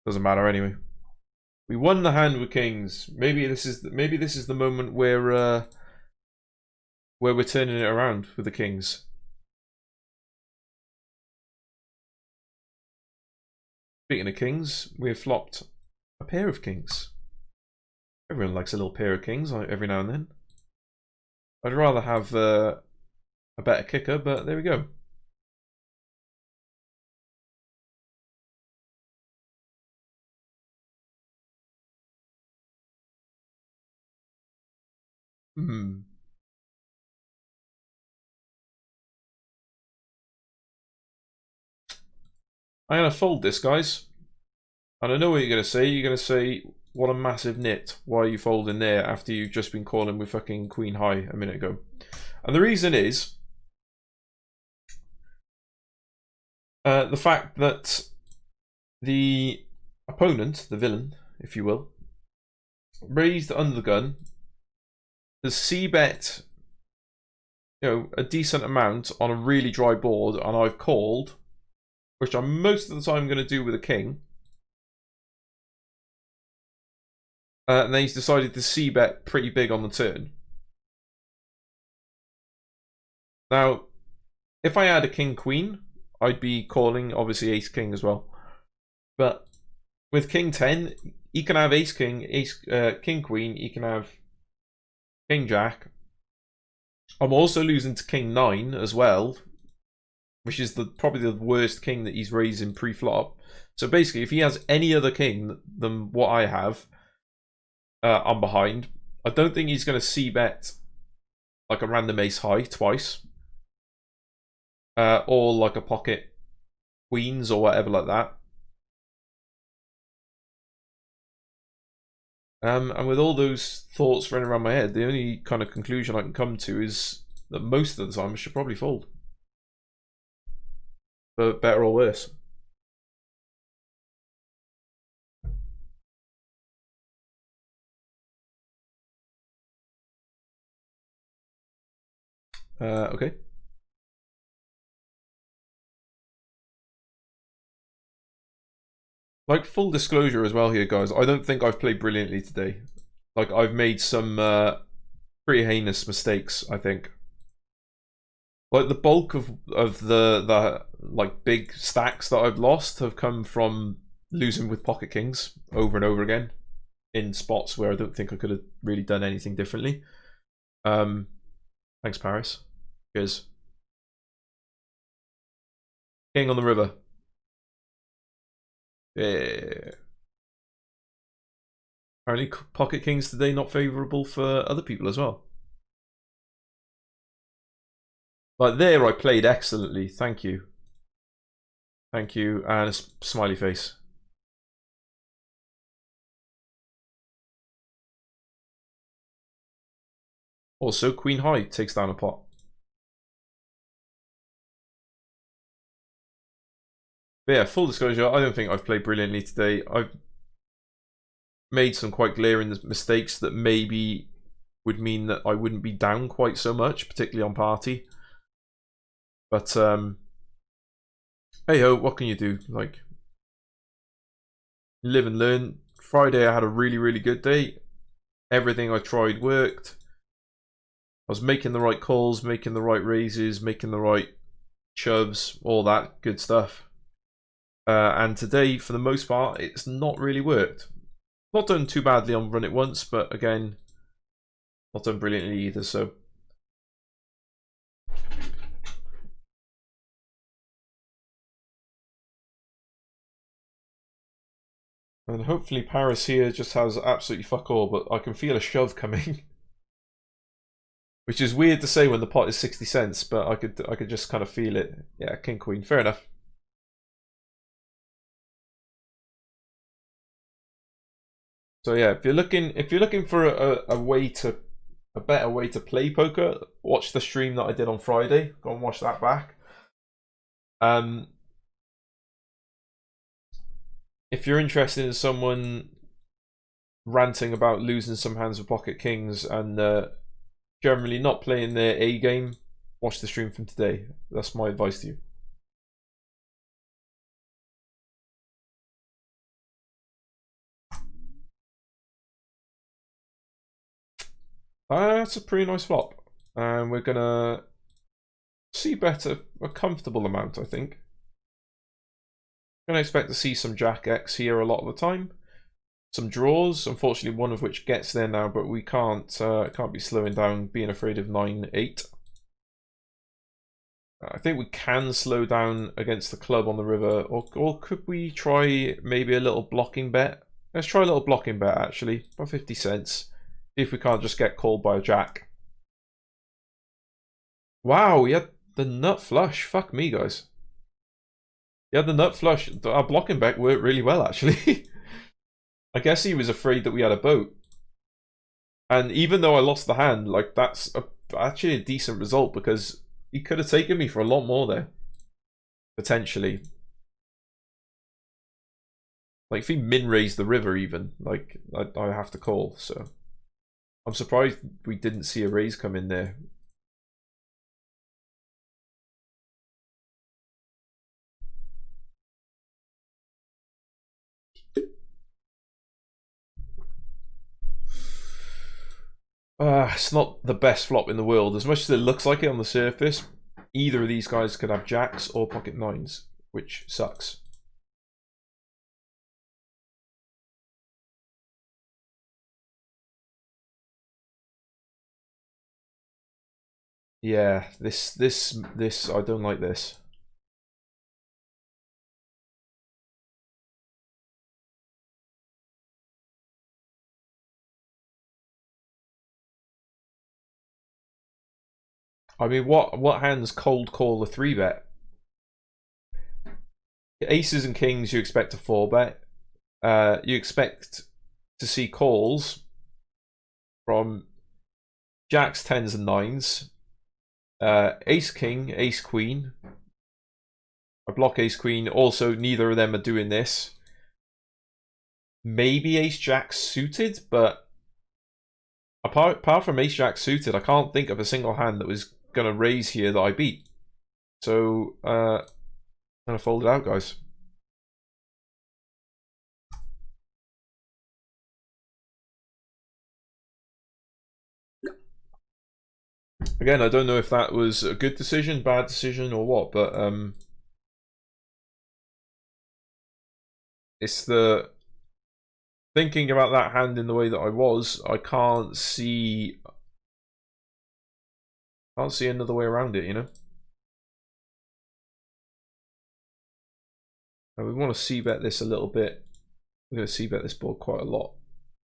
Doesn't matter anyway. We won the hand with kings. Maybe this is the moment where we're turning it around with the kings. Speaking of kings, we've flopped a pair of kings. Everyone likes a little pair of kings every now and then. I'd rather have a better kicker, but there we go. I'm gonna fold this, guys. And I know what you're gonna say. You're gonna say, what a massive nit. Why are you folding there after you've just been calling with fucking queen high a minute ago? And the reason is the fact that the opponent, the villain, if you will, raised under the gun, the c-bet, you know, a decent amount on a really dry board, and I've called, which I'm most of the time going to do with a king. And then he's decided to c-bet pretty big on the turn. Now, if I had a king-queen, I'd be calling, obviously, ace-king as well. But with king-10, he can have ace-king, king-queen, he can have king-jack. I'm also losing to king-9 as well, which is probably the worst king that he's raising pre-flop. So basically, if he has any other king than what I have, I'm behind. I don't think he's going to c-bet like a random ace high twice. Or like a pocket queens or whatever like that. And with all those thoughts running around my head, the only kind of conclusion I can come to is that most of the time I should probably fold. For better or worse. Okay. Like, full disclosure as well here, guys. I don't think I've played brilliantly today. Like, I've made some pretty heinous mistakes, I think. Like, the bulk of the like big stacks that I've lost have come from losing with pocket kings over and over again in spots where I don't think I could have really done anything differently. Thanks, Paris. Cheers. King on the river. Yeah. Apparently, pocket kings today not favourable for other people as well. Like, there I played excellently. Thank you. Thank you. And a smiley face. Also, queen high takes down a pot. But yeah, full disclosure, I don't think I've played brilliantly today. I've made some quite glaring mistakes that maybe would mean that I wouldn't be down quite so much, particularly on party. But hey ho, what can you do? Like, live and learn. Friday I had a really good day. Everything I tried worked. I was making the right calls, making the right raises, making the right shoves, all that good stuff. And today, for the most part, it's not really worked. Not done too badly on Run It Once, but again, not done brilliantly either, so. And hopefully Paris here just has absolutely fuck all, but I can feel a shove coming. Which is weird to say when the pot is 60 cents, but I could just kind of feel it. Yeah, King Queen, fair enough. So yeah, if you're looking for a better way to play poker, watch the stream that I did on Friday. Go and watch that back. If you're interested in someone ranting about losing some hands with pocket kings and generally not playing their A game, watch the stream from today. That's my advice to you. That's a pretty nice flop. And we're gonna see better a comfortable amount, I think. Gonna expect to see some Jack X here a lot of the time. Some draws, unfortunately one of which gets there now, but we can't be slowing down, being afraid of 9-8. I think we can slow down against the club on the river, or could we try maybe a little blocking bet? Let's try a little blocking bet actually, about 50 cents. See if we can't just get called by a jack. Wow, he had the nut flush. Fuck me, guys. He had the nut flush. Our blocking bet worked really well actually. I guess he was afraid that we had a boat. And even though I lost the hand, like that's actually a decent result because he could have taken me for a lot more there. Potentially. Like if he min-raised the river even, like I have to call, so. I'm surprised we didn't see a raise come in there. It's not the best flop in the world. As much as it looks like it on the surface, either of these guys could have jacks or pocket nines, which sucks. Yeah, this I don't like this. I mean, what hands cold call a 3-bet? Aces and kings you expect a 4-bet. You expect to see calls from jacks, 10s and 9s. Ace king, ace queen. I block ace queen. Also, neither of them are doing this. Maybe ace jack suited, but apart from ace jack suited, I can't think of a single hand that was gonna raise here that I beat. So I'm gonna fold it out, guys. Again, I don't know if that was a good decision, bad decision, or what, but it's the thinking about that hand in the way that I was. I can't see another way around it, you know. And we want to c-bet this a little bit. We're going to c-bet this board quite a lot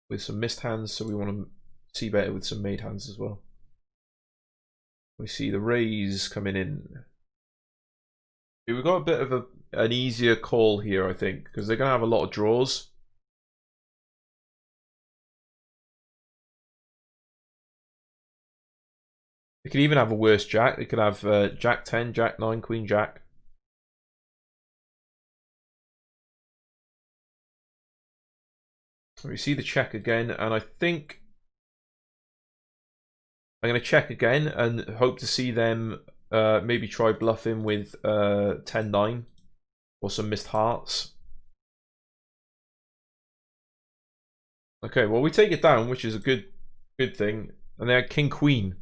with some missed hands, so we want to c-bet it with some made hands as well. We see the raise coming in. We've got a bit of an easier call here, I think, because they're going to have a lot of draws. They could even have a worse jack. They could have jack 10, jack 9, queen jack. We see the check again, and I think I'm going to check again and hope to see them maybe try bluffing with 10-9 or some missed hearts. Okay, well, we take it down, which is a good thing. And they had king queen.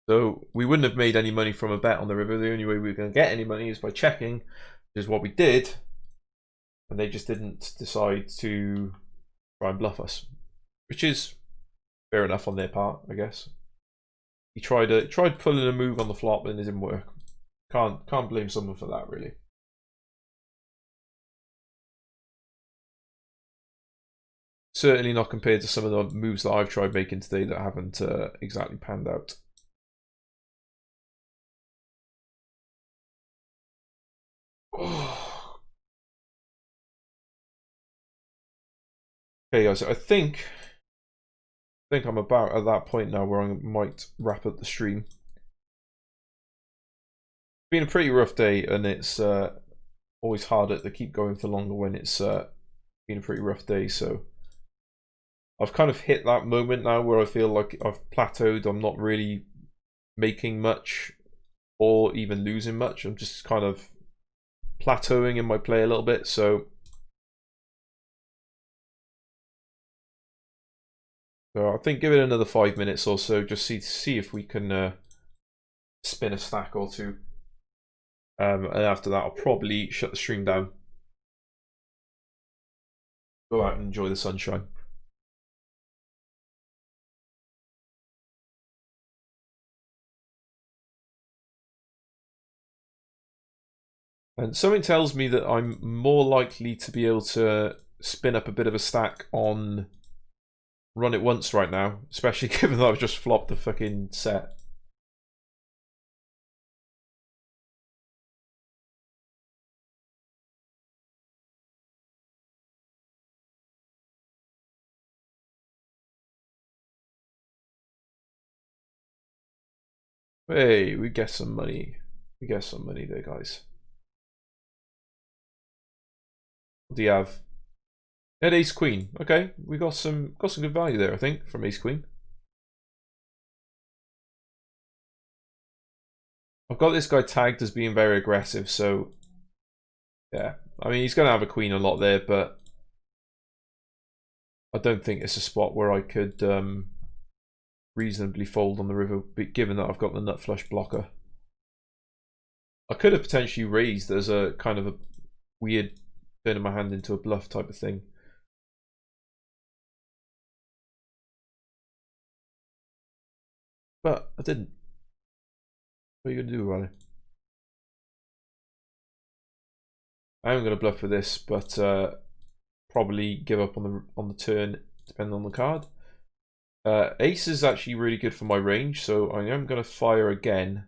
So we wouldn't have made any money from a bet on the river. The only way we were going to get any money is by checking, which is what we did. And they just didn't decide to try and bluff us, which is fair enough on their part, I guess. He tried pulling a move on the flop and it didn't work. Can't blame someone for that, really. Certainly not compared to some of the moves that I've tried making today that haven't exactly panned out. Okay, guys, I think I'm about at that point now where I might wrap up the stream. It's been a pretty rough day, and it's always harder to keep going for longer when it's been a pretty rough day. So I've kind of hit that moment now where I feel like I've plateaued. I'm not really making much or even losing much. I'm just kind of plateauing in my play a little bit. So I think give it another 5 minutes or so, just see if we can spin a stack or two. And after that, I'll probably shut the stream down. Go out and enjoy the sunshine. And something tells me that I'm more likely to be able to spin up a bit of a stack on Run It Once right now, especially given that I've just flopped the fucking set. Hey, we get some money. We get some money there, guys. What do you have? At ace queen. Okay, we got some good value there, I think, from ace queen. I've got this guy tagged as being very aggressive, so yeah. I mean, he's going to have a queen a lot there, but I don't think it's a spot where I could reasonably fold on the river, given that I've got the nut flush blocker. I could have potentially raised as a kind of a weird turning my hand into a bluff type of thing. But I didn't. What are you going to do about it? I am going to bluff for this, but probably give up on the turn, depending on the card. Ace is actually really good for my range, so I am going to fire again.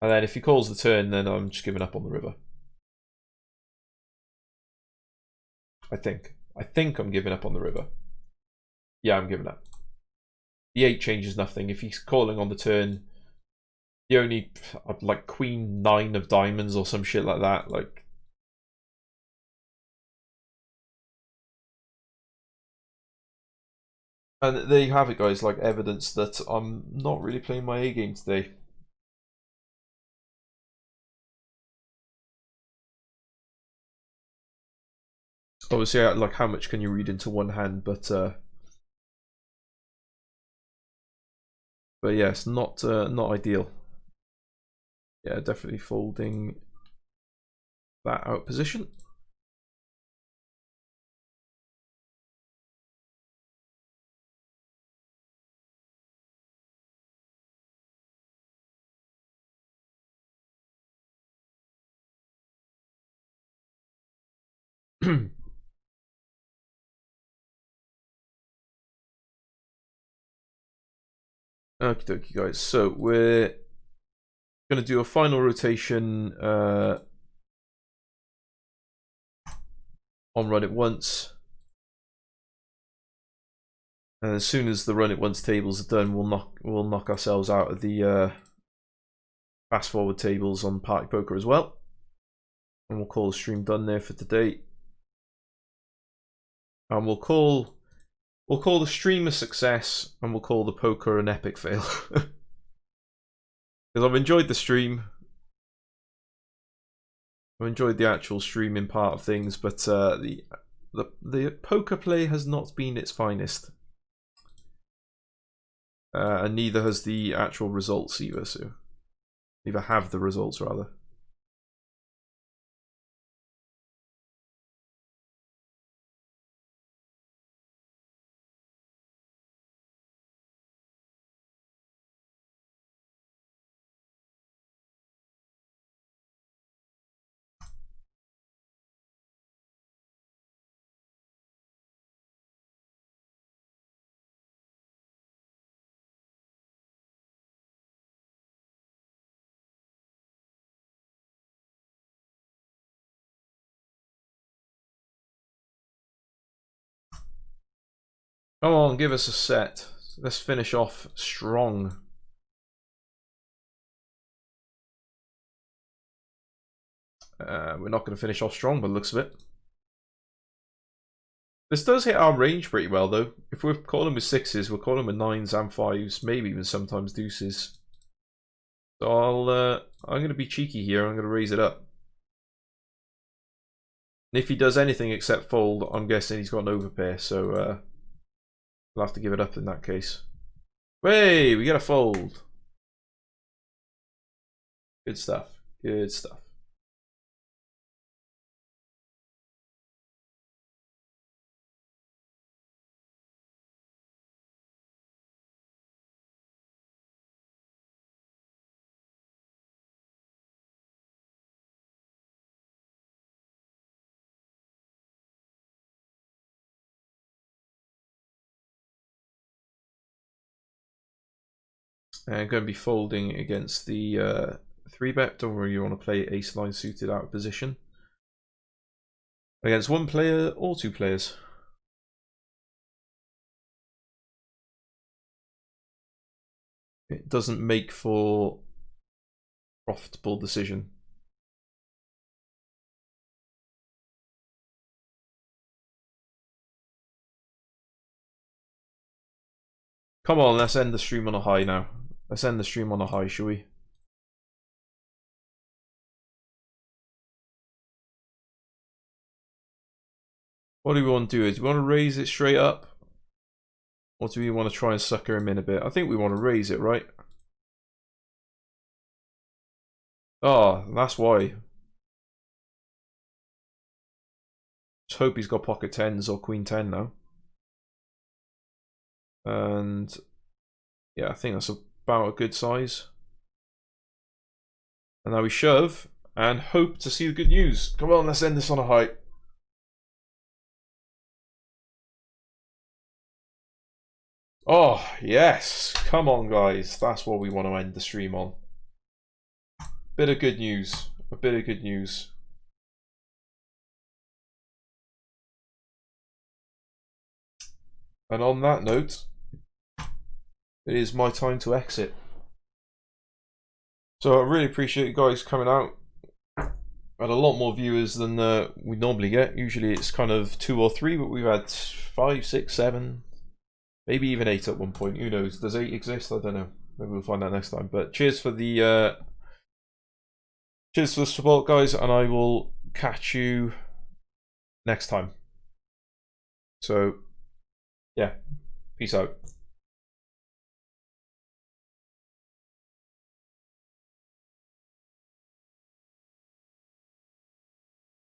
And then if he calls the turn, then I'm just giving up on the river. I think I'm giving up on the river. Yeah, I'm giving up. The 8 changes nothing. If he's calling on the turn, the only, like, Queen 9 of diamonds or some shit like that, like... And there you have it, guys, like, evidence that I'm not really playing my A game today. Obviously, like, how much can you read into one hand, but yes, not ideal. Yeah, definitely folding that out position. Okie dokie, guys. So we're going to do a final rotation on Run It Once. And as soon as the Run It Once tables are done, we'll knock ourselves out of the fast forward tables on Party Poker as well. And we'll call the stream done there for today. And we'll call the stream a success, and we'll call the poker an epic fail. Because I've enjoyed the stream. I've enjoyed the actual streaming part of things, but the poker play has not been its finest. And neither has the actual results either, so neither have the results rather. Come on, give us a set. Let's finish off strong. We're not going to finish off strong by the looks of it. This does hit our range pretty well, though. If we're calling with 6s, we're calling with 9s and 5s, maybe even sometimes deuces. So I'm going to be cheeky here. I'm going to raise it up. And if he does anything except fold, I'm guessing he's got an overpair, so we'll have to give it up in that case. Hey, we get a fold. Good stuff. Good stuff. And going to be folding against the 3-bet. Don't worry, you want to play ace line suited out of position. Against one player or two players. It doesn't make for profitable decision. Come on, let's end the stream on a high now. Let's end the stream on a high, shall we? What do we want to do? Do we want to raise it straight up? Or do we want to try and sucker him in a bit? I think we want to raise it, right? Oh, that's why. Just hope he's got pocket 10s or queen 10 now. And yeah, I think that's about a good size. And now we shove and hope to see the good news. Come on, let's end this on a high. Oh, yes. Come on, guys. That's what we want to end the stream on. Bit of good news. A bit of good news. And on that note, it is my time to exit. So I really appreciate you guys coming out. Had a lot more viewers than we normally get. Usually it's kind of 2 or 3, but we've had 5, 6, 7, maybe even 8 at one point. Who knows? Does 8 exist? I don't know. Maybe we'll find out next time. But cheers for the support, guys, and I will catch you next time. So yeah, peace out.